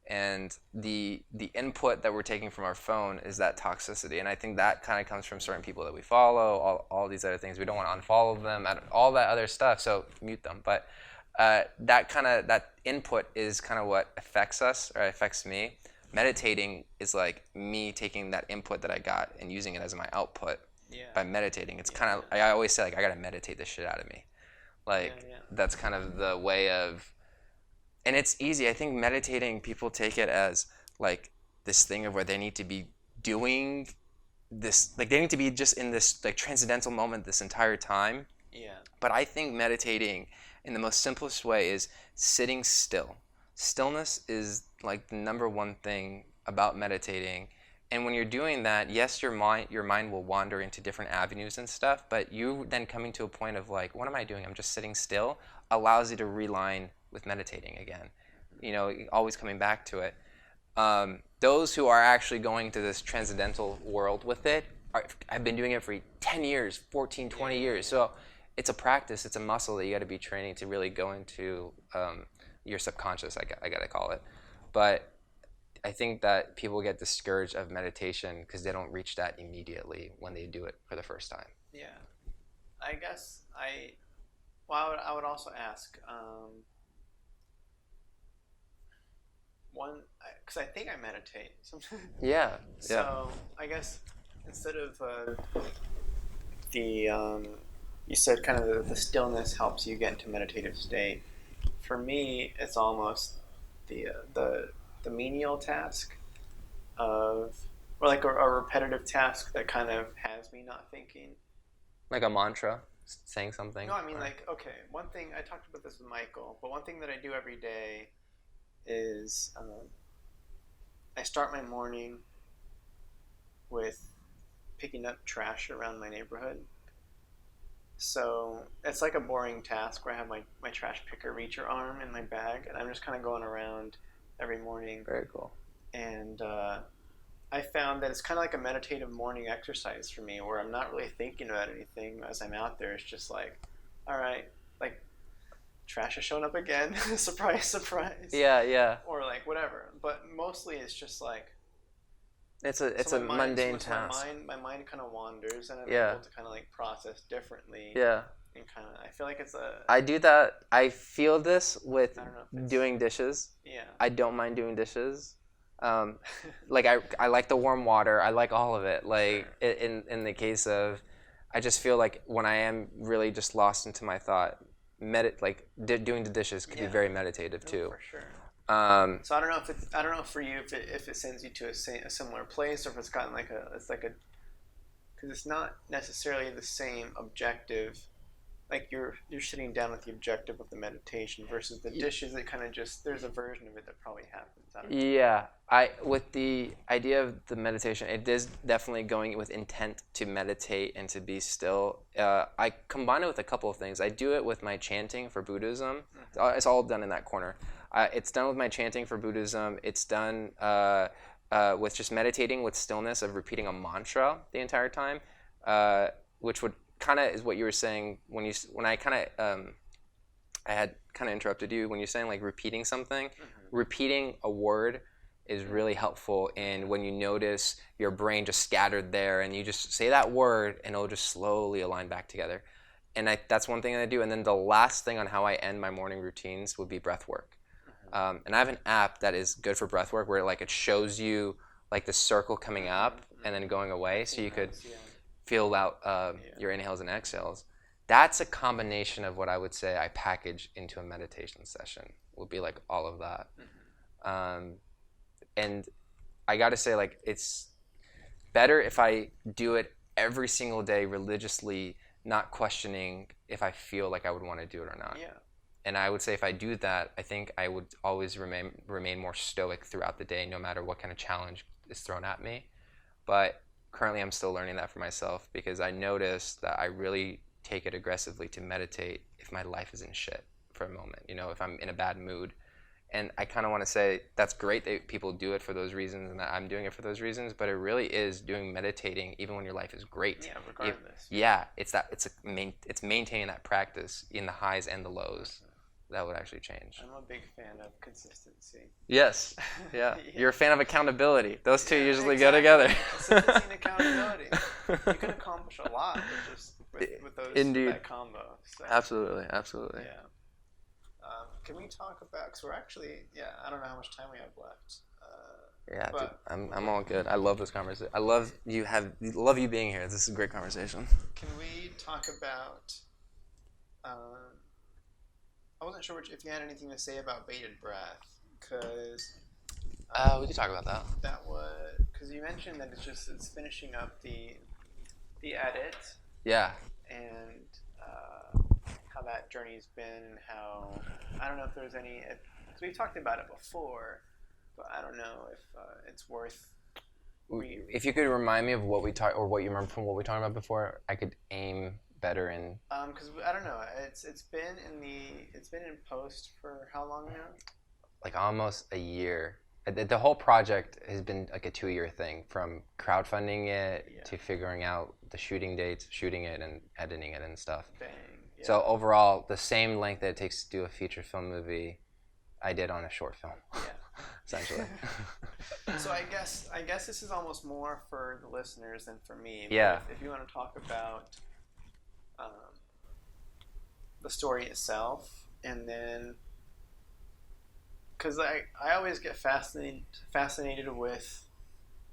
And the input that we're taking from our phone is that toxicity, and I think that kind of comes from certain people that we follow, all these other things. We don't want to unfollow them, all that other stuff, so mute them. But that input is kind of what affects us, or affects me. Meditating is like me taking that input that I got and using it as my output by meditating. It's kind of, I always say, like, I gotta meditate the shit out of me. Like, that's kind of the way of. And it's easy. I think meditating, people take it as like this thing of where they need to be doing this, like they need to be just in this like transcendental moment this entire time. Yeah. But I think meditating in the most simplest way is sitting still. Stillness is like the number one thing about meditating. And when you're doing that, yes, your mind will wander into different avenues and stuff, but you then coming to a point of like, what am I doing? I'm just sitting still, allows you to realign with meditating again. always coming back to it. Those who are actually going to this transcendental world with it have been doing it for 10 years, 14, 20 years. So it's a practice, it's a muscle that you got to be training to really go into your subconscious, I got to call it. But I think that people get discouraged of meditation because they don't reach that immediately when they do it for the first time. Yeah. I guess I would also ask, because I think I meditate sometimes. Yeah. So I guess instead of you said kind of the stillness helps you get into meditative state. For me, it's almost the menial task or like a repetitive task that kind of has me not thinking. Like a mantra, saying something. No, I mean okay. One thing I talked about this with Michael, but one thing that I do every day is I start my morning with picking up trash around my neighborhood. So it's like a boring task where I have my trash picker reacher arm in my bag, and I'm just kind of going around every morning. Very cool. And I found that it's kind of like a meditative morning exercise for me, where I'm not really thinking about anything as I'm out there. It's just like, all right, like trash has shown up again, surprise, surprise. Yeah. Or like whatever, but mostly it's just like it's a mundane task. My mind kind of wanders, and I'm Yeah. able to kind of like process differently. Yeah. And kind of, I feel like it's a. I do that. I feel this with I don't know if it's, doing dishes. Yeah. I don't mind doing dishes. Like I like the warm water. I like all of it. Like Sure. in the case of, I just feel like when I am really just lost into my thought, doing the dishes could be very meditative too. For sure. So I don't know for you if it sends you to a similar place, or if it's gotten because it's not necessarily the same objective. Like you're sitting down with the objective of the meditation versus the dishes. It kind of just, there's a version of it that probably happens. I don't know. Yeah, with the idea of the meditation, it is definitely going with intent to meditate and to be still. I combine it with a couple of things. I do it with my chanting for Buddhism. Mm-hmm. It's all done in that corner. It's done with my chanting for Buddhism. It's done with just meditating with stillness of repeating a mantra the entire time, which would kind of is what you were saying when I kind of I had kind of interrupted you when you're saying like repeating something. Mm-hmm. Repeating a word is really helpful, and when you notice your brain just scattered there, and you just say that word, and it'll just slowly align back together. And that's one thing that I do. And then the last thing on how I end my morning routines would be breath work. Mm-hmm. And I have an app that is good for breath work, where like it shows you like the circle coming up and then going away, so you could feel out your inhales and exhales. That's a combination of what I would say I package into a meditation session. Would be like all of that. Mm-hmm. And I got to say, like, it's better if I do it every single day religiously, not questioning if I feel like I would want to do it or not. Yeah. And I would say if I do that, I think I would always remain more stoic throughout the day, no matter what kind of challenge is thrown at me. But currently I'm still learning that for myself, because I noticed that I really take it aggressively to meditate if my life is in shit for a moment, if I'm in a bad mood. And I kind of want to say that's great that people do it for those reasons and that I'm doing it for those reasons, but it really is doing meditating even when your life is great. Yeah, regardless. It's maintaining that practice in the highs and the lows that would actually change. I'm a big fan of consistency. Yes. Yeah. You're a fan of accountability. Those two usually go exactly. together. Consistency and accountability. You can accomplish a lot with those Indeed. that combo. So. Absolutely. Yeah. Can we talk about? Because we're actually, I don't know how much time we have left. Dude, I'm all good. I love this conversation. I love you being here. This is a great conversation. Can we talk about? I wasn't sure if you had anything to say about bated breath, because. We could talk about that. That was because you mentioned that it's finishing up the edit. Yeah. And how that journey's been, and how I don't know if there's any. Because we've talked about it before, but I don't know if it's worth. If you could remind me of what we talked, or what you remember from what we talked about before, I could aim better in. Because I don't know, it's been in post for how long now? like almost a year. The whole project has been like a 2-year thing, from crowdfunding it Yeah. to figuring out the shooting dates, shooting it, and editing it and stuff. Dang. Yeah. So overall, the same length that it takes to do a feature film movie, I did on a short film, Yeah. essentially. So I guess this is almost more for the listeners than for me. But Yeah. if you want to talk about the story itself, and then because I always get fascinated with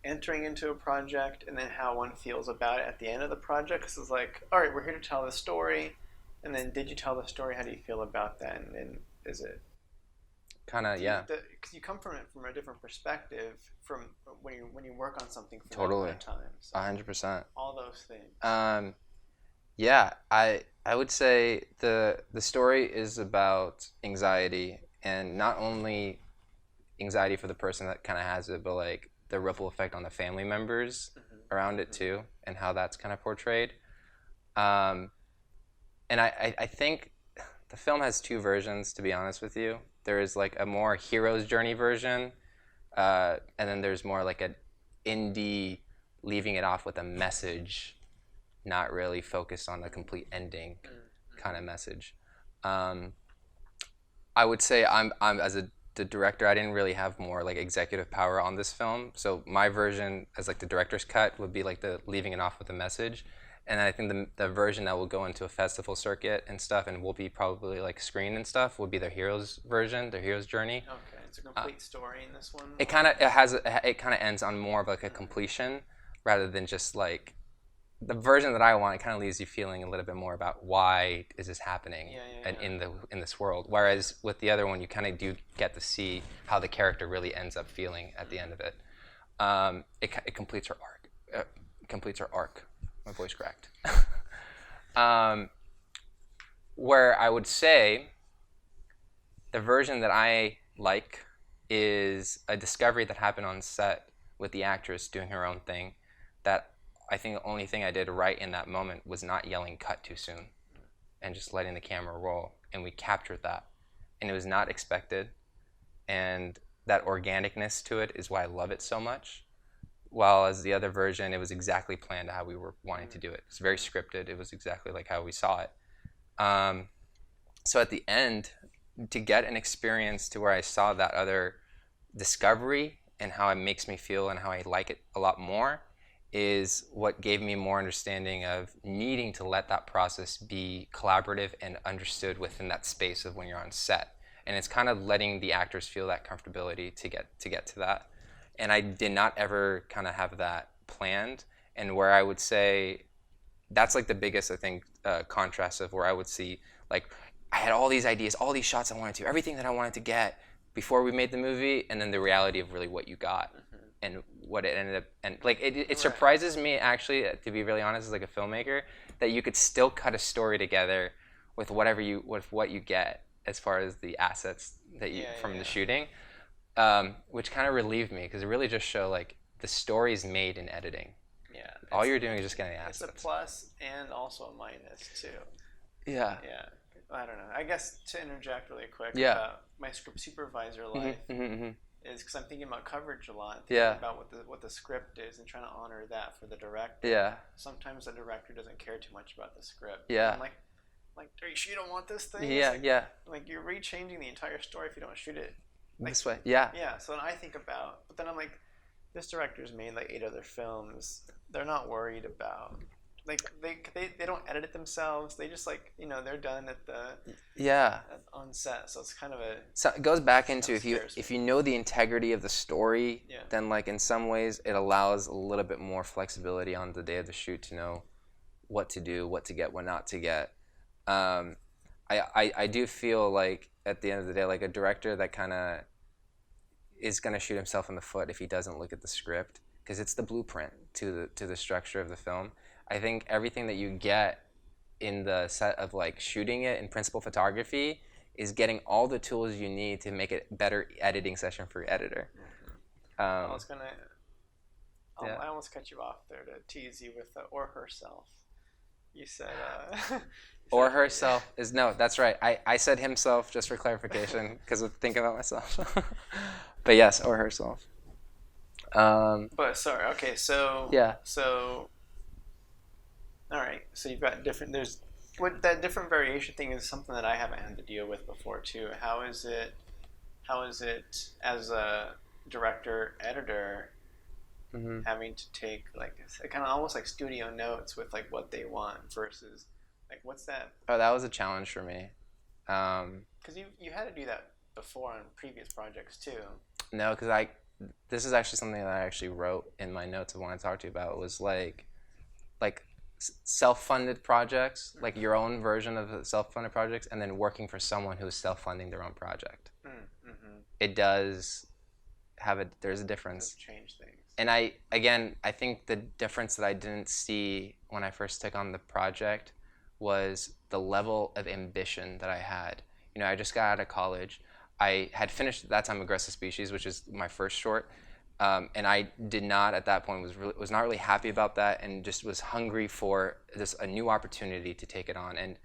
entering into a project and then how one feels about it at the end of the project. Because it's like, all right, we're here to tell the story, and then did you tell the story? How do you feel about that? And then is it Kind of, yeah. because you come from it from a different perspective from when you work on something for Totally. that long time. So 100%. all those things. Yeah, I would say the story is about anxiety, and not only anxiety for the person that kind of has it, but like the ripple effect on the family members around it too, and how that's kind of portrayed. And I think the film has two versions, to be honest with you. There is like a more hero's journey version, and then there's more like an indie leaving it off with a message, not really focused on the complete ending kind of message. I would say I'm as the director, I didn't really have more like executive power on this film. So my version as like the director's cut would be like the leaving it off with a message. And I think the version that will go into a festival circuit and stuff and will be probably like screened and stuff would be their hero's version, their hero's journey. Okay, it's a complete story in this one. It kind of ends on more of like a completion rather than just like the version that I want. It kind of leaves you feeling a little bit more about why is this happening and in this world. Whereas with the other one, you kind of do get to see how the character really ends up feeling at the end of it. It completes her arc. Completes her arc. My voice cracked. Where I would say the version that I like is a discovery that happened on set with the actress doing her own thing, that I think the only thing I did right in that moment was not yelling cut too soon and just letting the camera roll, and we captured that. And it was not expected, and that organicness to it is why I love it so much. While as the other version, it was exactly planned how we were wanting to do it. It's very scripted. It was exactly like how we saw it. So at the end, to get an experience to where I saw that other discovery and how it makes me feel and how I like it a lot more is what gave me more understanding of needing to let that process be collaborative and understood within that space of when you're on set. And it's kind of letting the actors feel that comfortability to get to that. And I did not ever kind of have that planned. And where I would say that's like the biggest, I think, contrast of where I would see, like, I had all these ideas, all these shots I wanted to, everything that I wanted to get before we made the movie, and then the reality of really what you got and what it ended up. And like, it surprises me, actually, to be really honest, as like a filmmaker, that you could still cut a story together with what you get as far as the assets that you from the shooting. Which kind of relieved me, because it really just showed like the story's made in editing. Yeah. All you're doing is just getting assets. It's a plus and also a minus too. Yeah. Yeah. I don't know. I guess to interject really quick about my script supervisor life is because I'm thinking about coverage a lot. Thinking about what the script is and trying to honor that for the director. Yeah. Sometimes the director doesn't care too much about the script. Yeah. I'm like, are you sure you don't want this thing? Yeah. Like you're rechanging the entire story if you don't shoot it this way. Yeah. Yeah. So then I think about, but then I'm like, this director's made like 8 other films. They're not worried about, like they don't edit it themselves. They just like, they're done at the on set. So it's kind of so it goes back into if you know the integrity of the story, then like in some ways it allows a little bit more flexibility on the day of the shoot to know what to do, what to get, what not to get. I do feel like at the end of the day, like a director that kind of is going to shoot himself in the foot if he doesn't look at the script, because it's the blueprint to the structure of the film. I think everything that you get in the set of like shooting it in principal photography is getting all the tools you need to make it a better editing session for your editor. I almost cut you off there to tease you with or herself. You said Or herself is no. That's right. I said himself just for clarification because of thinking about myself. But yes, or herself. But sorry. Okay. So Yeah. so all right. So you've got different. There's what that different variation thing is something that I haven't had to deal with before too. How is it? How is it as a director editor having to take like kind of almost like studio notes with like what they want versus like what's that? Oh, that was a challenge for me. Because you had to do that before on previous projects too. No, because this is actually something that I actually wrote in my notes of what I talked to you about. It was like self-funded projects, like your own version of self-funded projects, and then working for someone who's self-funding their own project. It does there's a difference. Change things. And I think the difference that I didn't see when I first took on the project was the level of ambition that I had. You know, I just got out of college. I had finished at that time Aggressive Species, which is my first short, and I did not at that point was not really happy about that, and just was hungry for a new opportunity to take it on. And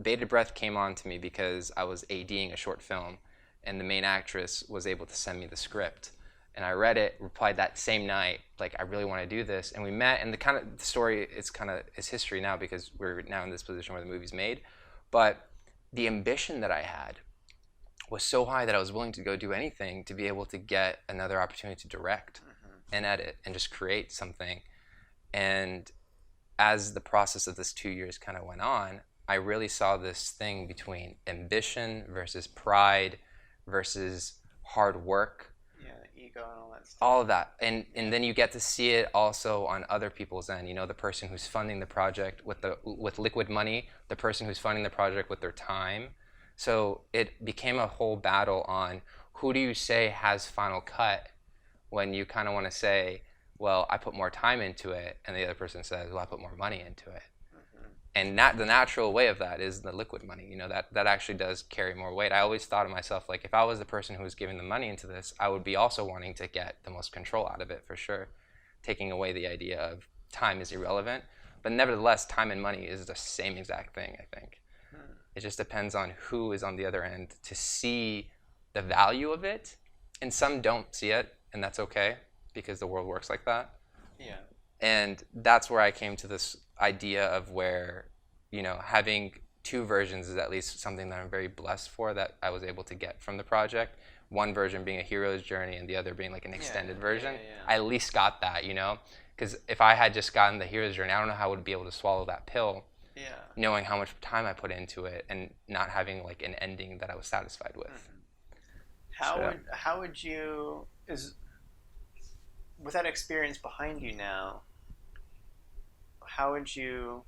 Bated Breath came on to me because I was ADing a short film, and the main actress was able to send me the script. And I read it, replied that same night, like, I really want to do this. And we met, and the story is history now because we're now in this position where the movie's made. But the ambition that I had was so high that I was willing to go do anything to be able to get another opportunity to direct and edit and just create something. And as the process of this 2 years kind of went on, I really saw this thing between ambition versus pride versus hard work. Yeah, ego and all that stuff. All of that. And then you get to see it also on other people's end. You know, the person who's funding the project with liquid money, the person who's funding the project with their time. So it became a whole battle on who do you say has final cut when you kind of want to say, well, I put more time into it, and the other person says, well, I put more money into it. And the natural way of that is the liquid money. You know, that actually does carry more weight. I always thought of myself, like, if I was the person who was giving the money into this, I would be also wanting to get the most control out of it, for sure, taking away the idea of time is irrelevant. But nevertheless, time and money is the same exact thing, I think. It just depends on who is on the other end to see the value of it. And some don't see it, and that's okay, because the world works like that. Yeah. And that's where I came to this idea of where, you know, having two versions is at least something that I'm very blessed for, that I was able to get from the project. One version being a hero's journey and the other being like an extended version. I at least got that, you know? Because if I had just gotten the hero's journey, I don't know how I would be able to swallow that pill, knowing how much time I put into it and not having like an ending that I was satisfied with. How would you, with that experience behind you now, how would you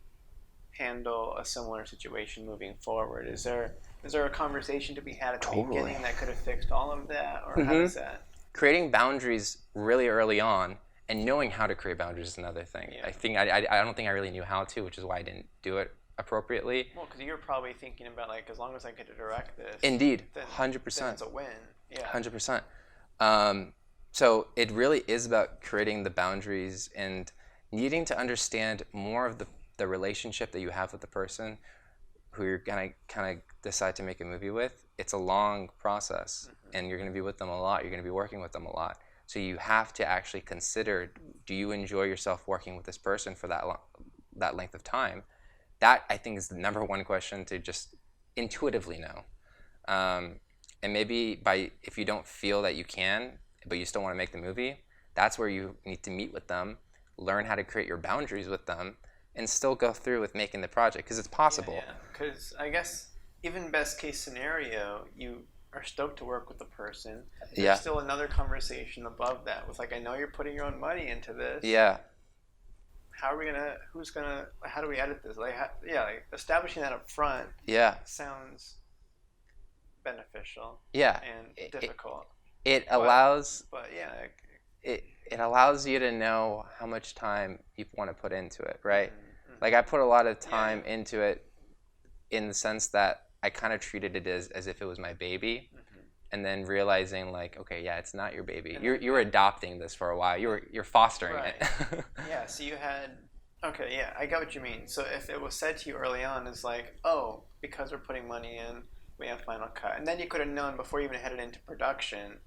handle a similar situation moving forward? Is there a conversation to be had at the beginning that could have fixed all of that, or how does that? Creating boundaries really early on and knowing how to create boundaries is another thing. I think I don't think I really knew how to, which is why I didn't do it appropriately. Well, because you're probably thinking about, like, as long as I get to direct this. Indeed, then, 100%. Then it's a win. Yeah. 100%. So it really is about creating the boundaries and needing to understand more of the relationship that you have with the person who you're gonna kind of decide to make a movie with. It's a long process, and you're gonna be with them a lot. You're gonna be working with them a lot. So you have to actually consider: do you enjoy yourself working with this person for that length of time? That, I think, is the number one question to just intuitively know. And maybe if you don't feel that you can, but you still want to make the movie, that's where you need to meet with them, learn how to create your boundaries with them, and still go through with making the project, because it's possible. Yeah, because I guess even best case scenario, you are stoked to work with the person. There's still another conversation above that with, like, I know you're putting your own money into this. Yeah. How are we gonna? How do we edit this? Like, like establishing that up front. Yeah. Sounds beneficial. Yeah. And difficult. It allows. But yeah. It allows you to know how much time you want to put into it, right? Like, I put a lot of time into it, in the sense that I kind of treated it as if it was my baby, and then realizing, like, okay, it's not your baby. You're adopting this for a while. You're fostering it. Yeah. So you had. Okay, yeah, I get what you mean. So if it was said to you early on, is like, oh, because we're putting money in, we have Final Cut, and then you could have known before you even headed into production,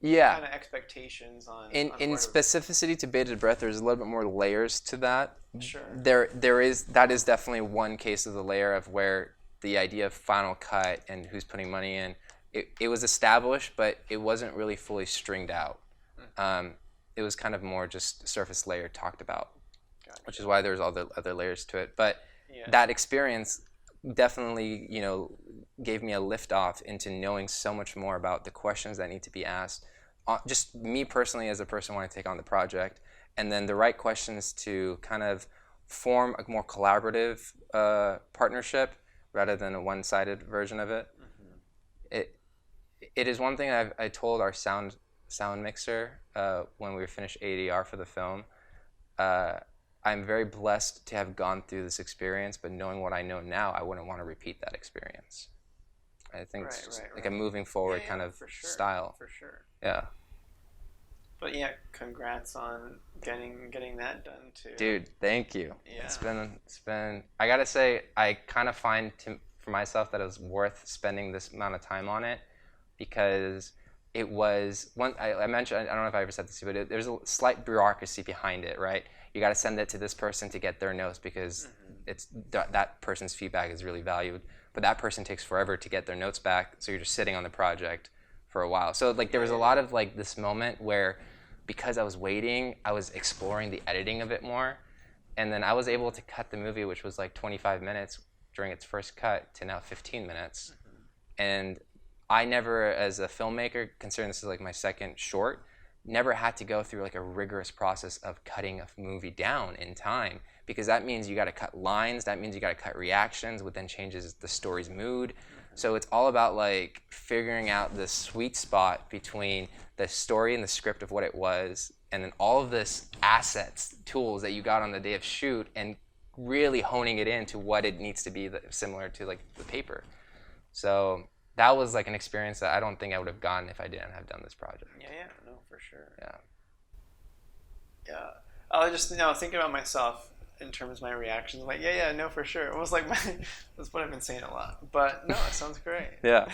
Yeah. kind of expectations In on where to. specificity to bated breath, there's a little bit more layers to that. Sure. There is that is definitely one case of the layer of where the idea of Final Cut and who's putting money in, it was established, but it wasn't really fully stringed out. It was kind of more just surface layer talked about, Gotcha. which is why there's all the other layers to it. But Yeah. that experience definitely, gave me a lift off into knowing so much more about the questions that need to be asked. Just me personally as a person wanting to take on the project, and then the right questions to kind of form a more collaborative partnership rather than a one-sided version of it. It it is one thing I told our sound mixer when we finished ADR for the film. I'm very blessed to have gone through this experience, but knowing what I know now, I wouldn't want to repeat that experience. I think it's just like a moving forward kind of for sure, style. For sure. Yeah. But yeah, congrats on getting that done too. Dude, thank you. Yeah. It's been I gotta say, I kind of find for myself that it was worth spending this amount of time on it, because it was one I mentioned, I don't know if I ever said this to you, but there's a slight bureaucracy behind it, right? You got to send it to this person to get their notes, because it's that person's feedback is really valued, but that person takes forever to get their notes back, so you're just sitting on the project for a while. So like there was a lot of like this moment where, because I was waiting, I was exploring the editing of it more, and then I was able to cut the movie, which was like 25 minutes during its first cut, to now 15 minutes. And I never, as a filmmaker, considering this is like my second short, never had to go through like a rigorous process of cutting a movie down in time, because that means you got to cut lines, that means you got to cut reactions, which then changes the story's mood. So it's all about like figuring out the sweet spot between the story and the script of what it was, and then all of this assets, tools that you got on the day of shoot, and really honing it into what it needs to be similar to like the paper. So that was like an experience that I don't think I would have gotten if I didn't have done this project. Yeah, no, for sure. Yeah. Yeah. I was just thinking about myself in terms of my reactions. Like, yeah, no, for sure. It was like that's what I've been saying a lot. But no, it sounds great. Yeah.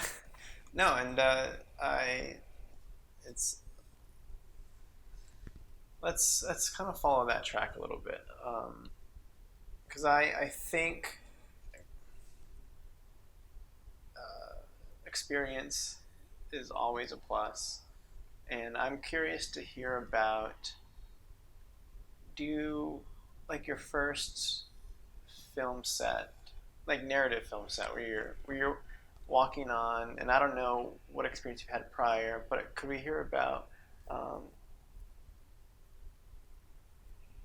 No, and let's kind of follow that track a little bit, because I think experience is always a plus, and I'm curious to hear about, like your first film set, like narrative film set, where you're walking on, and I don't know what experience you've had prior, but could we hear about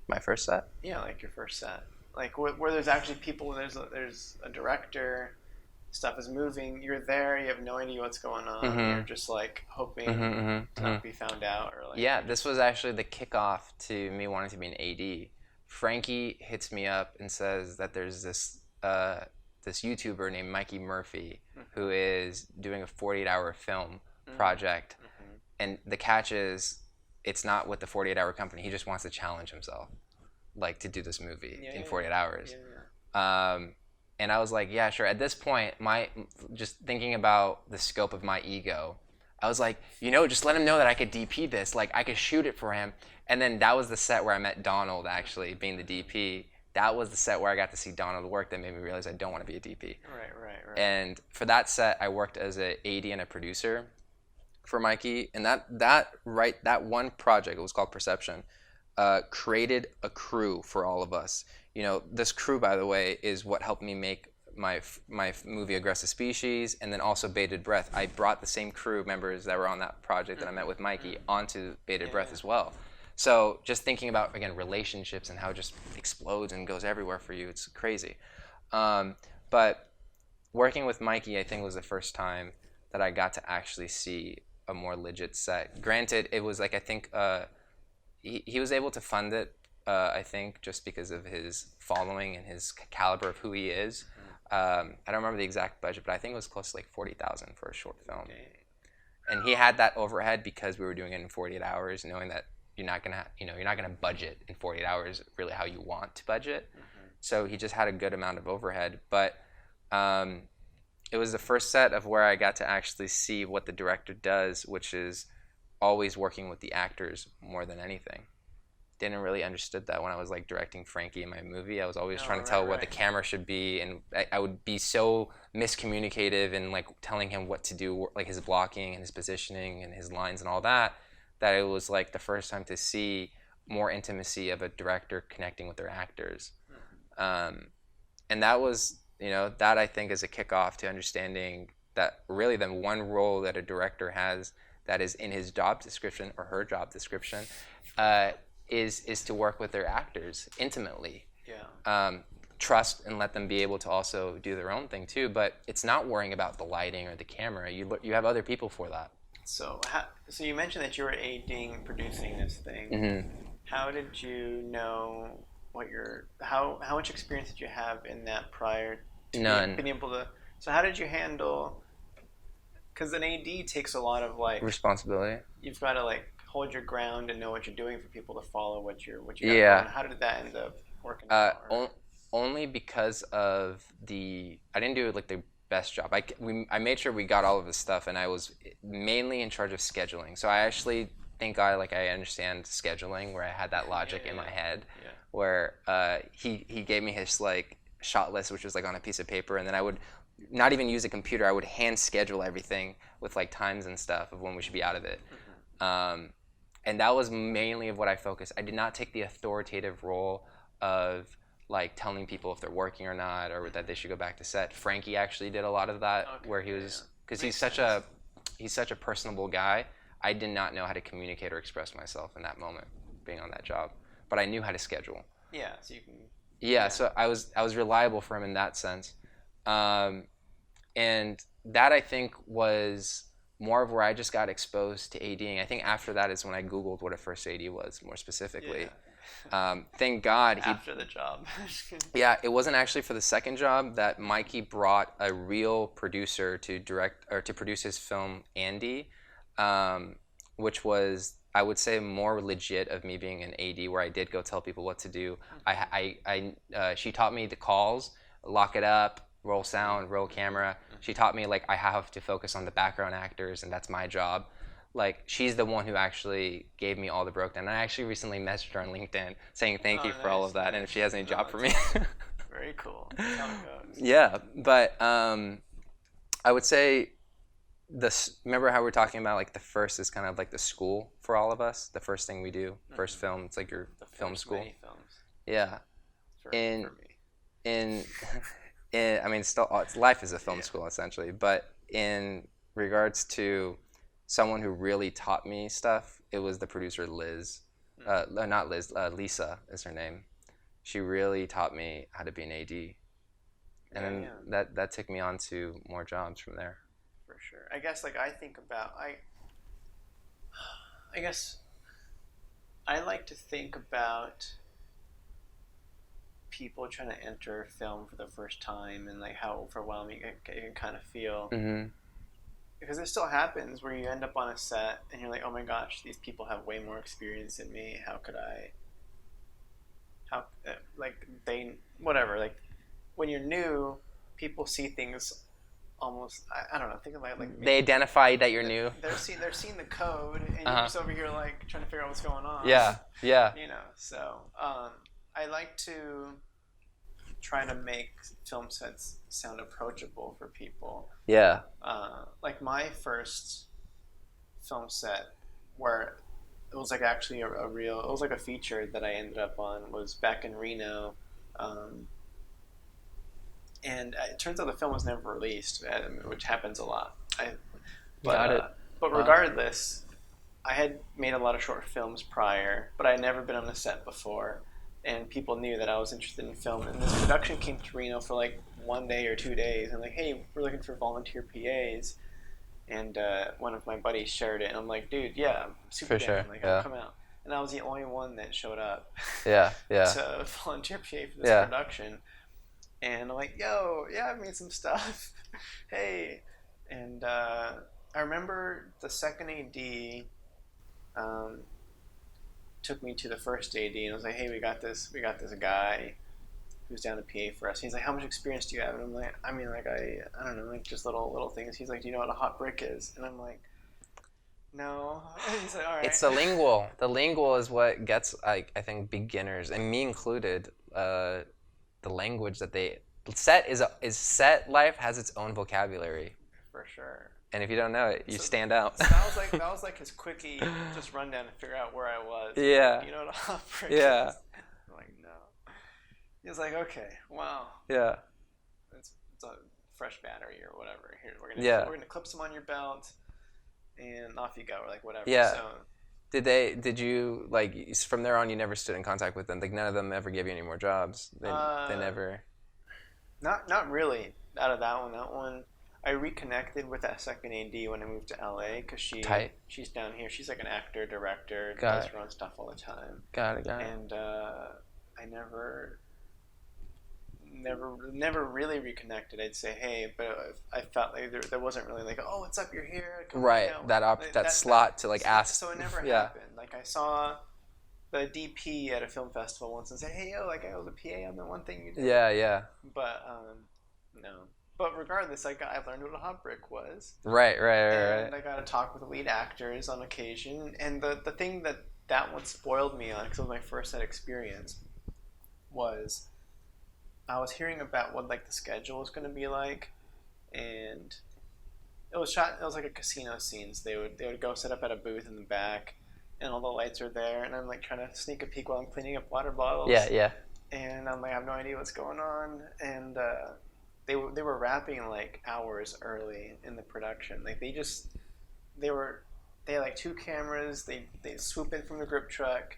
My first set? yeah, like your first set, like where there's actually people, there's a director, stuff is moving, you're there, you have no idea what's going on, you're just like hoping to not be found out, or like. Yeah, this was actually the kickoff to me wanting to be an AD. Frankie hits me up and says that there's this YouTuber named Mikey Murphy who is doing a 48-hour film project, and the catch is it's not with the 48-hour company. He just wants to challenge himself, like to do this movie in 48 hours. And I was like, yeah, sure. At this point, just thinking about the scope of my ego, I was like, just let him know that I could DP this. Like, I could shoot it for him. And then that was the set where I met Donald, actually, being the DP. That was the set where I got to see Donald work that made me realize I don't want to be a DP. Right. And for that set, I worked as an AD and a producer for Mikey. And that one project, it was called Perception, created a crew for all of us. This crew, by the way, is what helped me make my movie Aggressive Species, and then also Bated Breath. I brought the same crew members that were on that project that I met with Mikey onto Bated Breath as well. So just thinking about, again, relationships and how it just explodes and goes everywhere for you, it's crazy. But working with Mikey, I think, was the first time that I got to actually see a more legit set. Granted, it was like, I think he was able to fund it, I think, just because of his following and his caliber of who he is. I don't remember the exact budget, but I think it was close to like $40,000 for a short film. And he had that overhead because we were doing it in 48 hours, knowing that you're not gonna budget in 48 hours really how you want to budget. So he just had a good amount of overhead. But it was the first set of where I got to actually see what the director does, which is always working with the actors more than anything. Didn't really understood that when I was like directing Frankie in my movie. I was always trying to tell what the camera should be, and I would be so miscommunicative and like telling him what to do, like his blocking and his positioning and his lines and all that, that it was like the first time to see more intimacy of a director connecting with their actors. And that was, that I think is a kickoff to understanding that really the one role that a director has that is in his job description or her job description is to work with their actors intimately. Trust and let them be able to also do their own thing too, but it's not worrying about the lighting or the camera. You have other people for that. So you mentioned that you were ADing, producing this thing. How did you know how much experience did you have in that prior to None. being able to? So how did you handle? Because an AD takes a lot of like responsibility. You've got to like hold your ground and know what you're doing for people to follow what you got going. How did that end up working out? Only because of I didn't do like the best job. I made sure we got all of the stuff, and I was mainly in charge of scheduling. So I actually think I understand scheduling, where I had that logic in my head, where he gave me his like shot list, which was like on a piece of paper, and then I would not even use a computer. I would hand schedule everything with like times and stuff of when we should be out of it. And that was mainly of what I focused. I did not take the authoritative role of like telling people if they're working or not, or that they should go back to set. Frankie actually did a lot of that, where he was, because he's such a personable guy. I did not know how to communicate or express myself in that moment, being on that job, but I knew how to schedule. So you can. So I was reliable for him in that sense, and that I think was more of where I just got exposed to ADing. I think after that is when I Googled what a first AD was more specifically. Thank God after the job. It wasn't actually for the second job that Mikey brought a real producer to direct or to produce his film Andy, which was, I would say, more legit of me being an AD, where I did go tell people what to do. She taught me the calls, lock it up, roll sound, roll camera. She taught me like I have to focus on the background actors, and that's my job. Like, she's the one who actually gave me all the breakdown. I actually recently messaged her on LinkedIn saying thank you for all of that, and if she has any job for me. Very cool. That's how it goes. Yeah, but I would say remember how we were talking about like the first is kind of like the school for all of us. The first thing we do, first film, it's like your film school. Many films. Yeah. For me. I mean, still, life is a film school essentially. But in regards to someone who really taught me stuff, it was the producer Liz. Not Liz. Lisa is her name. She really taught me how to be an AD, and then that took me on to more jobs from there. For sure. I guess like I think about I guess I like to think about people trying to enter film for the first time and like how overwhelming it can kind of feel. Because it still happens where you end up on a set and you're like, oh my gosh, these people have way more experience than me. Like when you're new, people see things almost, I don't know, think about it like they identify that you're new. They're seeing the code, and you're just over here like trying to figure out what's going on. So I like to try to make film sets sound approachable for people. Like my first film set, where it was like actually it was like a feature that I ended up on, was back in Reno. And it turns out the film was never released, which happens a lot. But regardless, I had made a lot of short films prior, but I had never been on a set before, and people knew that I was interested in film. And this production came to Reno for like 1 day or 2 days, and like, hey, we're looking for volunteer PAs. And one of my buddies shared it, and I'm like, dude, yeah, I'm super down. Like, I'll come out. And I was the only one that showed up. To volunteer PA for this production. And I'm like, yo, I've made some stuff. Hey. And I remember the second AD, took me to the first AD and was like, hey, we got this guy who's down to PA for us. He's like, how much experience do you have? And I'm like, I mean, like, I don't know, like, just little things. He's like, do you know what a hot brick is? And I'm like, no. And he's like, all right. It's the lingual. The lingual is what gets, I think, beginners, and me included, the language that they set set life has its own vocabulary. For sure. And if you don't know it, you stand out. So that was like his quickie just rundown to figure out where I was. Yeah. Like, you know what a hot brick Yeah. is? I'm like, no. He was like, okay, wow. Yeah. It's a fresh battery or whatever. Here, we're gonna clip some on your belt, and off you go. Or like whatever. Yeah. So, Did you, like, from there on, you never stood in contact with them? Like, none of them ever gave you any more jobs? They never... Not really. Out of that one, I reconnected with that second AD when I moved to LA because she's down here. She's like an actor, director, does her own stuff all the time. Got it. And I never really reconnected. I'd say, hey, but I felt like there wasn't really like, oh, what's up? You're here. Right. That slot to like ask. So it never happened. Like I saw the DP at a film festival once and say, hey, yo, like I was a PA on the one thing you did. Yeah. But no. But regardless, I learned what a hot brick was. Right. And I got to talk with the lead actors on occasion. And the thing that one spoiled me on, because it was my first set experience, was I was hearing about what like the schedule was going to be like, and it was like a casino scenes. They would go set up at a booth in the back, and all the lights are there, and I'm like trying to sneak a peek while I'm cleaning up water bottles. Yeah. And I'm like, I have no idea what's going on, and they were wrapping like hours early in the production. Like they had like two cameras. They swoop in from the grip truck,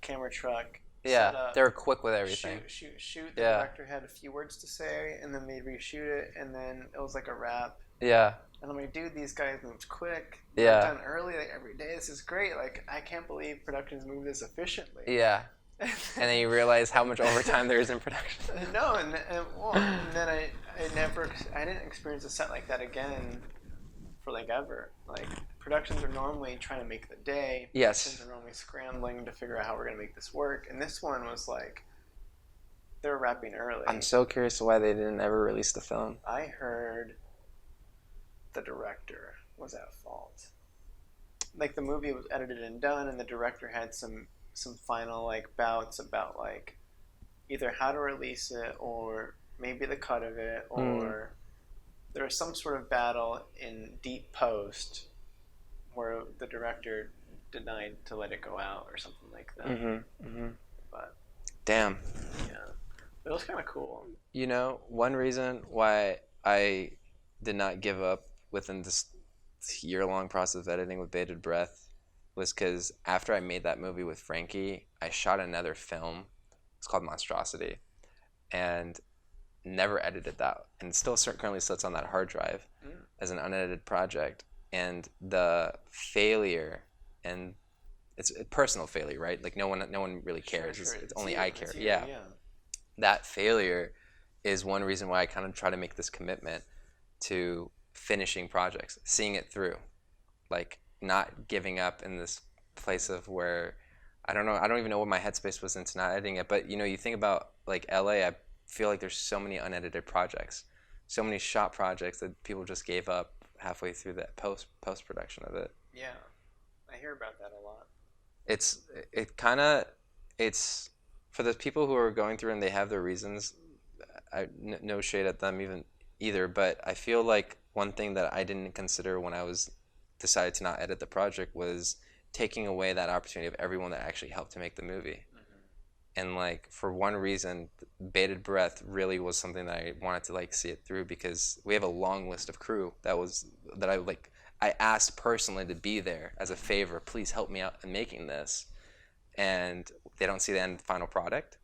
camera truck. Yeah, they were quick with everything. Shoot. The director had a few words to say, and then they'd reshoot it, and then it was like a wrap. Yeah. And I'm like, dude, these guys moved quick. Yeah. They're done early, like every day. This is great. Like I can't believe productions move this efficiently. Yeah. And then you realize how much overtime there is in production. No, and then I didn't experience a set like that again for like ever. Like productions are normally trying to make the day. Yes. Productions are normally scrambling to figure out how we're gonna make this work. And this one was like they were wrapping early. I'm so curious why they didn't ever release the film. I heard the director was at fault. Like the movie was edited and done, and the director had some final like bouts about like either how to release it or maybe the cut of it, or there was some sort of battle in deep post where the director denied to let it go out or something like that. But damn. Yeah, but it was kind of cool. You know, one reason why I did not give up within this year-long process of editing with bated breath was because after I made that movie with Frankie, I shot another film. It's called Monstrosity, and never edited that, and still currently sits on that hard drive as an unedited project. And the failure, and it's a personal failure, right? Like no one really cares. Sure. It's only I care. Yeah. That failure is one reason why I kind of try to make this commitment to finishing projects, seeing it through, like not giving up in this place of where I don't even know what my headspace was into not editing it. But you know, you think about like LA, I feel like there's so many unedited projects, so many shot projects that people just gave up halfway through that post production of it. Yeah, I hear about that a lot. It's for the people who are going through and they have their reasons. No shade at them either, but I feel like one thing that I didn't consider when I decided to not edit the project was taking away that opportunity of everyone that actually helped to make the movie. And like for one reason, bated breath really was something that I wanted to like see it through, because we have a long list of crew that I asked personally to be there as a favor. Please help me out in making this, and they don't see the end final product.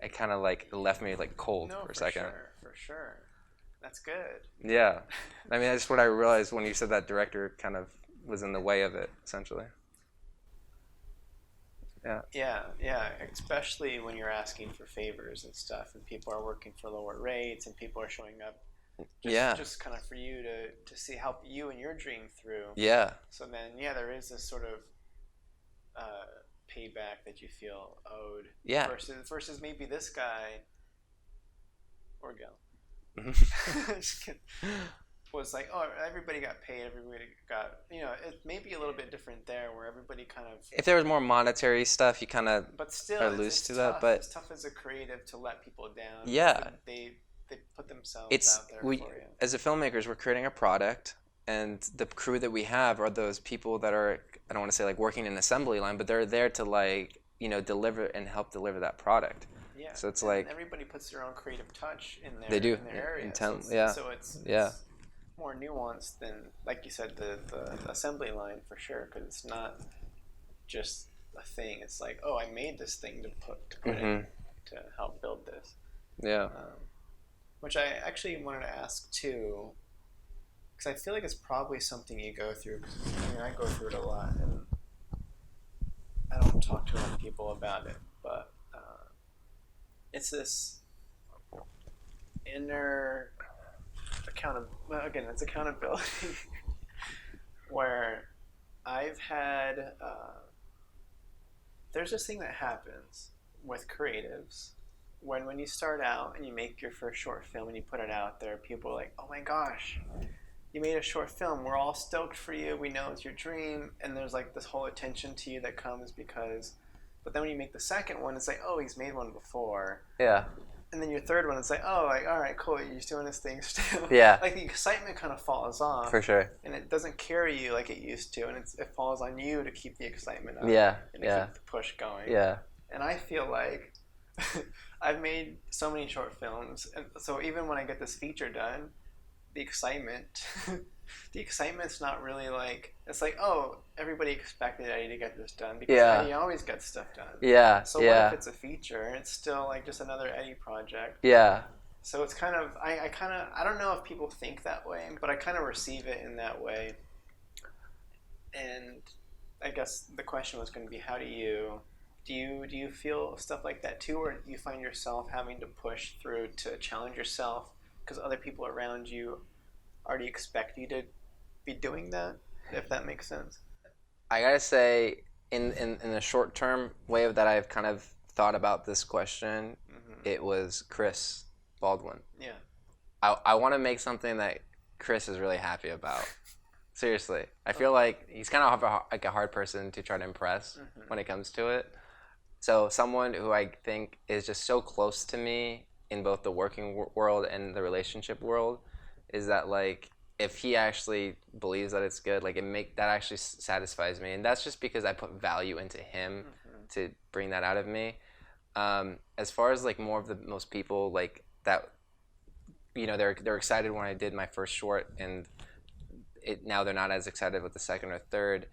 It kind of like left me like cold for a second. For sure. That's good. Yeah, I mean that's what I realized when you said that director kind of was in the way of it, essentially. Yeah, especially when you're asking for favors and stuff, and people are working for lower rates, and people are showing up just kind of for you to see help you and your dream through. Yeah. So then, there is this sort of payback that you feel owed. Yeah. Versus maybe this guy or girl. Just kidding. Was like, oh, everybody got paid, everybody got, it may be a little bit different there where everybody kind of. If there was more monetary stuff, you kind of but still, are loose it's to tough. that. But it's tough as a creative to let people down. Yeah. They put themselves out there for you. As a filmmakers, we're creating a product, and the crew that we have are those people that are, I don't want to say like working an assembly line, but they're there to like, deliver and help deliver that product. Yeah. So it's and like everybody puts their own creative touch in their they do in their area. So it's more nuanced than, like you said, the assembly line for sure, because it's not just a thing. It's like, oh, I made this thing to put in to help build this. Yeah. Which I actually wanted to ask too, because I feel like it's probably something you go through. Cause, I go through it a lot, and I don't talk to enough people about it. But it's this inner it's accountability where I've had there's this thing that happens with creatives when you start out and you make your first short film and you put it out there. People are like, oh my gosh, you made a short film, we're all stoked for you, we know it's your dream. And there's like this whole attention to you that comes because, but then when you make the second one, it's like, oh, he's made one before. Yeah. And then your third one, it's like, oh, like, all right, cool, he's doing this thing still. Yeah. Like the excitement kind of falls off. For sure. And it doesn't carry you like it used to, and it falls on you to keep the excitement up. Yeah. And to keep the push going. Yeah. And I feel like I've made so many short films, and so even when I get this feature done, the excitement's not really like, it's like, oh, everybody expected Eddie to get this done because Eddie always gets stuff done. Yeah. So what if it's a feature and it's still like just another Eddie project? Yeah. So it's kind of, I don't know if people think that way, but I kind of receive it in that way. And I guess the question was going to be, how do you feel stuff like that too, or do you find yourself having to push through to challenge yourself because other people around you already expect you to be doing that, if that makes sense? I gotta say, in the short term way that I've kind of thought about this question, it was Chris Baldwin. Yeah. I want to make something that Chris is really happy about. Seriously, I feel like he's kind of like a hard person to try to impress when it comes to it. So someone who I think is just so close to me in both the working world and the relationship world is that, like, if he actually believes that it's good, like, that actually satisfies me, and that's just because I put value into him to bring that out of me. As far as like more of the most people like that, they're excited when I did my first short, and now they're not as excited with the second or third.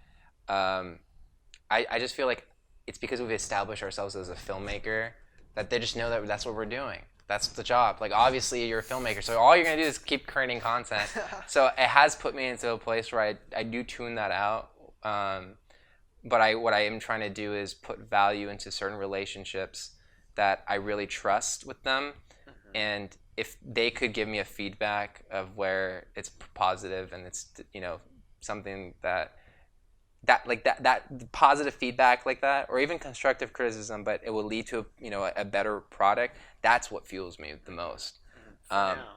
I just feel like it's because we've established ourselves as a filmmaker that they just know that that's what we're doing. That's the job. Like, obviously, you're a filmmaker, so all you're going to do is keep creating content. So it has put me into a place where I do tune that out. But what I am trying to do is put value into certain relationships that I really trust with them. And if they could give me a feedback of where it's positive and it's, something that positive feedback like that, or even constructive criticism, but it will lead to a better product. That's what fuels me the most. For now.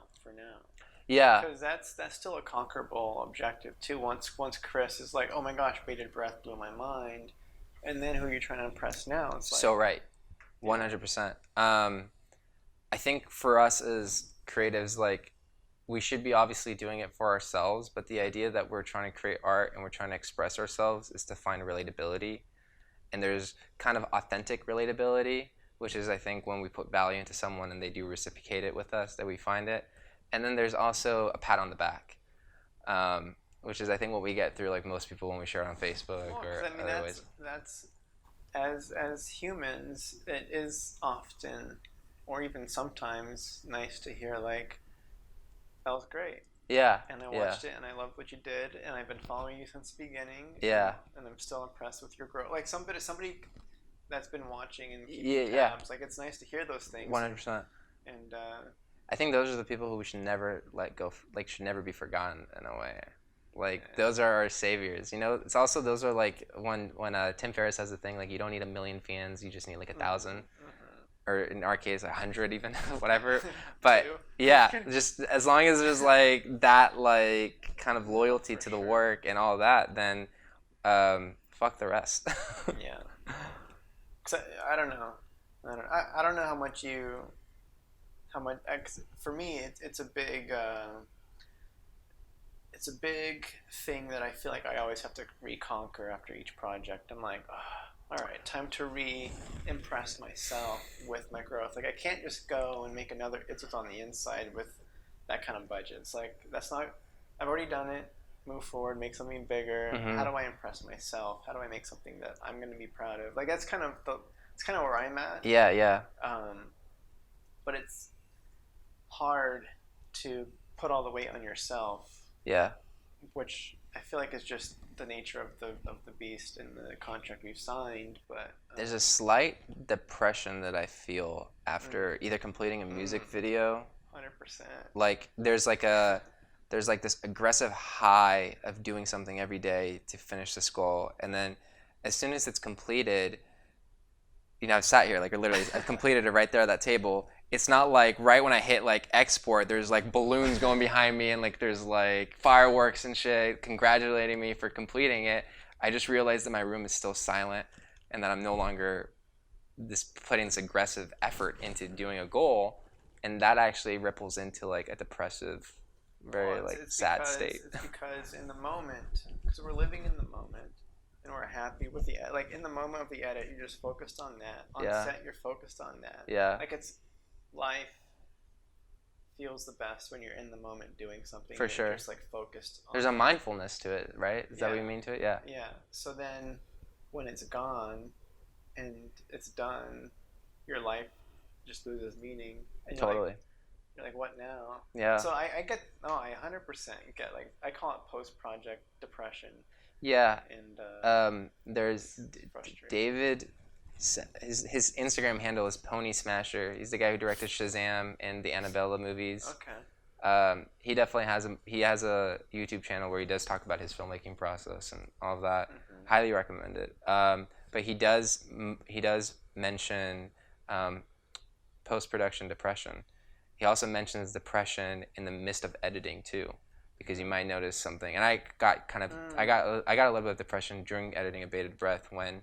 Yeah. Because that's still a conquerable objective too. Once Chris is like, oh my gosh, bated breath blew my mind, and then who you're trying to impress now? It's like, so right, 100%. I think for us as creatives, like, we should be obviously doing it for ourselves, but the idea that we're trying to create art and we're trying to express ourselves is to find relatability. And there's kind of authentic relatability, which is, I think, when we put value into someone and they do reciprocate it with us, that we find it. And then there's also a pat on the back, which is, I think, what we get through, like, most people when we share it on Facebook or other ways. That's as humans, it is often, or even sometimes, nice to hear, like, that was great. Yeah. And I watched it, and I loved what you did, and I've been following you since the beginning. Yeah. And I'm still impressed with your growth. Like, somebody that's been watching and keeping tabs. Like, it's nice to hear those things. 100%. And I think those are the people who we should never let go. Like, should never be forgotten in a way. Like those are our saviors. You know, it's also those are like when Tim Ferriss has the thing like you don't need 1 million fans, you just need like 1,000, or in our case 100 even, whatever. But yeah, just as long as there's like that like kind of loyalty to the work and all that, then fuck the rest. Yeah. 'Cause I don't know. I don't know how much for me it's a big thing that I feel like I always have to reconquer after each project. I'm like, oh, all right, time to impress myself with my growth. Like I can't just go and make another It's What's on the Inside with that kind of budget. It's like that's not. I've already done it. Move forward, make something bigger. How do I impress myself? How do I make something that I'm going to be proud of? Like that's kind of where I'm at. Yeah, yeah. But it's hard to put all the weight on yourself. Yeah. Which I feel like is just the nature of the beast and the contract we've signed. But there's a slight depression that I feel after either completing a music video. 100%. Like there's like this aggressive high of doing something every day to finish this goal, and then as soon as it's completed, you know, I've sat here like literally I've completed it right there at that table. It's not like right when I hit like export, there's like balloons going behind me and like there's like fireworks and shit congratulating me for completing it. I just realized that my room is still silent and that I'm no longer putting this aggressive effort into doing a goal, and that actually ripples into like a depressive, very sad state. It's because in the moment, because we're living in the moment, and we're happy with the like in the moment of the edit, you're just focused on that. On set, you're focused on that. Yeah. Like life feels the best when you're in the moment doing something. For sure. You're just like focused. There's a mindfulness to it, right? Is that what you mean to it? Yeah. Yeah. So then, when it's gone, and it's done, your life just loses meaning. And Totally. You're like, what now? Yeah. So I 100% get like, I call it post-project depression. Yeah. And there's David, his Instagram handle is Pony Smasher. He's the guy who directed Shazam and the Annabella movies. Okay. He definitely has a YouTube channel where he does talk about his filmmaking process and all of that. Mm-hmm. Highly recommend it. But he does mention post-production depression. He also mentions depression in the midst of editing too, because you might notice something. And I got I got a little bit of depression during editing A Bated Breath when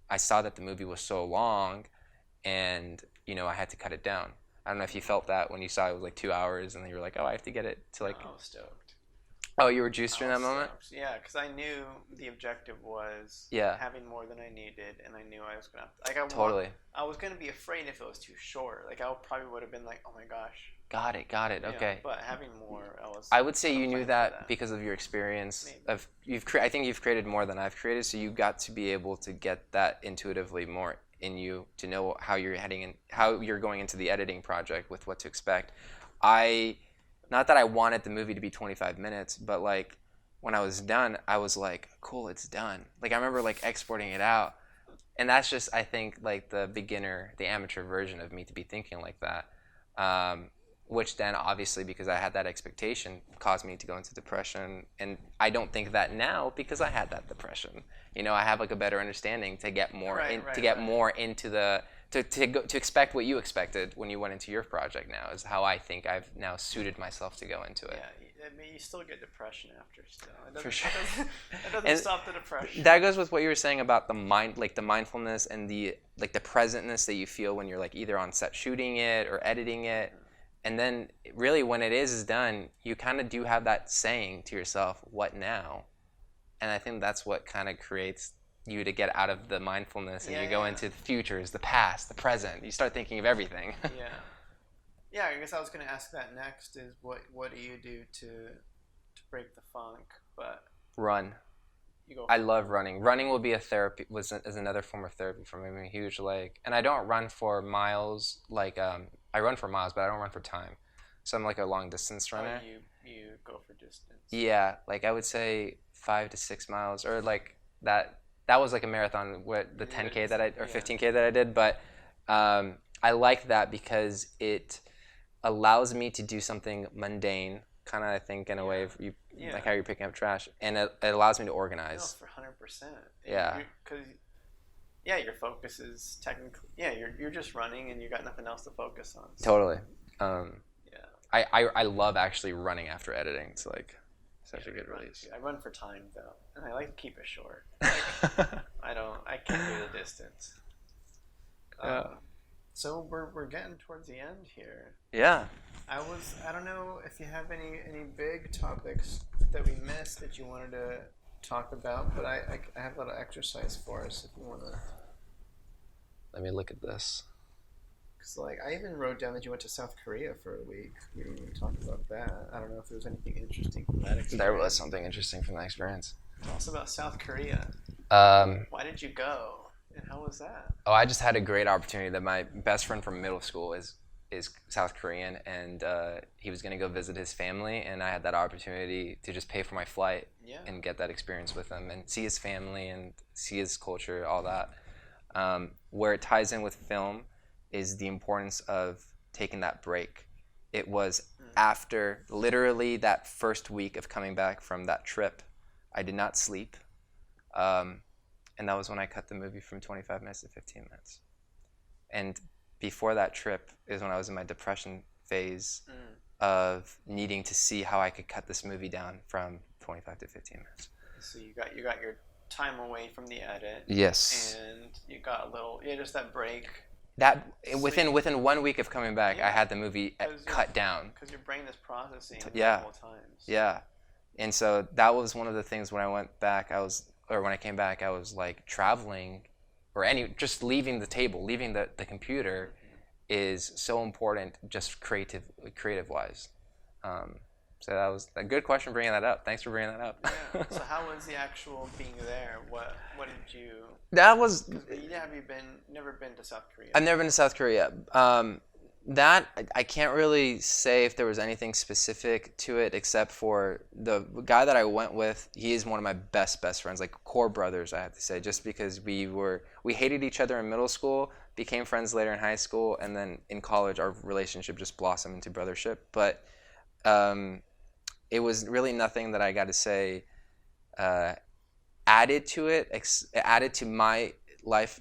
I saw that the movie was so long, and you know I had to cut it down. I don't know if you felt that when you saw it was like 2 hours, and then you were like, oh, I have to get it to like. I was stoked. Oh, you were juiced during that moment? Yeah, because I knew the objective was having more than I needed, and I knew I was gonna totally. I was gonna be afraid if it was too short. Like I probably would have been like, oh my gosh. Got it. Okay. But having more, I would say you knew that because of your experience. Maybe. I think you've created more than I've created, so you got to be able to get that intuitively more in you to know how you're heading and how you're going into the editing project with what to expect. Not that I wanted the movie to be 25 minutes, but like when I was done, I was like, cool, it's done. Like I remember like exporting it out. And that's just, I think, like the amateur version of me to be thinking like that. Which then obviously, because I had that expectation, caused me to go into depression. And I don't think that now because I had that depression. You know, I have like a better understanding to get more more into the to expect what you expected when you went into your project. Now is how I think I've now suited myself to go into it. Yeah, I mean, you still get depression after. Still, for sure. It doesn't stop the depression. That goes with what you were saying about the mindfulness and the presentness that you feel when you're like either on set shooting it or editing it. And then really when it is done, you kind of do have that saying to yourself, what now? And I think that's what kind of creates you to get out of the mindfulness and you go into the futures, the past, the present. You start thinking of everything. Yeah, I guess I was going to ask that next is what do you do to break the funk? But run. I love running. Running will be a therapy. Is another form of therapy for me. I'm a huge and I don't run for miles. I run for miles, but I don't run for time. So I'm like a long distance runner. Oh, you go for distance. Yeah, like I would say 5 to 6 miles, or like that. That was like a marathon. What the 10K that 15K that I did, but I like that because it allows me to do something mundane kind of, I think, in a way, of you Yeah. like how you're picking up trash, and it allows me to No, organize. for 100%. Yeah. Because your focus is technically you're just running and you got nothing else to focus on. So, Totally. yeah. I love actually running after editing. It's like such a good release. I run for time though, and I like to keep it short. Like, I can't do the distance. Yeah. So we're getting towards the end here. Yeah. I don't know if you have any big topics that we missed that you wanted to talk about, but I have a little exercise for us if you want to. Let me look at this. Cause like I even wrote down that you went to South Korea for a week. We didn't even talk about that. I don't know if there was anything interesting from that experience. There was something interesting from that experience. Tell us about South Korea. Why did you go, and how was that? Oh, I just had a great opportunity. That my best friend from middle school is South Korean, and he was going to go visit his family, and I had that opportunity to just pay for my flight and get that experience with him and see his family and see his culture, all that. Where it ties in with film is the importance of taking that break. It was after literally that first week of coming back from that trip, I did not sleep. And that was when I cut the movie from 25 minutes to 15 minutes. And before that trip is when I was in my depression phase of needing to see how I could cut this movie down from 25 to 15 minutes. So you got your time away from the edit. Yes. And you got a little just that break. That within 1 week of coming back, I had the movie cut down. Because your brain is processing multiple times. Yeah. And so that was one of the things when I went back, when I came back, I was like traveling just leaving the table, leaving the computer is so important just creative wise. So that was a good question bringing that up. Thanks for bringing that up. Yeah. So how was the actual being there? What did you... That was... never been to South Korea? I've never been to South Korea. That, I can't really say if there was anything specific to it except for the guy that I went with. He is one of my best friends, like core brothers, I have to say, just because we hated each other in middle school, became friends later in high school, and then in college our relationship just blossomed into brothership. But it was really nothing that I got to say added to my life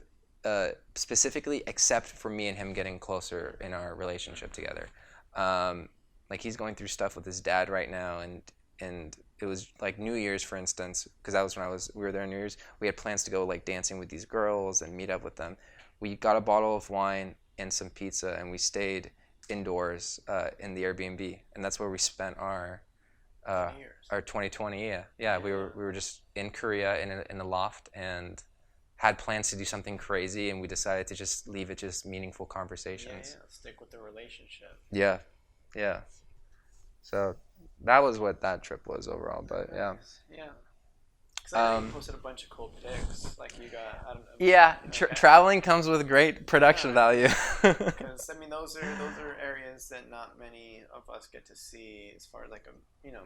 specifically, except for me and him getting closer in our relationship together. Like he's going through stuff with his dad right now, and it was like New Year's, for instance, because that was when we were there on New Year's. We had plans to go like dancing with these girls and meet up with them. We got a bottle of wine and some pizza, and we stayed indoors in the Airbnb, and that's where we spent our 2020. Yeah. We were just in Korea in a loft and had plans to do something crazy, and we decided to just leave it just meaningful conversations. Yeah, stick with the relationship. Yeah. So that was what that trip was overall, but yeah. Yeah. Because I know you posted a bunch of cool pics, like you got. I don't know. Yeah, traveling comes with great production value. Because those are areas that not many of us get to see, as far as like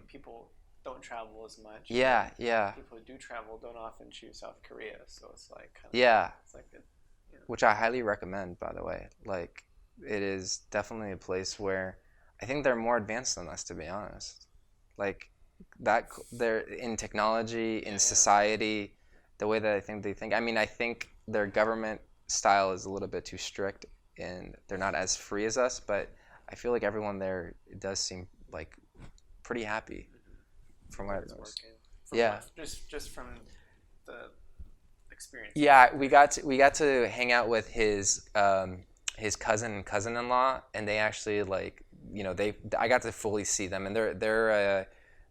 people don't travel as much. Yeah. People who do travel don't often choose South Korea, so it's like it's like which I highly recommend, by the way. Like, it is definitely a place where I think they're more advanced than us, to be honest. Like that, they're in technology, in society, the way that I think they think. I mean, I think their government style is a little bit too strict, and they're not as free as us. But I feel like everyone there does seem like pretty happy. From what I've noticed. Just from the experience. Yeah, we got to hang out with his cousin and cousin-in-law, and they actually I got to fully see them, and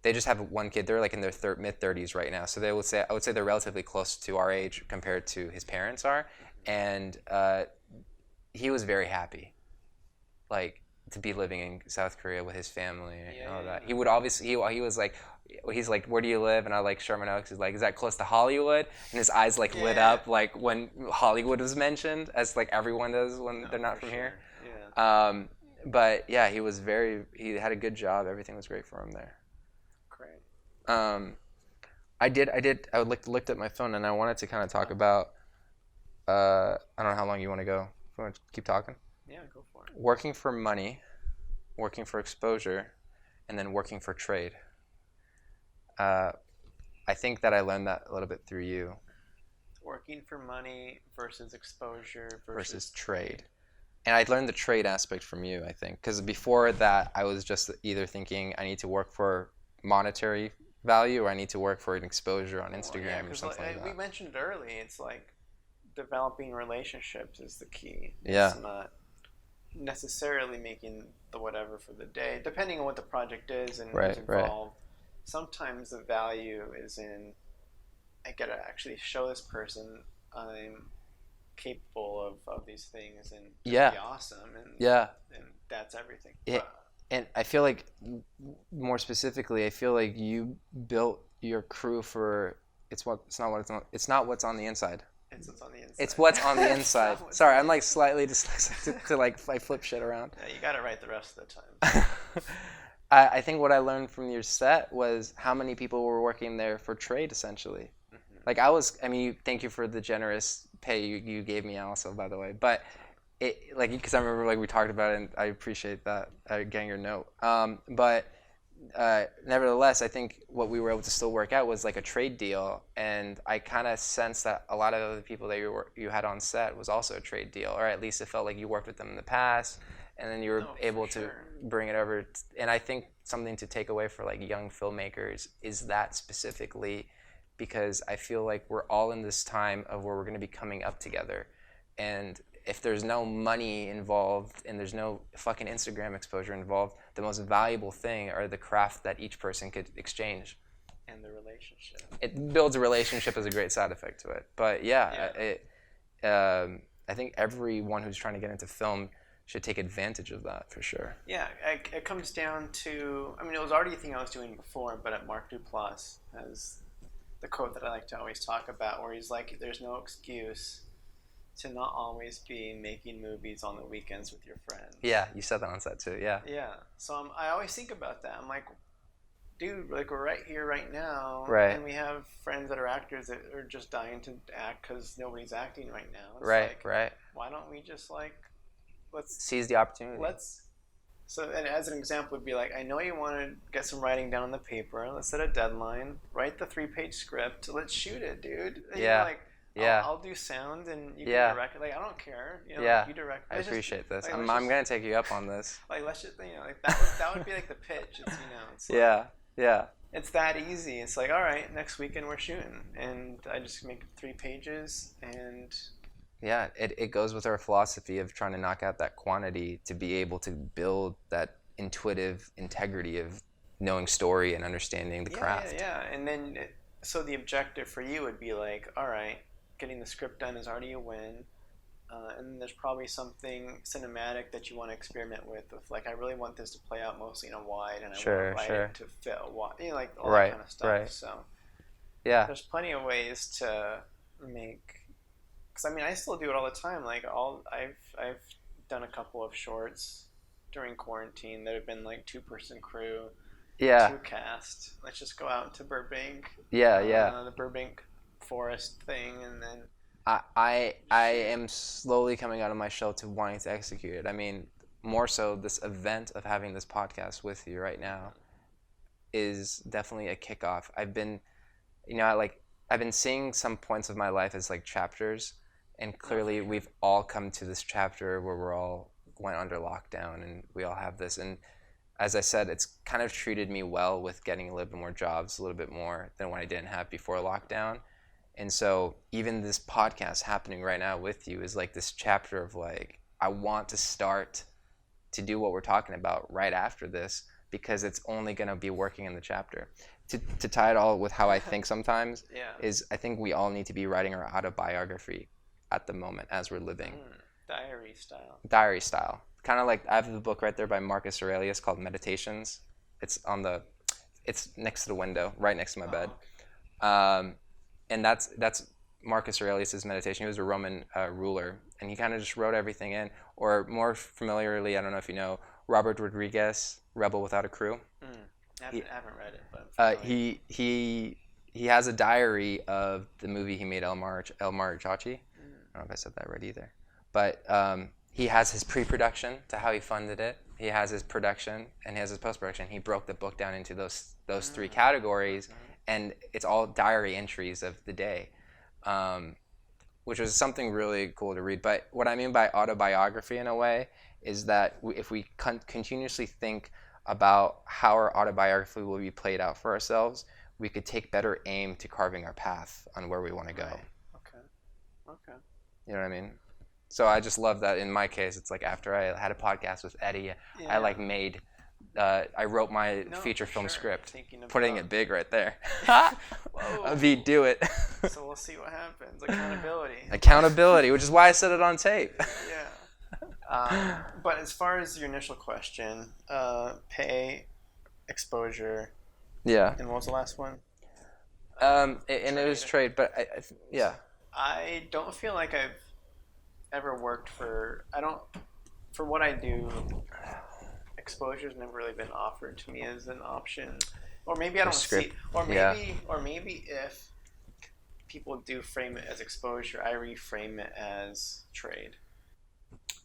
they just have one kid. They're like in their mid-30s right now, so I would say they're relatively close to our age compared to his parents are, and he was very happy, like, to be living in South Korea with his family and all that. He would obviously he's like, where do you live? And I like Sherman Oaks. He's like, is that close to Hollywood? And his eyes lit up like when Hollywood was mentioned, as like everyone does when they're not from here. Yeah. But yeah, he had a good job. Everything was great for him there. Great. I looked at my phone, and I wanted to kind of talk about I don't know how long you want to go. If you want to keep talking. Yeah, go for it. Working for money, working for exposure, and then working for trade. I think that I learned that a little bit through you. Working for money versus exposure versus trade. And I learned the trade aspect from you, I think, because before that, I was just either thinking I need to work for monetary value or I need to work for an exposure on Instagram or something like that. We mentioned it early. It's like developing relationships is the key. Yeah. It's not necessarily making the whatever for the day, depending on what the project is and who's involved. Right. Sometimes the value is in, I gotta actually show this person I'm capable of these things and be awesome, and that's everything. And I feel like, more specifically, I feel like you built your crew for it's not what's on the inside. It's what's on the inside. It's what's on the inside. Sorry, I'm like slightly dyslexic to like I flip shit around. Yeah, you got it right the rest of the time. I think what I learned from your set was how many people were working there for trade, essentially. Mm-hmm. Like thank you for the generous pay you gave me also, by the way. But because I remember like we talked about it, and I appreciate that getting your note. But nevertheless, I think what we were able to still work out was like a trade deal, and I kind of sensed that a lot of other people that you had on set was also a trade deal, or at least it felt like you worked with them in the past, and then you were able to bring it over. And I think something to take away for like young filmmakers is that specifically, because I feel like we're all in this time of where we're going to be coming up together, and if there's no money involved and there's no fucking Instagram exposure involved, the most valuable thing are the craft that each person could exchange. And the relationship. It builds a relationship as a great side effect to it. But I think everyone who's trying to get into film should take advantage of that for sure. Yeah, it comes down to, it was already a thing I was doing before, but at Mark Duplass has the quote that I like to always talk about, where he's like, there's no excuse to not always be making movies on the weekends with your friends. Yeah, you said that on set too, yeah. Yeah, so I always think about that. I'm like, dude, like we're right here right now, right, and we have friends that are actors that are just dying to act because nobody's acting right now. It's right, like, right. Why don't we just like, let's seize the opportunity. So, and as an example would be like, I know you want to get some writing down on the paper. Let's set a deadline. Write the 3-page script. Let's shoot it, dude. And yeah. Like, I'll do sound and you can direct it. Like, I don't care. Like, you direct. I appreciate this. Like, I'm gonna take you up on this. Like, let's just, like that would be like the pitch. It's, it's like, yeah. It's that easy. It's like, all right, next weekend we're shooting, and I just make 3 pages and. Yeah, it goes with our philosophy of trying to knock out that quantity to be able to build that intuitive integrity of knowing story and understanding the craft. Yeah, and then so the objective for you would be like, all right, getting the script done is already a win, and then there's probably something cinematic that you want to experiment with like, I really want this to play out mostly in a wide, and I want to write it to fit a wide, like all that kind of stuff. Right. So yeah, there's plenty of ways to make. Because I still do it all the time. Like I've done a couple of shorts during quarantine that have been like 2-person crew, 2 cast. Let's just go out to Burbank. The Burbank forest thing, and then I am slowly coming out of my shell to wanting to execute it. More so this event of having this podcast with you right now is definitely a kickoff. I've been seeing some points of my life as like chapters. And clearly, we've all come to this chapter where we're all went under lockdown, and we all have this. And as I said, it's kind of treated me well with getting a little bit more jobs, a little bit more than what I didn't have before lockdown. And so even this podcast happening right now with you is like this chapter of like, I want to start to do what we're talking about right after this, because it's only going to be working in the chapter. To tie it all with how I think sometimes is I think we all need to be writing our autobiography at the moment as we're living. Diary style. Kind of like, I have the book right there by Marcus Aurelius called Meditations. It's next to the window, right next to my bed. And that's Marcus Aurelius's meditation. He was a Roman ruler, and he kind of just wrote everything in. Or more familiarly, I don't know if you know, Robert Rodriguez, Rebel Without a Crew. I haven't read it, but he has a diary of the movie he made, El Mariachi. I don't know if I said that right either. But he has his pre-production to how he funded it. He has his production and he has his post-production. He broke the book down into those three categories, and it's all diary entries of the day, which was something really cool to read. But what I mean by autobiography in a way is that if we continuously think about how our autobiography will be played out for ourselves, we could take better aim to carving our path on where we want to go. Right. Okay. You know what I mean? So I just love that in my case, it's like after I had a podcast with Eddie, Yeah. I wrote my feature film script, putting it big right there. Do it. So we'll see what happens. Accountability. Accountability, which is why I said it on tape. Yeah. But as far as your initial question, pay, exposure. Yeah. And what was the last one? It was trade, but yeah. I don't feel like I've ever worked for what I do. Exposure's never really been offered to me as an option, or maybe I don't see, or maybe if people do frame it as exposure, I reframe it as trade.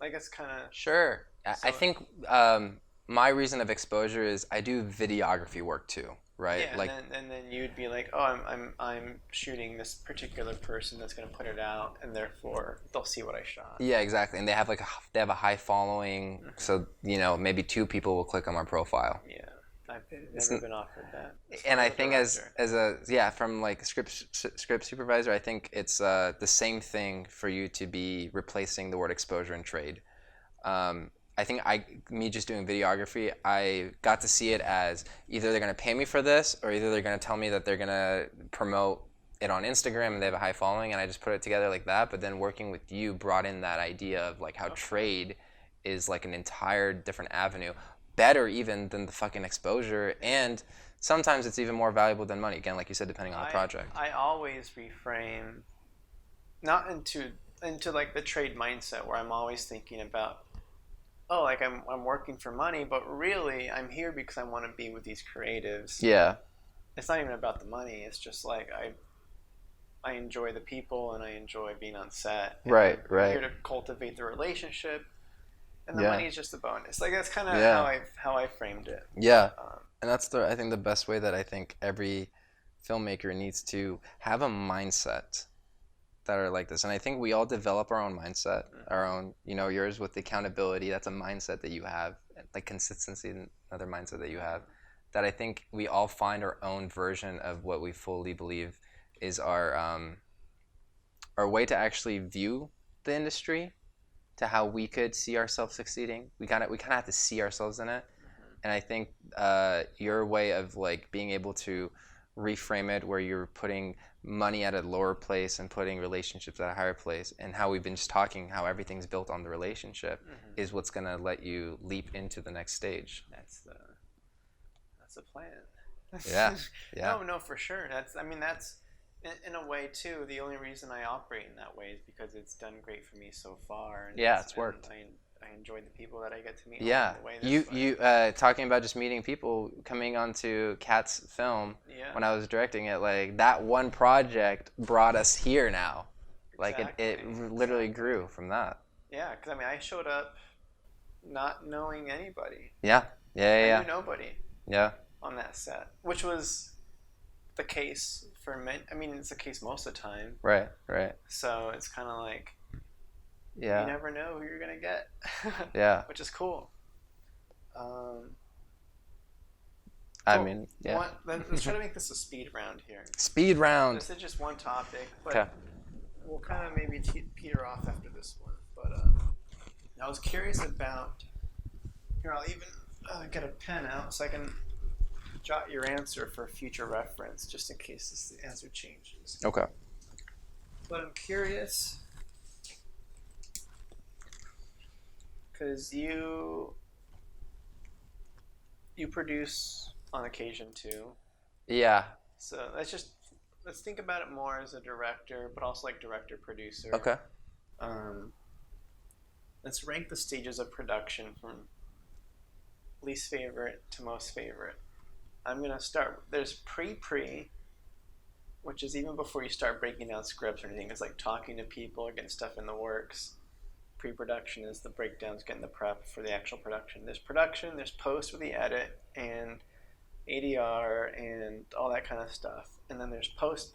Like it's kind of sure. I think my reason of exposure is I do videography work too. Right. Yeah, and then you'd be like, oh, I'm shooting this particular person that's gonna put it out, and therefore they'll see what I shot. Yeah, exactly. And they have a high following, so maybe 2 people will click on my profile. Yeah, I've never been offered that. And I think from like script supervisor, I think it's the same thing for you to be replacing the word exposure and trade. I think me just doing videography, I got to see it as either they're going to pay me for this, or either they're going to tell me that they're going to promote it on Instagram and they have a high following, and I just put it together like that. But then working with you brought in that idea of like how trade is like an entire different avenue, better even than the fucking exposure, and sometimes it's even more valuable than money. Again, like you said, depending on the project. I always reframe, not into like the trade mindset where I'm always thinking about, oh, like I'm working for money, but really I'm here because I want to be with these creatives. Yeah. It's not even about the money. It's just like I enjoy the people and I enjoy being on set. Right. I'm here to cultivate the relationship, and the money is just a bonus. Like that's kind of how I framed it. Yeah. And that's I think the best way that I think every filmmaker needs to have a mindset that are like this. And I think we all develop our own mindset, our own, yours with accountability, that's a mindset that you have, like consistency, another mindset that you have, that I think we all find our own version of what we fully believe is our way to actually view the industry, to how we could see ourselves succeeding. We kind of have to see ourselves in it. And I think your way of like being able to reframe it where you're putting money at a lower place and putting relationships at a higher place, and how we've been just talking, how everything's built on the relationship, is what's going to let you leap into the next stage. That's the plan. Yeah. No, for sure. That's in a way too, the only reason I operate in that way is because it's done great for me so far. And it's worked. I enjoy the people that I get to meet. Yeah, you talking about just meeting people, coming onto Kat's film when I was directing it, like that one project brought us here now. Like it literally grew from that. Yeah, because I showed up not knowing anybody. Yeah. I knew nobody. Yeah. On that set, which was the case for me. It's the case most of the time. Right. So it's kind of like, you never know who you're gonna get. Yeah. Which is cool. Let's try to make this a speed round here. Speed round. This is just one topic, but we'll kind of maybe peter off after this one. But I was curious about. Here, I'll even get a pen out so I can jot your answer for future reference, just in case the answer changes. Okay. But I'm curious. Because you produce on occasion too. Yeah. So let's think about it more as a director, but also like director producer. Okay. Let's rank the stages of production from least favorite to most favorite. I'm gonna start. There's pre, which is even before you start breaking down scripts or anything. It's like talking to people or getting stuff in the works. pre-production is the breakdowns, getting the prep for the actual production. There's production, there's post with the edit and ADR and all that kind of stuff, and then there's post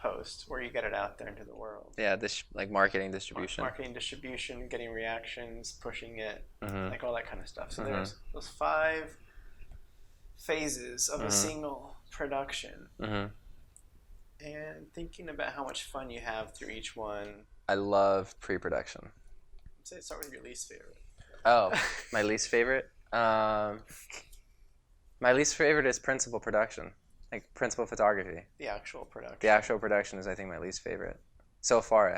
where you get it out there into the world. Yeah, this like marketing distribution. Marketing distribution, getting reactions, pushing it, Mm-hmm. like all that kind of stuff. So there's those 5 phases of a single production. Mm-hmm. And thinking about how much fun you have through each one. I love pre-production. Say start with your least favorite. Oh, my least favorite? My least favorite is principal production, like principal photography. The actual production. The actual production is, I think, my least favorite. So far,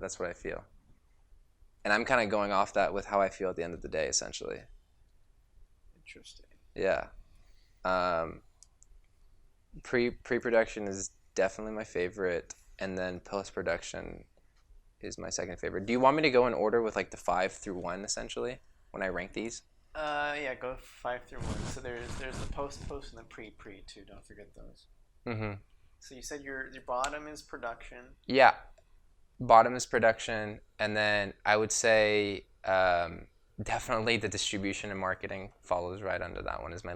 that's what I feel. And I'm kind of going off that with how I feel at the end of the day, essentially. Interesting. Yeah. Pre-production is definitely my favorite, and then post-production is my second favorite. Do you want me to go in order with like the 5 through 1, essentially, when I rank these? Yeah, go 5 through 1. So there's the post and the pre too. Don't forget those. Mm-hmm. So you said your bottom is production. Yeah, bottom is production, and then I would say definitely the distribution and marketing follows right under that one as my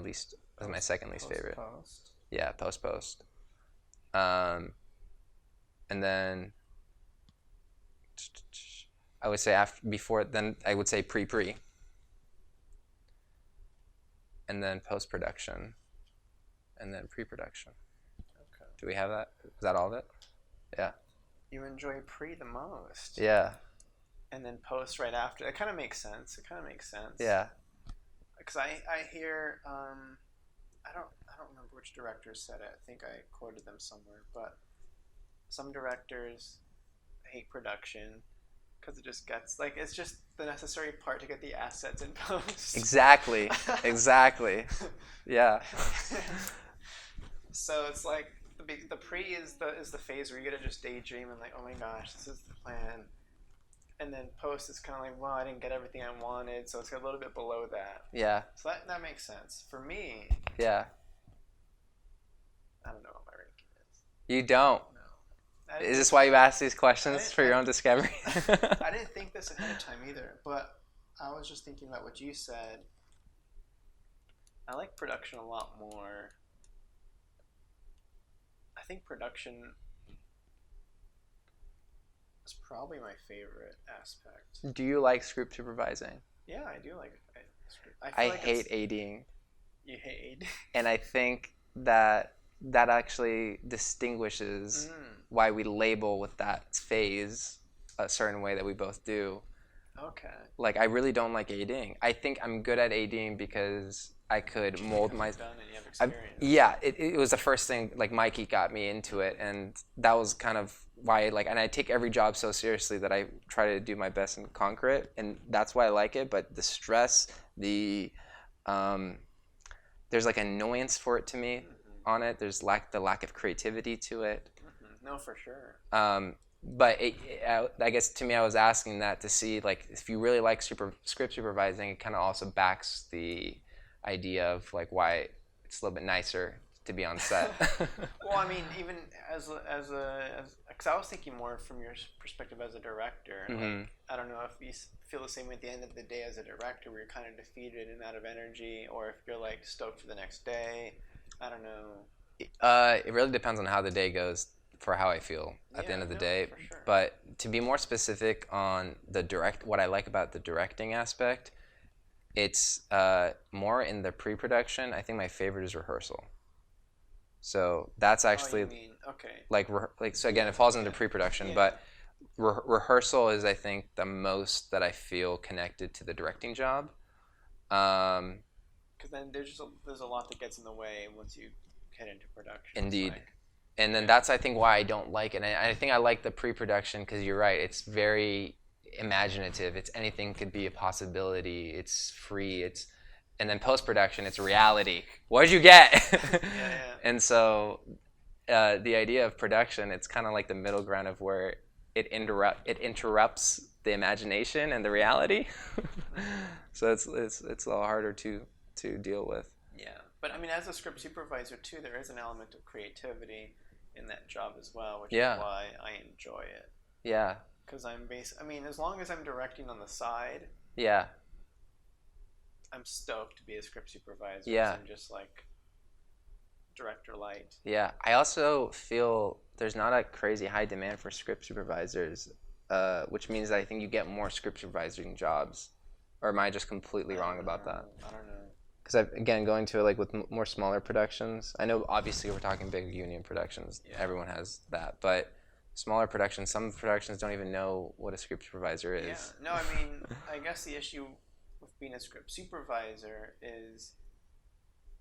second least favorite. Post. Yeah, post. And then I would say I would say pre. And then post-production, and then pre-production. Okay. Do we have that? Is that all of it? Yeah. You enjoy pre the most. Yeah. And then post right after. That kind of makes sense. Yeah. Because I hear I don't remember which director said it. I think I quoted them somewhere, but some directors hate production because it just gets like it's just the necessary part to get the assets in post. Exactly. Yeah. So it's like the pre is the phase where you get to just daydream and like, oh my gosh, this is the plan. And then post is kind of like, well, I didn't get everything I wanted, so it's a little bit below that. Yeah. So that makes sense. For me, Yeah. I don't know what my ranking is. You don't? No. Is this why you asked these questions for your own discovery? I didn't think this ahead of time either, but I was just thinking about what you said. I like production a lot more. I think production is probably my favorite aspect. Do you like script supervising? Yeah, I do like it. I hate ADing. You hate AD? And I think that actually distinguishes why we label with that phase a certain way that we both do. Okay. Like, I really don't like ADing. I think I'm good at ADing because I could mold my... Yeah, it was the first thing, like, Mikey got me into it, and that was kind of why, like, and I take every job so seriously that I try to do my best and conquer it, and that's why I like it, but the stress, there's, like, annoyance for it to me on it. There's the lack of creativity to it. No, for sure. But I guess to me, I was asking that to see, like, if you really like script supervising, it kind of also backs the idea of, like, why it's a little bit nicer to be on set. Well, I mean, even because I was thinking more from your perspective as a director. And like, I don't know if you feel the same way at the end of the day as a director, where you're kind of defeated and out of energy, or if you're like stoked for the next day. I don't know. It really depends on how the day goes for how I feel at the end of the day. For sure. But to be more specific on what I like about the directing aspect, it's more in the pre-production. I think my favorite is rehearsal. So that's actually okay. So again, it falls into pre-production, but rehearsal is, I think, the most that I feel connected to the directing job. Because then there's a lot that gets in the way once you get into production. Indeed. And then that's, I think, why I don't like it. And I think I like the pre-production because you're right. It's very imaginative. It's anything could be a possibility. It's free. And then post-production, it's reality. What did you get? And so the idea of production, it's kind of like the middle ground of where it interrupts the imagination and the reality. So it's a little harder to deal with. Yeah, but I mean, as a script supervisor too, there is an element of creativity in that job as well, which is why I enjoy it. Yeah. because I mean, as long as I'm directing on the side, Yeah. I'm stoked to be a script supervisor. Yeah. I'm just like director light. Yeah. I also feel there's not a crazy high demand for script supervisors, which means that I think you get more script supervising jobs. Or am I just completely wrong about that? I don't know. Because again, going to it like with more smaller productions, I know obviously we're talking big union productions. Yeah. Everyone has that, but smaller productions, some productions don't even know what a script supervisor is. Yeah. No, I mean, I guess the issue with being a script supervisor is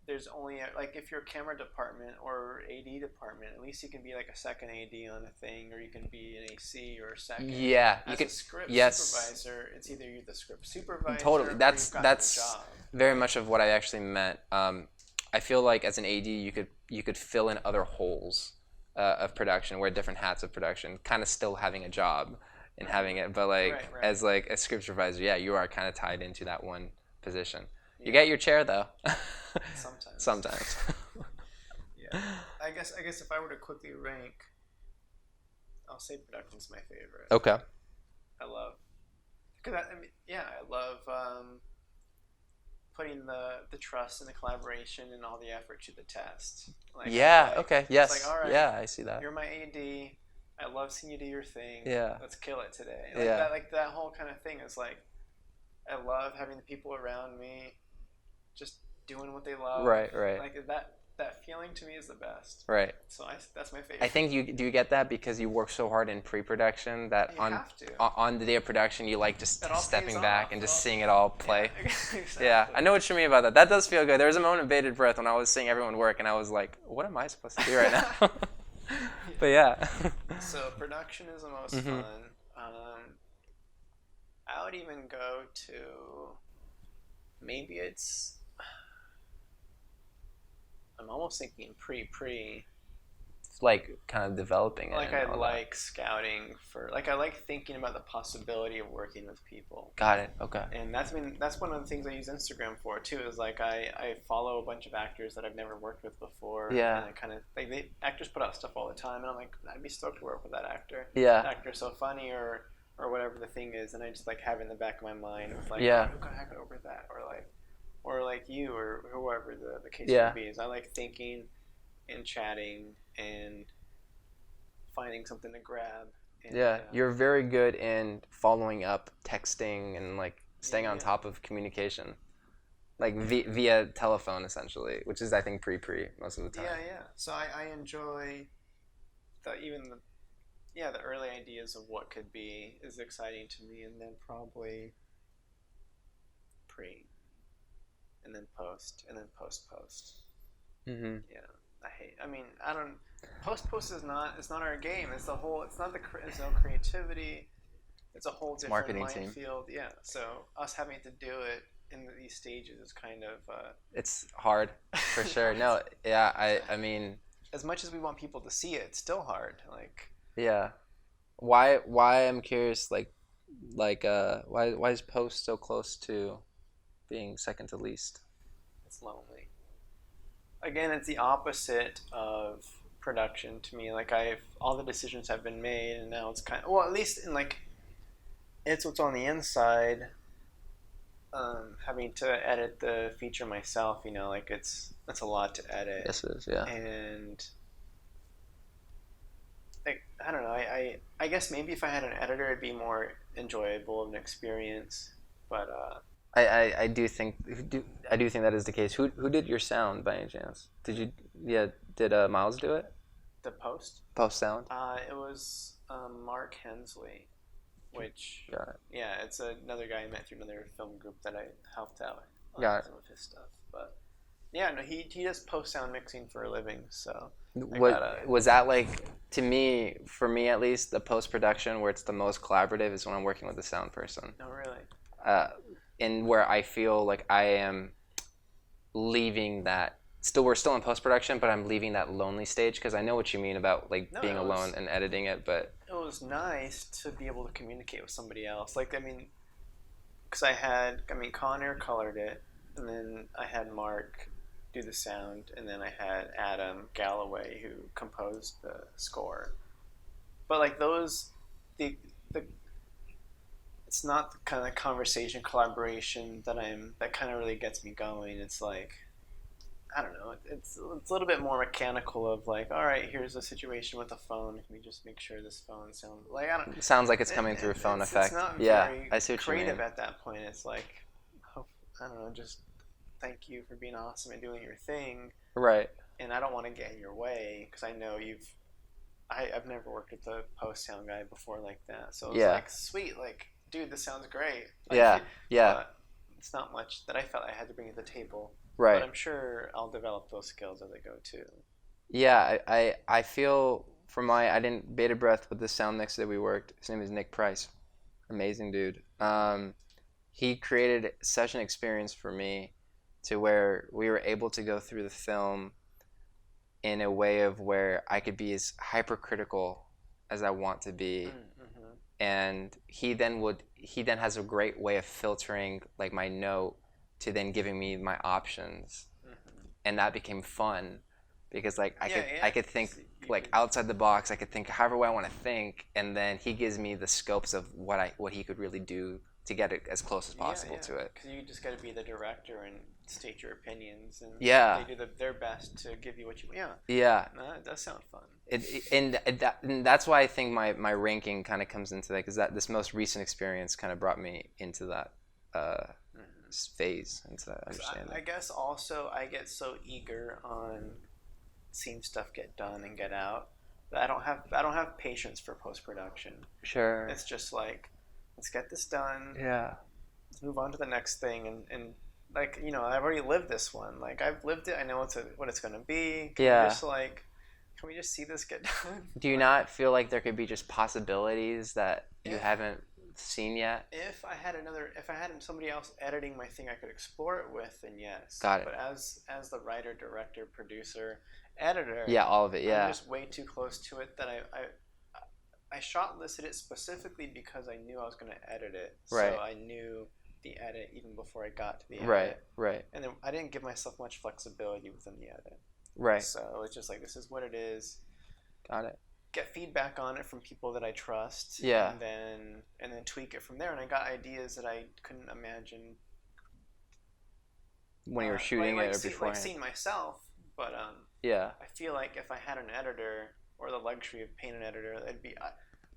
there's only like if you're a camera department or AD department, at least you can be like a second AD on a thing, or you can be an AC or a second. Yeah, as you could. A script yes. supervisor, it's either you're the script supervisor. Totally. Or That's you've got the job. very much of what I actually meant. I feel like as an AD, you could fill in other holes of production, wear different hats of production, kind of still having a job and having it, but like Right. as like a script supervisor, yeah, you are kind of tied into that one position. You get your chair though. Sometimes. Yeah. I guess if I were to quickly rank, I'll say production's my favorite. Okay. I love, because I mean, yeah, I love putting the trust and the collaboration and all the effort to the test. Like, yeah. like, okay. Yes. It's like, all right, yeah, I see that. You're my AD. I love seeing you do your thing. Yeah. Let's kill it today. Like that whole kind of thing is like, I love having the people around me just doing what they love. Right. Like that feeling to me is the best. Right. So that's my favorite. I think you get that because you work so hard in pre-production that on the day of production you like just stepping back and just seeing it all play. Yeah, exactly. Yeah, I know what you mean about that. That does feel good. There was a moment of bated breath when I was seeing everyone work and I was like, what am I supposed to do right now? But yeah. So production is the most mm-hmm. fun. I would even go to maybe it's. I'm almost thinking pre. Like kind of developing it. Like I like scouting for. Like I like thinking about the possibility of working with people. Got it. Okay. And that's one of the things I use Instagram for too. Is like I follow a bunch of actors that I've never worked with before. Yeah. And I kind of like actors put out stuff all the time, and I'm like, I'd be stoked to work with that actor. Yeah. That actor's so funny, or whatever the thing is, and I just like have it in the back of my mind with like, yeah, who can I go over that, or like you or whoever the case may be. Is I like thinking and chatting and finding something to grab. And, you're very good in following up, texting, and like staying on top of communication, like via telephone essentially, which is I think pre most of the time. Yeah. So I enjoy the early ideas of what could be is exciting to me, and then probably pre, and then post, and then post. Mm-hmm. Yeah, I don't. Post is not. It's not our game. It's the whole. It's not It's no creativity. It's a whole different marketing team. Field. Yeah. So us having to do it in these stages is kind of. It's hard for sure. No. Yeah. I mean. As much as we want people to see it, it's still hard. Like. Yeah. Why I'm curious. Why is post so close to being second to least? It's lonely. Again, it's the opposite of production to me. Like all the decisions have been made, and now it's kind of at least in like it's what's on the inside. Having to edit the feature myself, like it's a lot to edit. Yes, it is. Yeah. And like I don't know. I guess maybe if I had an editor, it'd be more enjoyable of an experience. But I do think that is the case. Who did your sound by any chance? Did Miles do it? The post sound? It was Mark Hensley, which got it. Yeah, it's another guy I met through another film group that I helped out on some of his stuff. But yeah, no, he does post sound mixing for a living. So was that like for me at least the post production where it's the most collaborative is when I'm working with a sound person. No, really. And where I feel like I am leaving that. We're still in post production, but I'm leaving that lonely stage because I know what you mean about being alone and editing it. But it was nice to be able to communicate with somebody else. Because Connor colored it, and then I had Mark do the sound, and then I had Adam Galloway who composed the score. But the it's not the kind of conversation collaboration that kind of really gets me going. It's like, I don't know. It's a little bit more mechanical of like, all right, here's a situation with a phone. Can we just make sure this phone sounds like I don't. It sounds like it's coming through a phone effect. It's not Yeah, very I see what you creative mean. at that point. It's like, I don't know, just thank you for being awesome and doing your thing. Right. And I don't want to get in your way because I know I've never worked with a post sound guy before like that. So it's Yeah. like, sweet, like, dude, this sounds great. Like, Yeah. Yeah. But it's not much that I felt I had to bring to the table. Right. But I'm sure I'll develop those skills as I go too. Yeah, I feel I didn't beta breath with the sound mix that we worked. His name is Nick Price. Amazing dude. He created such an experience for me to where we were able to go through the film in a way of where I could be as hypercritical as I want to be. Mm-hmm. And he then has a great way of filtering like my note to then giving me my options. Mm-hmm. And that became fun because like Yeah, I could think like outside the box. I could think however way I want to think, and then he gives me the scopes of what he could really do to get it as close as possible to it. Because you just got to be the director and state your opinions, and Yeah. they do their best to give you what you. Yeah. Yeah. No, it does sound fun. And that's why I think my ranking kind of comes into that, because that this most recent experience kind of brought me into that phase, into that understanding. I guess also I get so eager on seeing stuff get done and get out that I don't have patience for post production. Sure. It's just like, let's get this done. Yeah. Let's move on to the next thing, and like, you know, I've already lived this one. Like, I've lived it. I know what it's gonna be. Can we just see this get done? Do you not feel like there could be just possibilities that you haven't seen yet? If I had somebody else editing my thing I could explore it with, then yes. Got it. But as the writer, director, producer, editor, Yeah, all of it. Yeah. I'm just way too close to it that I shot listed it specifically because I knew I was going to edit it. Right. So I knew the edit even before I got to the edit. Right. Right. And then I didn't give myself much flexibility within the edit. Right. So it's just like, this is what it is. Got it. Get feedback on it from people that I trust. Yeah. And then tweak it from there. And I got ideas that I couldn't imagine when you were shooting it or before. Like seeing myself, but yeah. I feel like if I had an editor or the luxury of paying an editor,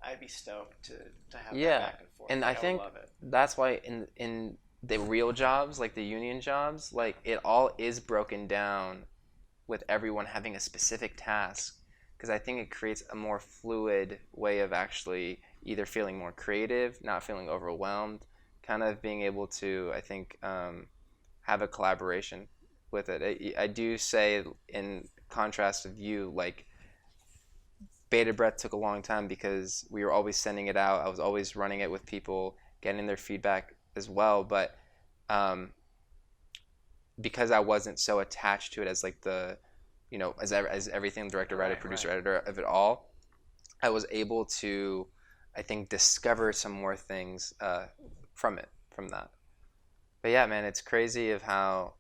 I'd be stoked to have that back and forth. And I think that's why in the real jobs, like the union jobs, like it all is broken down with everyone having a specific task, because I think it creates a more fluid way of actually either feeling more creative, not feeling overwhelmed, kind of being able to, I think, have a collaboration with it. I do say, in contrast of you, like, Beta Breath took a long time because we were always sending it out. I was always running it with people, getting their feedback as well. But because I wasn't so attached to it as like the, you know, as everything, director, writer, producer, editor of it all, I was able to, I think, discover some more things from that. But yeah, man, it's crazy of how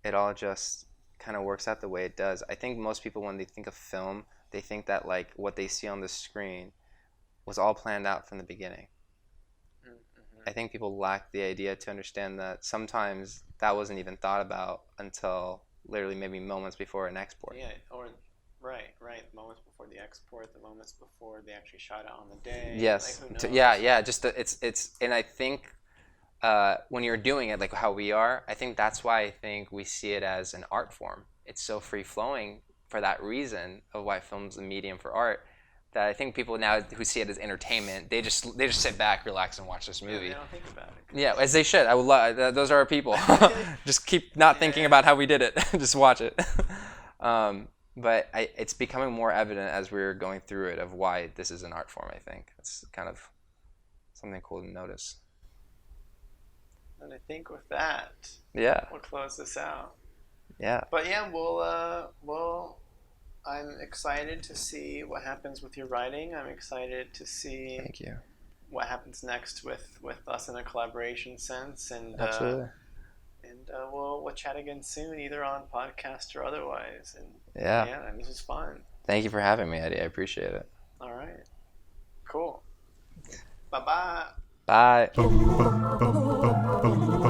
it all just kind of works out the way it does. I think most people, when they think of film, they think that like what they see on the screen was all planned out from the beginning. Mm-hmm. I think people lack the idea to understand that sometimes that wasn't even thought about until literally maybe moments before an export. Yeah, or right. Moments before the export, the moments before they actually shot it on the day. Yes. Like, who knows? Yeah. Just it's and I think when you're doing it like how we are, I think that's why I think we see it as an art form. It's so free flowing for that reason of why film's a medium for art, that I think people now who see it as entertainment, they just sit back, relax, and watch this movie. Yeah, they don't think about it. Yeah, as they should. I would love. Those are our people. Just keep not thinking about how we did it. Just watch it. But it's becoming more evident as we're going through it of why this is an art form. I think it's kind of something cool to notice. And I think with that, we'll close this out. Yeah. But yeah, I'm excited to see what happens with your writing. I'm excited to see Thank you. what happens next with us in a collaboration sense. And absolutely. We'll chat again soon, either on podcast or otherwise. And yeah, this was fun. Thank you for having me, Eddie. I appreciate it. All right. Cool. Bye-bye. Bye. Bum, bum, bum, bum, bum.